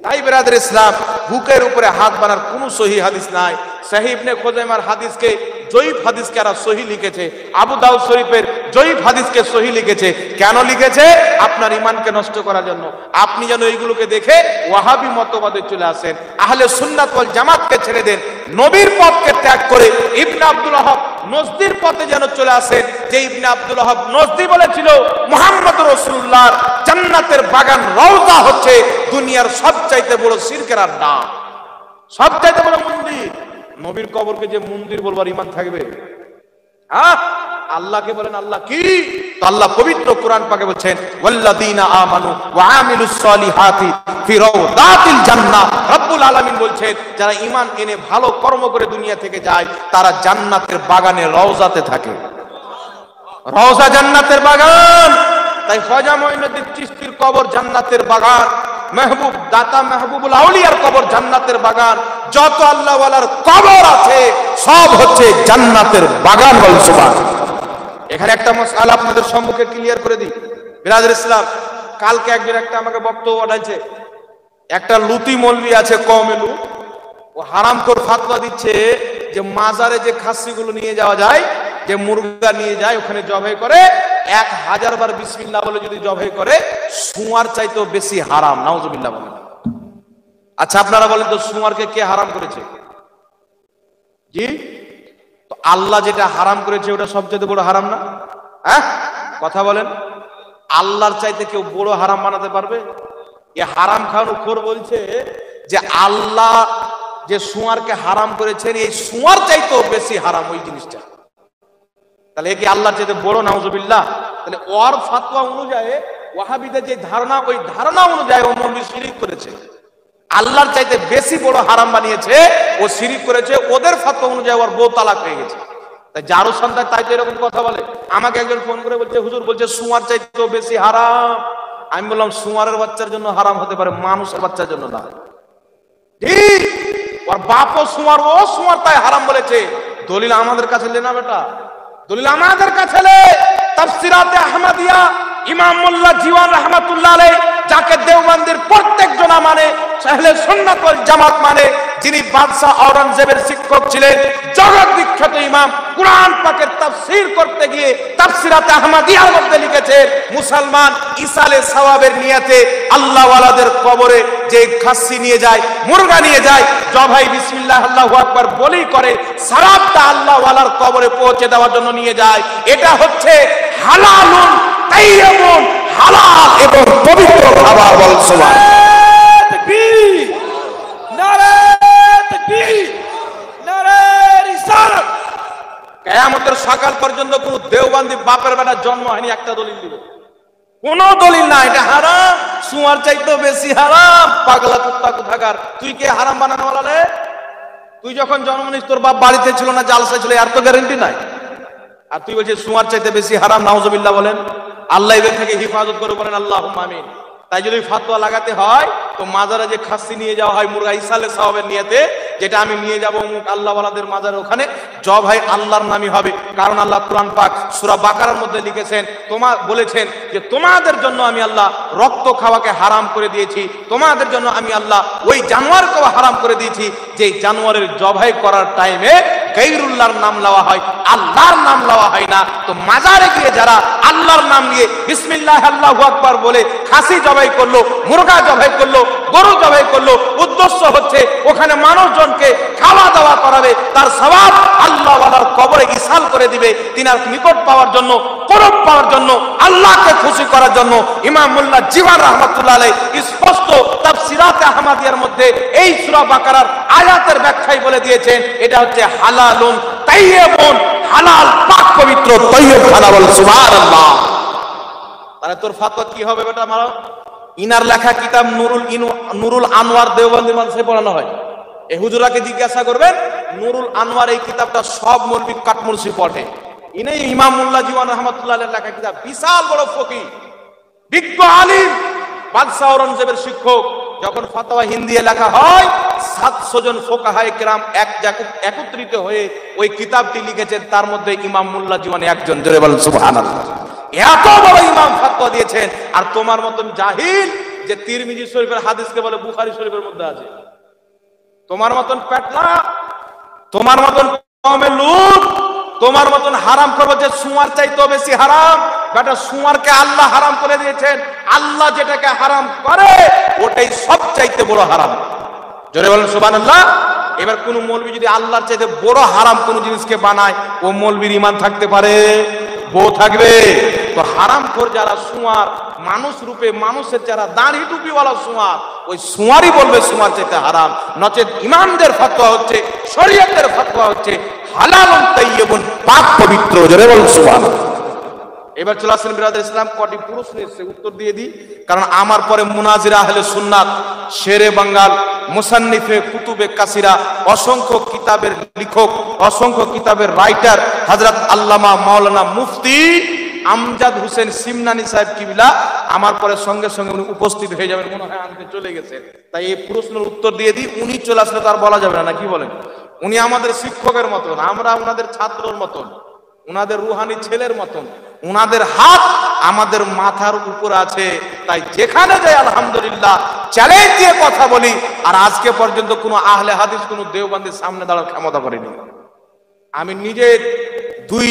তাই বিরাদর ইসলাম, বুকের উপরে হাত বাঁধার কোনো সহিহ হাদিস নাই। সহিহ ইবনে খুজাইমার হাদিসকে জয়ীফ হাদিসকে আর সহিহ লিখেছে, আবু দাউদ শরীফের জয়ীফ হাদিসকে সহিহ লিখেছে। কেন লিখেছে? আপনার ঈমানকে নষ্ট করার জন্য। আপনি যেন এইগুলোকে দেখে ওয়াহাবি মতবাদে চলে আসেন, আহলে সুন্নাত ওয়াল জামাতকে ছেড়ে দেন, নবীর পথকে ত্যাগ করে ইবনে আব্দুল ওয়াহাব নজদীর পথে যেন চলে আসেন। যে ইবনে আব্দুল ওয়াহাব নজদী বলেছিল মুহাম্মদ রাসূলুল্লাহর জান্নাতের বাগান রওজা হচ্ছে দুনিয়ার সবচাইতে বড় শিরকের আড্ডা, সবচাইতে বড় মন্দির। নবীর কবরকে যে মন্দির বলবার ঈমান থাকবে? আল্লাহকে বলেন আল্লাহ কি? তো আল্লাহ পবিত্র কোরআন পাকে বলছেন ওয়াল্লাযীনা আমানু ওয়া আমিলুস সালিহাতি ফি রাওদাতিল জান্নাহ। রব্বুল আলামিন বলছেন যারা ঈমান এনে ভালো কর্ম করে দুনিয়া থেকে যায়, তারা জান্নাতের বাগানে রওজাতে থাকে। রওজা জান্নাতের বাগান। তাই খাজা মুঈনুদ্দিন চিশতির কবর জান্নাতের বাগান, মেহবুব দাতা মেহবুবুল আউলিয়ার কবর জান্নাতের বাগান, যত আল্লাহ ওয়ালার কবর আছে সব হচ্ছে জান্নাতের বাগান। বল সুবহানাল্লাহ। এখানে একটা মাসআলা আপনাদের সম্মুখে ক্লিয়ার করে দিই বিরাদর ইসলাম। কালকে একজন একটা আমাকে বক্তব্য পাঠাইছে, একটা লুতি মৌলবি আছে কওমেলু, ও হারামখোর ফাতোয়া দিচ্ছে যে মাজারে যে খাসিগুলো নিয়ে যাওয়া যায়, যে মুরগা নিয়ে যায় ওখানে জবাই করে, 1000 বার বিসমিল্লাহ বলে যদি জবাই করে সুয়ার চাইতেও বেশি হারাম। নাউজুবিল্লাহ বলেন। আচ্ছা আপনারা বলেন তো সুয়ারকে কে হারাম করেছে? জি, তো আল্লাহ যেটা হারাম করেছে ওটা সবচেয়ে বড় হারাম না? কথা বলেন। আল্লাহর চাইতে কেউ বড় হারাম বানাতে পারবে? এ হারাম খাওয়ানো খোর বলছে যে আল্লাহ যে সুয়ারকে হারাম করেছেন এই সুয়ার চাইতেও বেশি হারাম ওই জিনিসটা। তাহলে কি আল্লাহর চাইতে বড়? নাউজুবিল্লাহ। তাহলে ওর ফাতোয়া অনুযায়ী ওয়াহাবিদের যে ধারণা, ওই ধারণা অনুযায়ী ও মৌলবি শিরক করেছে, আল্লাহর চাইতে বেশি বড় হারাম বানিয়েছে, ও শিরক করেছে। ওদের ফাতোয়া অনুযায়ী ওর বউ তালাক হয়ে গেছে। তাই যারও সন্তান তাই তো এরকম কথা বলে। আমাকে একজন ফোন করে বলছে হুজুর বলছে সুয়ার চাইতেও বেশি হারাম। আমি বললাম সুয়ারের বাচ্চার জন্য হারাম হতে পারে, মানুষের বাচ্চার জন্য না। ঠিক, ওর বাপও সুয়ার, ও সুয়ার, তাই হারাম বলেছে। দলিল আমাদের কাছে লে না বেটা, দলিল আমাদের কাছে লে। তাফসিরাতে আহমদিয়া ইমাম মোল্লা জীওয়ান রাহমাতুল্লাহ আলাইহি, যাকে দেওবন্দের প্রত্যেকজন মানে, আহলে সুন্নাত ওয়াল জামাত মানে, যিনি বাদশাহ আওরঙ্গজেবের শিক্ষক ছিলেন, জগৎ বিখ্যাত ইমাম, কুরআন পাকের তাফসীর করতে গিয়ে তাফসিরাতে আহমদিয়ার মধ্যে লিখেছেন মুসলমান ইসালে সওয়াবের নিয়তে আল্লাহ ওয়ালাদের কবরে যে খাসি নিয়ে যায়, মুরগা নিয়ে যায়, জবাই বিসমিল্লাহ আল্লাহু আকবার বলেই করে, সওয়াবটা আল্লাহ ওয়ালার কবরে পৌঁছে দেওয়ার জন্য নিয়ে যায়। এটা হচ্ছে হালালুন তাইয়্যিবুন, হালাল এবং পবিত্র খাবার। বল সুবহানাল্লাহ। তাকবীর, নারে তাকবীর, নারে রিসালাত। কিয়ামতের সকাল পর্যন্ত কোন দেওবন্দি বাপের বেটা জন্ম হয়নি একটা দলিল দিবে, কোন দলিল না। এটা হারাম, সুয়ার চাইতেও বেশি হারাম। পাগলা কুত্তা কোথাকার, তুই কে হারাম বানানো বলালে? তুই যখন জন্ম নিস তোর বাপ বাড়িতে ছিল না, জালসা ছিল, আর তো গ্যারান্টি নাই। আর তুই বলছিস সুয়ার চাইতে বেশি হারাম, নাউজুবিল্লাহ বলেন। আল্লাহ এদের থেকে হিফাজত করে বলেন আল্লাহুম্মা আমিন। তাই যদি ফাতোয়া লাগাতে হয় তো মাজারে যে খাসি নিয়ে যাওয়া হয় মুরগা ইসালে সাওয়াবের নিয়তে, যেটা আমি নিয়ে যাব আল্লাহ ওয়ালাদের মাজারে, ওখানে জব হয় আল্লাহর নামই হবে। কারণ আল্লাহ কুরআন পাক সূরা বাকারার মধ্যে লিখেছেন, বলেছেন যে তোমাদের জন্য আমি আল্লাহ রক্ত খাওয়াকে হারাম করে দিয়েছি, তোমাদের জন্য আমি আল্লাহ ওই জানোয়ারকেও হারাম করে দিয়েছি যে জানোয়ারের জবাই করার টাইমে গায়রুল্লাহর নাম লওয়া হয়, আল্লাহর নাম লওয়া হয় না। তো মাজারে গিয়ে যারা আল্লাহর নাম নিয়ে বিসমিল্লাহ আল্লাহু আকবার বলে খাসি জবাই করলো, মুরগা জবাই করলো, গরু জবাই করলো, উদ্দেশ্য হচ্ছে ওখানে মানুষজনকে খাওয়া দাওয়া করাবে, তার সওয়াব আল্লাহ ওয়ালার কবরে ইসাল করে দিবে। তিনার নিকট পাওয়ার জন্য, করব পাওয়ার জন্য, আল্লাহকে খুশি করার জন্য ইমাম মোল্লা জীবন রাহমাতুল্লাহ আলাইহি স্পষ্ট তাফসিরাতে আহমদিয়ার মধ্যে এই সূরা বাকারার আয়াতের ব্যাখ্যায় বলে দিয়েছেন, এটা হচ্ছে হালালুন তাইয়্যিবুন, হালাল পাক পবিত্র তাইয়্যিব খানা। বল সুবহানাল্লাহ। তাহলে তোর ফাতোয়া কি হবে বেটা? মারো ইনার লেখা কিতাব নুরুল আনোয়ার দেওবন্দি মাদ্রাসায় পড়ানো হয়। এই হুজুরাকে জিজ্ঞাসা করবেন, নুরুল আনোয়ার এই কিতাবটা সব মৌলবি কাটমুরসি পড়ে। ইনি ইমাম মোল্লা জীবন রহমাতুল্লাহ আলাইহির লেখা কিতাব, বিশাল বড় ফকিহ, বিজ্ঞ আলিম, বাদশাহ আওরঙ্গজেবের শিক্ষক। যখন ফাতোয়া হিন্দি লেখা হয় 700 জন ফুকাহায়ে কেরাম একত্রিত হয়ে ওই কিতাবটি লিখেছেন, তার মধ্যে ইমাম মোল্লা জীবন একজন। জোরে বলেন সুবহানাল্লাহ। এত বড় ইমাম ফাতোয়া দিয়েছেন, আর তোমার মতন জাহিল যে তিরমিজি শরীফের হাদিসকে বলে বুখারী শরীফের মধ্যে আছে, তোমার মতন পেটলা, তোমার মতন কওমে লূত, তোমার মতন হারাম করবে যে সুয়ার চাইতেও বেশি হারাম। বেটা সুয়ারকে আল্লাহ হারাম করে দিয়েছেন, আল্লাহ যেটাকে হারাম করে ওটাই সবচাইতে বড় হারাম। জোরে বলেন সুবহানাল্লাহ। এবার কোন মৌলবি যদি আল্লাহর চাইতে বড় হারাম কোন জিনিসকে বানায়, ও মৌলবির ঈমান থাকতে পারে? বউ থাকবে। তো হারামখোর যারা সুয়ার, মানুষ রূপে মানুষের যারা দাড়ি টুপিওয়ালা সুয়ার, ওই সুয়ারই বলবে সুয়ার চাইতে হারাম। নচেত ইমামদের ফতোয়া হচ্ছে, শরীয়তের ফতোয়া হচ্ছে হালালুন তাইয়্যিবুন, পাক পবিত্র। জোরে বলুন সুবহানাল্লাহ। এবার চলে আসেন বিরাদর ইসলাম, কটি প্রশ্ন এসেছে উত্তর দিয়ে দিই, কারণ আমার পরে মুনাজিরা আহলে সুন্নাত, শেরে বাঙ্গাল, মুসান্নিফে কুতুবে কাসিরা, অসংখ্য কিতাবের লেখক, অসংখ্য কিতাবের রাইটার হযরত আল্লামা মাওলানা মুফতি আমজাদ হোসেন সিমনানি সাহেব কিবলা আমার পরে সঙ্গে সঙ্গে উনি উপস্থিত হয়ে যাবেন, মনে হয় আনতে চলে গেছেন। তাই এই প্রশ্নের উত্তর দিয়ে দিই, উনি চলে আসলে তো আর বলা যাবে না, কি বলেন? উনি আমাদের শিক্ষকের মতন, আমরা ওনাদের ছাত্রর মতন, উনাদের রুহানি ছেলের মতন, উনাদের হাত আমাদের মাথার উপর আছে। তাই যেখানে যাই আলহামদুলিল্লাহ চ্যালেঞ্জ দিয়ে কথা বলি। আর আজকে পর্যন্ত কোনো আহলে হাদিস কোনো দেওবন্দির সামনে দাঁড়ার ক্ষমতা করেনি। আমি নিজে দুই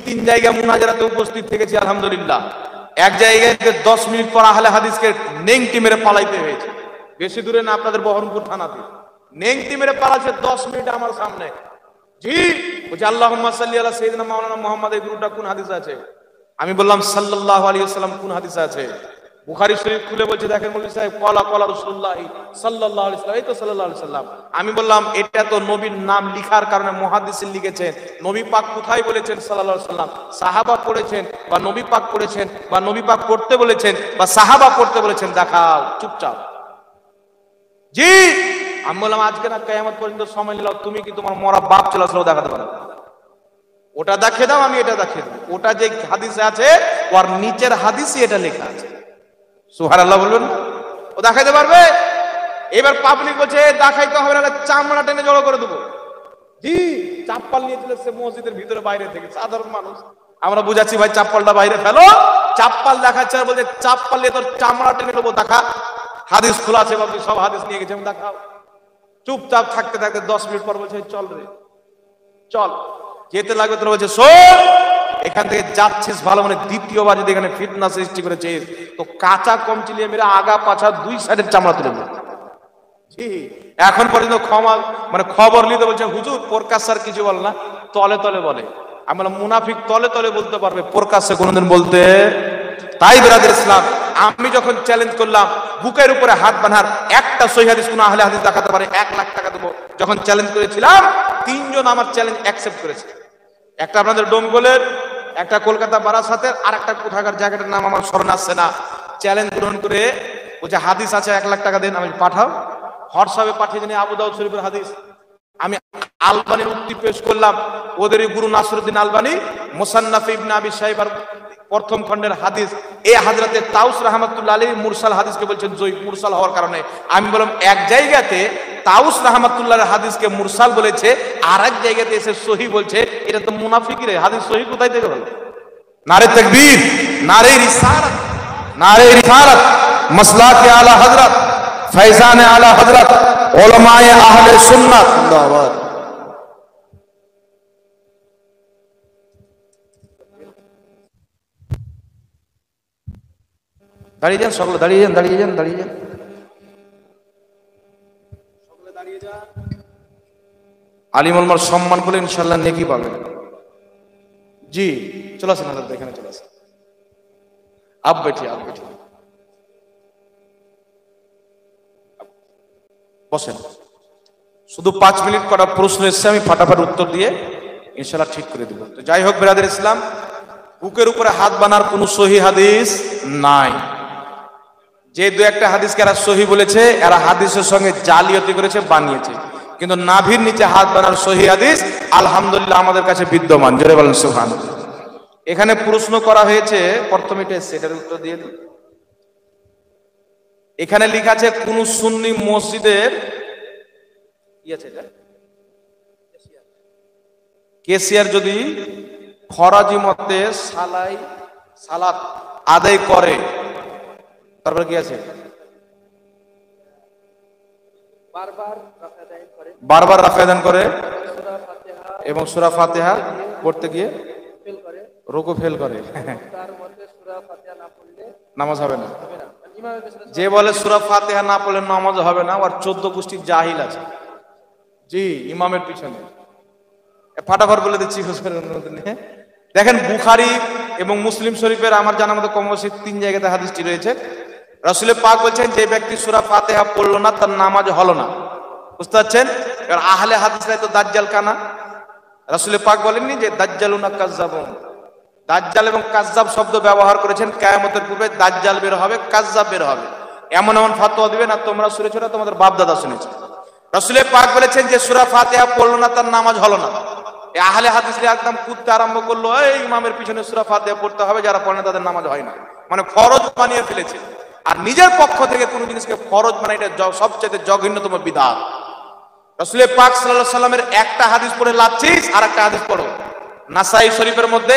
তিন জায়গায় মুনাজারাতে উপস্থিত থেকেছি আলহামদুলিল্লাহ। এক জায়গায় 10 মিনিট পর আহলে হাদিসকে নেংটি মেরে পালাইতে হয়েছে, বেশি দূরে না, আপনাদের বহরমপুর থানাতে নেংটি মেরে পালাচ্ছে 10 মিনিট আমার সামনে। জি বলছে আল্লাহুম্মা সাল্লি আলা সাইয়্যিদিনা মাওলানা মুহাম্মদ, এই গ্রুপটা কোন হাদিসে আছে? আমি বললাম সাল্লাল্লাহু আলাইহি ওয়াসাল্লাম কোন হাদিসে আছে? বুখারী শরীফ খুলে বলছে দেখেন মৌলভী সাহেব, ক্বালা ক্বালা রাসূলুল্লাহ সাল্লাল্লাহু আলাইহি ওয়াসাল্লাম, এই তো সাল্লাল্লাহু আলাইহি ওয়াসাল্লাম। আমি বললাম এটা তো নবীর নাম লিখার কারণে মুহাদ্দিসিন লিখেছেন, নবী পাক কোথায় বলেছেন সাল্লাল্লাহু আলাইহি ওয়াসাল্লাম? সাহাবা পড়েছেন বা নবী পাক পড়েছেন বা নবী পাক পড়তে বলেছেন বা সাহাবা পড়তে বলেছেন? দেখাও, চুপচাপ। জি আমি বললাম আজকে না কিয়ামত পর্যন্ত সময় নিলাম, তুমি কি তোমার মরা বাপ চলে আসলেও দেখাতে পারো? ওটা দেখে দাও, আমি এটা দেখে দেব। ওটা যে হাদিসে আছে ওর নিচের হাদিসে এটা লেখা আছে। সুবহানাল্লাহ বলবেন, ও দেখাইতে পারবে? এবার পাবলিক বলছে দেখাইতে হবে না, চামড়া টেনে জড়ো করে দেবো। জি চাপ্পাল নিয়ে চলে এসেছে মসজিদের ভিতরে বাইরে থেকে, সাধারণ মানুষ। আমরা বুঝাচ্ছি ভাই চাপ্পালটা বাইরে ফেলো, চাপ্পাল দেখাচ্ছে আর বলছে চাপ্পাল নিয়ে তোর চামড়া টেনে দেবো। দেখা হাদিস খোলা আছে, বাবু সব হাদিস নিয়ে গেছে, দেখাও। চুপচাপ থাকতে থাকতে 10 মিনিট পর বলছে চল রে চল, যেতে লাগবে। তোরা বলছে শোন, এখান থেকে যাচ্ছিস ভালো, মানে দ্বিতীয়বার যদি এখানে ফিতনা সৃষ্টি করেছিস তো কাঁচা কম চিলিয়ে মেরে আগা পাছা 2 সাইডের চামড়া তুলে দেবে। জি এখন পর্যন্ত খবর নিতে বলছে হুজুর প্রকাশ্য কিছু বল না, তলে তলে বলে। আমরা মুনাফিক তলে তলে বলতে পারবে, প্রকাশ্যে কোনোদিন বলতে। তাই বিরাদর ইসলাম, আমি যখন চ্যালেঞ্জ করলাম বুকের উপরে হাত বাঁধার একটা সহিহ হাদিস কোন আহলে হাদিস দেখাতে পারে 1 লাখ টাকা দেবো, যখন চ্যালেঞ্জ করেছিলাম 3 জন আমার চ্যালেঞ্জ অ্যাকসেপ্ট করেছে। একটা আপনাদের ডোমগোলের, একটা কলকাতা বারাসাতের, আর একটা কোথাকার জায়গাটার নাম আমার স্মরণ আসছে না। চ্যালেঞ্জ গ্রহণ করে বলছে হাদিস আছে 1 লাখ টাকা দেন, আমি পাঠাও। হোয়াটসঅ্যাপে পাঠিয়ে দিন আবু দাউদ শরীফের হাদিস। আমি আলবানির উক্তি পেশ করলাম, ওদেরই গুরু নাসরুদ্দিন আলবানী মুসান্নাফ ইবনে আবি শাইবার প্রথম খণ্ডের হাদিস, এই হযরতে তাউস রাহমাতুল্লাহ আলাইহি মুরসাল হাদিসকে বলছেন জয়ীফ, মুরসাল হওয়ার কারণে। আমি বললাম এক জায়গাতে তাউস রাহমাতুল্লাহর হাদিসকে মুরসাল বলেছে, আর এক জায়গাতে এসে সহিহ বলছে, এটা তো মুনাফিকিরে হাদিস সহিহ কোথায় থেকে হলো? নারে তাকবীর, নারে রিসালাত, নারে রিসালাত, মাসলাকে আলা হযরত, ফয়জানে আলা হযরত, উলামায়ে আহলে সুন্নাত। জিন্দাবাদ। দাঁড়িয়ে যান সকলে, দাঁড়িয়ে যান, দাঁড়িয়ে যান, দাঁড়িয়ে যান, সকলে দাঁড়িয়ে যান। আলিম উলামার সম্মান বলে ইনশাআল্লাহ নেকি পাবেন। জি চলে আসেন, হাজার এখানে চলে আসেন। আপ बैठिए, आप बैठिए, বসেন। শুধু 5 মিনিট করা প্রশ্ন এসছে, আমি ফাটাফাট উত্তর দিয়ে ইনশাআল্লাহ ঠিক করে দেব। তো যাই হোক ব্রাদার ইসলাম, বুকের উপরে হাত বানার কোনো সহি হাদিস নাই। যে দু একটা হাদিসকে এরা সহি বলেছে, এরা হাদিসের সঙ্গে জালিয়াতি করেছে, বানিয়েছে, কিন্তু নাভির নিচে হাত বানার সহি হাদিস আলহামদুলিল্লাহ আমাদের কাছে বিদ্যমান। জোরে বলেন সুবহানাল্লাহ। এখানে প্রশ্ন করা হয়েছে, প্রথমে সেটার উত্তর দিয়ে দিন। এখানে লেখা আছে কোন সুন্নি মসজিদের কেসিয়ার যদি ফরজি মতে সালাত আদায় করে, তারপরে কি আছে, বারবার রাফা দান করে এবং সূরা ফাতিহা পড়তে গিয়ে রুকু ফেল করে, নামাজ হবে না। যে বলে সূরা ফাতিহা না পড়লে নামাজ হবে না, আর 14 গোষ্ঠীর জাহিল আছে। জি ইমামের পিছনে ফাটাফাট বলে দিচ্ছি। দেখেন বুখারী এবং মুসলিম শরীফের আমার জানার মতো কম বেশি 3 জায়গাতে হাদিসটি রয়েছে। রাসূল পাক বলছেন যে ব্যক্তি সূরা ফাতিহা পড়লো না তার নামাজ হলো না। বুঝতে পারছেন? কারণ আহলে হাদিসরা তো দাজ্জাল কানা। রাসূল পাক বলেননি যে দাজ্জালুনা কাজ্জাবুন, দাজ্জাল এবং কাজ্জাব শব্দ ব্যবহার করেছেন। কিয়ামতের পূর্বে দাজ্জাল বের হবে, কাজ্জাব বের হবে, এমন এমন ফতোয়া দিবে না তোমরা শুনেছো না, তোমাদের বাপ দাদা শুনেছে। রাসূল পাক বলেছেন যে সূরা ফাতিহা পড়লো না তার নামাজ হলো না। এই আহলে হাদিসরা একদম কুদতে আরম্ভ করলো, এই ইমামের পিছনে সূরা ফাতিহা পড়তে হবে, যারা পড়ে না তাদের নামাজ হয় না, মানে ফরজ বানিয়ে ফেলেছে। আর নিজের পক্ষ থেকে কোনো জিনিসকে ফরজ মানে এটা সবচেয়ে জঘন্যতম বিদআত। রাসূল পাক সাল্লাল্লাহু আলাইহি সাল্লামের একটা হাদিস পড়ে লাচ্ছিস, আর একটা হাদিস পড়ো। নাসাই শরীফের মধ্যে,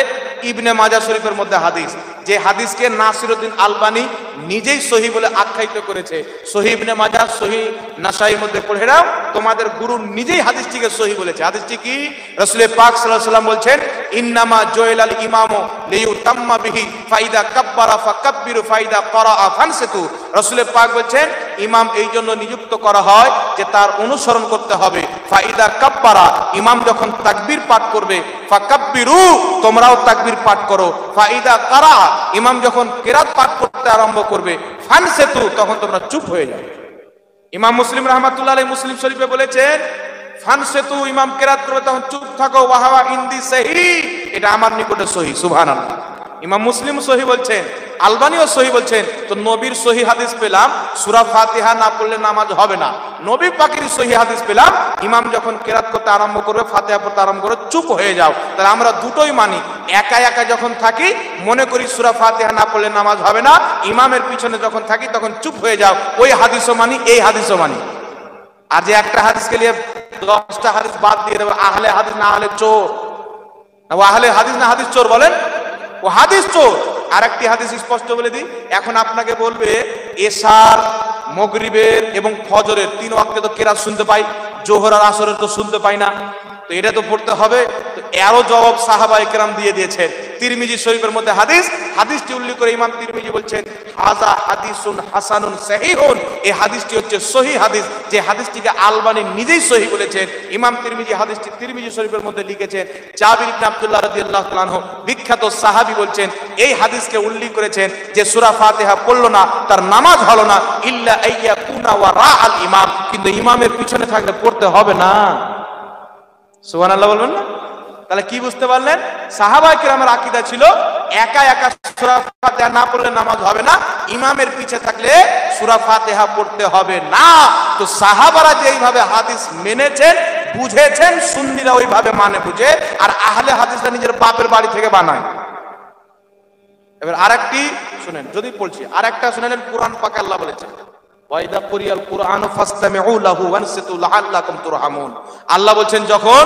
ইবনে মাজাহ শরীফের মধ্যে হাদিস, যে হাদিসকে নাসিরউদ্দিন আলবানী নিজেই সহিহ বলে আখ্যায়িত করেছে। সহিহ ইবনে মাজাহ, সহিহ নাসাইর মধ্যে পড়ে নাও, তোমাদের গুরু নিজেই হাদিসটিকে সহিহ বলেছে। হাদিসটি কি? রাসূল পাক সাল্লাল্লাহু আলাইহি সাল্লাম বলছেন, ইন্নামা জুইলাল ইমামু লিইউতাম্মা বিহি ফাইদা কাব্বারা ফাকাব্বিরু ফাইদা ক্বারাআ ফানসিতু। রাসূল পাক বলছেন ইমাম এই জন্য নিযুক্ত করা হয় যে তার অনুসরণ করতে হবে। ফাইদা কাব্বারা, ইমাম যখন তাকবীর পাঠ করবে, ফাকাব্বিরু, তোমরাও তাকবীর পাঠ করো। ফাইদা ক্বারাআ, ইমাম যখন কিরাত পাঠ করতে আরম্ভ করবে, ফানসিতু, তখন তোমরা চুপ হয়ে যাও। ইমাম মুসলিম রাহমাতুল্লাহ আলাইহি মুসলিম শরীফে বলেছেন ফানসিতু, ইমাম কিরাত করবে তখন চুপ থাকো। ওয়াহাওয়া ইনদি সহিহ, এটা আমার নিকটে সহিহ। সুবহানাল্লাহ। ইমাম মুসলিম সহিহ বলছেন, আলবানীও সহিহ বলছেন। তো নবীর সহিহ হাদিস পেলাম সূরা ফাতিহা না পড়লে নামাজ হবে না। নবী পাকের সহিহ হাদিস পেলাম ইমাম যখন কিরাত করতে আরম্ভ করবে, ফাতিহা পড়তে আরম্ভ করে চুপ হয়ে যাও। তাহলে আমরা দুটোই মানি। একা একা যখন থাকি মনে করি সূরা ফাতিহা না পড়লে নামাজ হবে না, ইমামের পিছনে যখন থাকি তখন চুপ হয়ে যাও। ওই হাদিসও মানি, এই হাদিসও মানি। আর যে একটা হাদিসকে নিয়ে 10টা হাদিস বাদ দিয়ে দেবো, আহলে হাদিস না আহলে চোর, ও আহলে হাদিস না হাদিস চোর বলেন, ও হাদিস চোর। আরেকটি হাদিস স্পষ্ট বলে দিই, এখন আপনাকে বলবে এশার, মাগরিবের এবং ফজরের 3 ওয়াক্তে তো কিরাত শুনতে পাই, জোহর আর আসরের তো শুনতে পাই না, তো এটা তো পড়তে হবে। তো এরও জবাব সাহাবায়ে কেরাম দিয়ে দিয়েছেন। তিরমিজি শরীফের মধ্যে হাদিসটি উল্লেখ করে ইমাম তিরমিজি বলছেন হাযা হাদিসুন হাসানুন সহিহুন, এই হাদিসটি হচ্ছে সহিহ হাদিস, যে হাদিসটিকে আলবানী নিজেই সহিহ বলেছেন। ইমাম তিরমিজি হাদিসটি তিরমিজি শরীফের মধ্যে লিখেছেন। জাবির ইবনে আব্দুল্লাহ রাদিয়াল্লাহু তাআলা আনহু বিখ্যাত সাহাবী বলছেন, এই হাদিসকে উল্লেখ করেছেন যে সূরা ফাতিহা পড়লো না তার নামাজ হলো না, ইল্লা আইয়াকুনা ওয়ারা আল ইমাম, কিন্তু ইমামের পিছনে থাকলে পড়তে হবে না। সুবহানাল্লাহ বলবেন না? তাহলে কি বুঝতে পারলেন? সাহাবায়ে কেরামের আকীদা ছিল একা একা সূরা ফাতিহা না পড়লে নামাজ হবে না, ইমামের পিছে থাকলে সূরা ফাতিহা পড়তে হবে না। তো সাহাবারা যেইভাবে হাদিস মেনেছেন বুঝেছেন, সুন্নিরা ওইভাবে মানে বুঝে, আর আহলে হাদিসরা নিজের বাপের বাড়ি থেকে বানায়। এবার আরেকটি শুনেন, যদি বলছি আরেকটা শুনেন, কুরআন পাকে আল্লাহ বলেছেন ওয়াইদা কুরিয়াল কুরআনু ফাসতামিউ লাহু ওয়ানসিতু লাআল্লাকুম তুরহামুন। আল্লাহ বলছেন যখন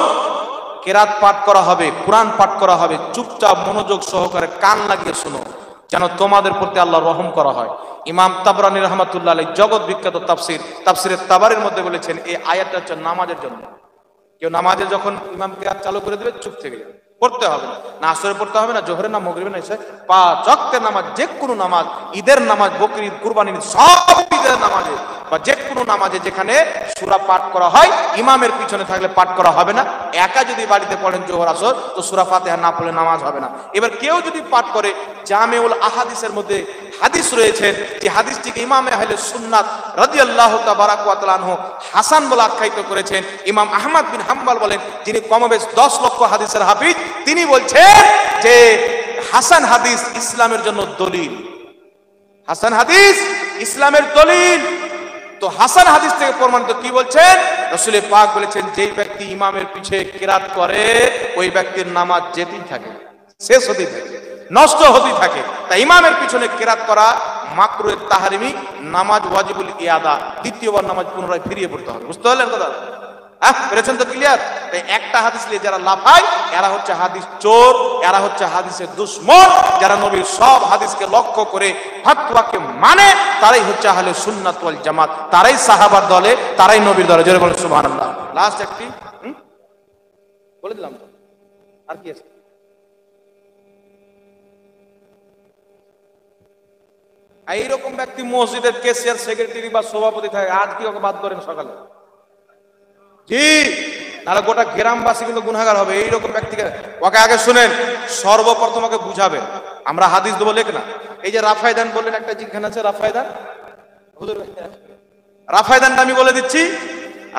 কেরাত পাঠ করা হবে, কুরআন পাঠ করা হবে, চুপচাপ মনোযোগ সহকারে কান লাগিয়ে শোনো, যেন তোমাদের প্রতি আল্লাহ রহম করা হয়। ইমাম তাবরানী রাহমাতুল্লাহ আলাইহি জগৎ বিখ্যাত তাফসিরে তাবারির মধ্যে বলেছেন এই আয়াতটা হচ্ছে নামাজের জন্য। কেউ নামাজে যখন ইমাম কেরাত চালু করে দেবে চুপ থেকে যাবে, পড়তে হবে না আসরে পড়তে হবে না, জোহরে না মাগরিবে না ইশায়, 5 ওয়াক্তের নামাজ, যে কোনো নামাজ, ঈদের নামাজ, বকরির, কুরবানির, সব ঈদের নামাজে বা যে কোনো নামাজে যেখানে সূরা পাঠ করা হয় ইমামের পিছনে থাকলে পাঠ করা হবে না। একা যদি বাড়িতে পড়েন জোহর আসর তো সূরা ফাতিহা না পড়লে নামাজ হবে না। এবার কেউ যদি পাঠ করে, জামেউল আহাদিসের মধ্যে হাদিস রয়েছে, যে হাদিসটিকে ইমামে আহলে সুন্নাত রাদিয়াল্লাহু তাবারাক ওয়া তাআলা আনহু হাসান বলে আখ্যায়িত করেছেন। ইমাম আহমদ বিন হাম্বল বলেন, যিনি কমবেশ 10 লক্ষ হাদিসের হাফিজ, তিনি বলছেন যে হাসান হাদিস ইসলামের জন্য দলিল। হাসান হাদিস ইসলামের দলিল। তো হাসান হাদিস থেকে প্রমাণিত কি বলছেন? রাসূল পাক বলেছেন যেই ব্যক্তি ইমামের পিছে কিরাত করে ওই ব্যক্তির নামাজ যেতেই থাকে, শেষ হতেই থাকে, নষ্ট হতেই থাকে। তাই ইমামের পিছনে কিরাত করা মাকরুহে তাহরিমি, নামাজ ওয়াজিবুল ইয়াদা, দ্বিতীয়বার নামাজ পুনরায় ফিরিয়ে পড়তে হবে। বুঝতে পারলেন কথা? পেরেছেন তো? ক্লিয়ার? তাই একটা হাদিস নিয়ে যারা লাফায় এরা হচ্ছে হাদিস চোর, এরা হচ্ছে হাদিসের দুশমন। যারা নবীর সব হাদিসকে লক্ষ্য করে ফাতওয়াকে মানে তারাই হচ্ছে আহলে সুন্নাত ওয়াল জামাত, তারাই সাহাবার দলে, তারাই নবীর দলে। জোরে বলেন সুবহানাল্লাহ। লাস্ট একটি বলে দিলাম, আর কি আছে? এইরকম ব্যক্তি মসজিদের ক্যাশিয়ার, সেক্রেটারি বা সভাপতি থাকে, আজ কি ওকে বাদ করেন সকালে? জি, তাহলে গোটা গ্রামবাসী কিন্তু গুনাহগার হবে। এইরকম ব্যক্তিকে ওকে আগে শুনেন, সর্বপ্রথম ওকে বুঝাবেন। আমরা হাদিস দেবো লেখ না। এই যে রাফায়দান বললেন, একটা যেখানে আছে রাফায়দান, রাফায়দানটা আমি বলে দিচ্ছি।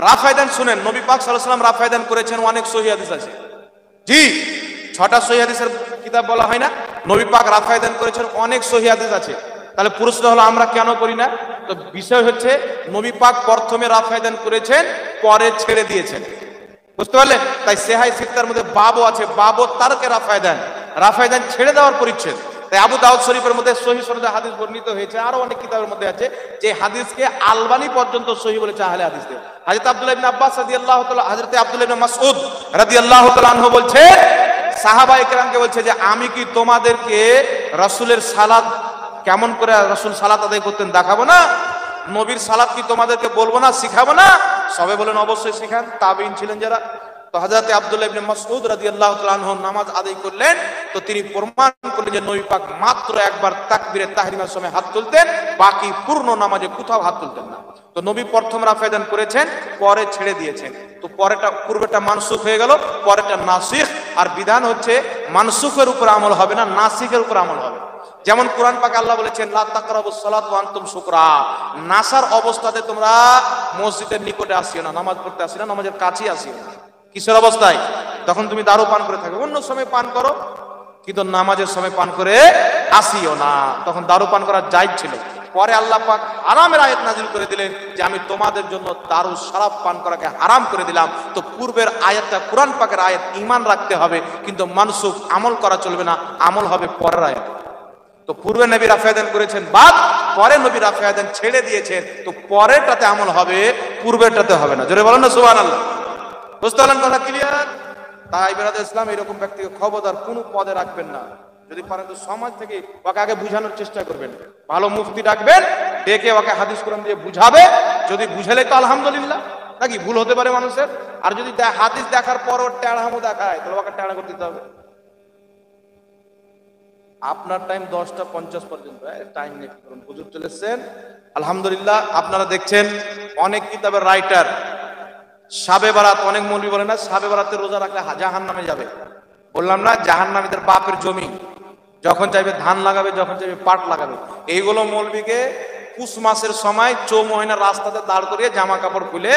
রাফায়দান শুনেন, নবী পাক সাল্লাল্লাহু আলাইহি ওয়াসাল্লাম রাফায়দান করেছেন, অনেক সহিহ হাদিস আছে। জি, 6টা সহিহ হাদিসের কিতাব বলা হয় না, নবী পাক রাফায়দান করেছেন, অনেক সহিহ হাদিস আছে। তাহলে প্রশ্ন হলো আমরা কেন করি না? তো বিষয় হচ্ছে নবী পাক প্রথমে রাফায়দান করেছেন, পরে ছেড়ে দিয়েছেন। বুঝতে পারলেন? তাই সেহাই সিত্তার মধ্যে বাবও আছে, বাবও তারকে রাফায়দান, রাফায়দান ছেড়ে দেওয়ার পরিচ্ছেদ। তাই আবু দাউদ শরীফের মধ্যে সহিহ সনদে হাদিস বর্ণিত হয়েছে, আরো অনেক কিতাবের মধ্যে আছে যে হাদিসকে আলবানী পর্যন্ত সহিহ বলেছে আহলে হাদিসদের। হযরত আব্দুল্লাহ ইবনে আব্বাস রাদিয়াল্লাহু তাআলা, হযরত আব্দুল্লাহ ইবনে মাসউদ রাদিয়াল্লাহু তাআলা আনহু বলছে, সাহাবায়ে কেরামকে বলছে যে আমি কি তোমাদেরকে রাসূলের সালাত, কেমন করে রাসূল সালাত আদায় করতেন দেখাবো না? নবীর সালাত কি তোমাদেরকে বলবো না, শিখাবো না? সবাই বলেন অবশ্যই শিখান। তাবিঈন ছিলেন যারা। তো হযরত আব্দুল্লাহ ইবনে মাসউদ রাদিয়াল্লাহু তাআলা আনহু নামাজ আদায় করলেন, তো তিনি প্রমাণ করলেন যে নবী পাক মাত্র একবার তাকবীরে তাহরিমার সময় হাত তুলতেন, বাকি পূর্ণ নামাজে কোথাও হাত তুলতেন না। তো নবী প্রথম রাফায়দান করেছেন, পরে ছেড়ে দিয়েছেন। তো পরেটা, পূর্বেটা মানসুখ হয়ে গেল, পরেটা নাসিখ। আর বিধান হচ্ছে মানসুখের উপর আমল হবে না, নাসিখের উপর আমল হবে। যেমন কোরআন পাকে আল্লাহ বলেছেন লা তাকরাবুস সালাত ওয়া আনতুম সুকরা, নাসার অবস্থাতে তোমরা মসজিদের নিকটে আসিও না, নামাজ পড়তে আসিও না, নামাজের কাছেই আসিও না। কিসের অবস্থায়? তখন তুমি দারু পান করে থাকো, অন্য সময় পান করো, কিন্তু নামাজের সময় পান করে আসিও না। তখন দারু পান করা জায়েজ ছিল। পরে আল্লাহ পাক হারামের আয়াত নাযিল করে দিলেন যে আমি তোমাদের জন্য দারু শরাব পান করাকে হারাম করে দিলাম। তো পূর্বের আয়াতটা কোরআন পাকের আয়াত, ঈমান রাখতে হবে, কিন্তু মানসুখ আমল করা চলবে না, আমল হবে পরের আয়াত। তো পূর্বে নবী রাফায়দান করেছেন বাদ, পরে নবী রাফায়দান ছেড়ে দিয়েছেন, তো পরেরটাতে আমল হবে, পূর্বেরটাতে হবে না। জোরে বলেন না সুবহানাল্লাহ। বুঝতে পারলেন কথা? ক্লিয়ার? তাই বিরাদর ইসলাম এরকম ব্যক্তিকে খবরদার কোনো পদে রাখবেন না। যদি পারেন তো সমাজ থেকে ওকে আগে বুঝানোর চেষ্টা করবেন, ভালো মুফতি ডাকবেন, ডেকে ওকে হাদিস কোরআন দিয়ে বুঝাবে। যদি বুঝালে তো আলহামদুলিল্লাহ, নাকি ভুল হতে পারে মানুষের। আর যদি হাদিস দেখার পর ওর টেড়ামো দেখায়, তাহলে ওকে টেড়া করতে দিতে হবে। আপনার টাইম 10:50 পর্যন্ত, টাইম নেই, হুজুর চলে এসেছেন আলহামদুলিল্লাহ। আপনারা দেখছেন অনেক কিতাবের রাইটার শাবে বারাত, অনেক মৌলবি বলে না শাবে বারাতে রোজা রাখলে জাহান্নামে যাবে। বললাম না, জাহান্নামীদের বাপের জমি, যখন চাইবে ধান লাগাবে, যখন চাইবে পাট লাগাবে। এইগুলো মৌলবিকে পুষ মাসের সময় চৌমহিনার রাস্তাতে দাঁড় করিয়ে জামা কাপড় খুলে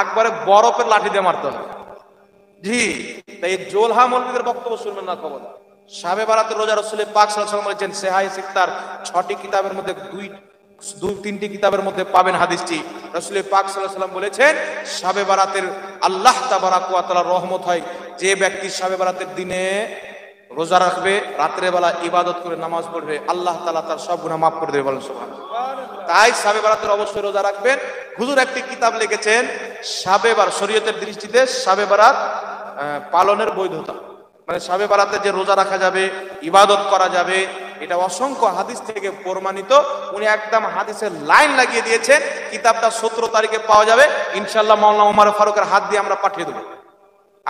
একবারে বরফের লাঠি দিয়ে মারতে হবে। জি, তাই জোলহা মৌলবিদের বক্তব্য শুনবেন না খবর। শাবে বারাতের রোজা রাসূল পাক সাল্লাল্লাহু আলাইহি ওয়াসাল্লাম বলেছেন, সেহাই সিত্তার 6টি কিতাবের মধ্যে 2-3টি কিতাবের মধ্যে পাবেন হাদিসটি। রাসূল পাক সাল্লাল্লাহু আলাইহি ওয়াসাল্লাম বলেছেন শাবে বারাতের আল্লাহ তাবারাক ওয়া তাআলার রহমত হয় যে ব্যক্তি শবে বরাতের দিনে রোজা রাখবে, রাতের বেলা ইবাদত করে নামাজ পড়বে, আল্লাহ তাআলা তার সব গুনাহ মাফ করে দেবে, বলেন সুবহানাল্লাহ। তাই শবে বরাতের অবশ্যই রোজা রাখবেন। হুজুর একটি কিতাব লিখেছেন শবে বরাত, শরীয়তের দৃষ্টিতে শবে বরাত পালনের বৈধতা, মানে শবে বরাতে যে রোজা রাখা যাবে, ইবাদত করা যাবে, এটা অসংখ্য হাদিস থেকে প্রমাণিত। উনি একদম হাদিসের লাইন লাগিয়ে দিয়েছেন। কিতাবটা 17 তারিখে পাওয়া যাবে ইনশাআল্লাহ। মাওলানা ওমর ফারুকের হাত দিয়ে আমরা পাঠিয়ে দেবো।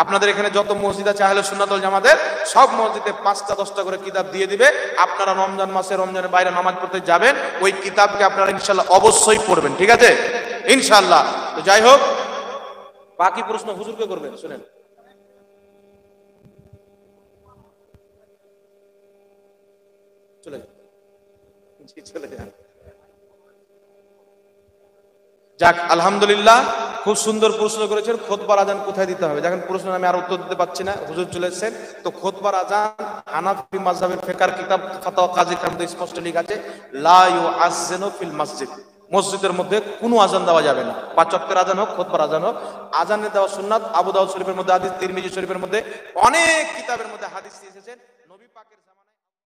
আপনাদের এখানে যত মসজিদ আছে আহলে সুন্নাত ওয়াল জামাতের, সব মসজিদে 5টা 10টা করে কিতাব দিয়ে দিবে। আপনারা রমজান মাসে, রমজানের বাইরে নামাজ পড়তে যাবেন, ওই কিতাবকে আপনারা ইনশাআল্লাহ অবশ্যই পড়বেন, ঠিক আছে ইনশাআল্লাহ। তো যাই হোক, বাকি প্রশ্ন হুজুরকে করবেন, শুনেন। চলে যান, চলে যান। যাক, আলহামদুলিল্লাহ, খুব সুন্দর প্রশ্ন করেছেন। খুতবার আজান কোথায় দিতে হবে? দেখেন, প্রশ্ন আমি আর উত্তর দিতে পারছি না, হুজুর চলে এসেছেন। তো খুতবার আজান হানাফি মাযহাবের ফিকহের কিতাব ফাতাওয়া কাজী কামতে স্পষ্ট লেখা আছে, লা ইউআযযিনু ফিল মসজিদ, মসজিদের মধ্যে কোনো আজান দেওয়া যাবে না। 5 ওয়াক্তের আজান হোক, খুতবার আজান হোক, আজানে দেওয়া সুন্নাত। আবু দাউদ শরীফের মধ্যে হাদিস, তিরমিজি শরীফের মধ্যে, অনেক কিতাবের মধ্যে হাদিস এসেছেন। নবী পাকের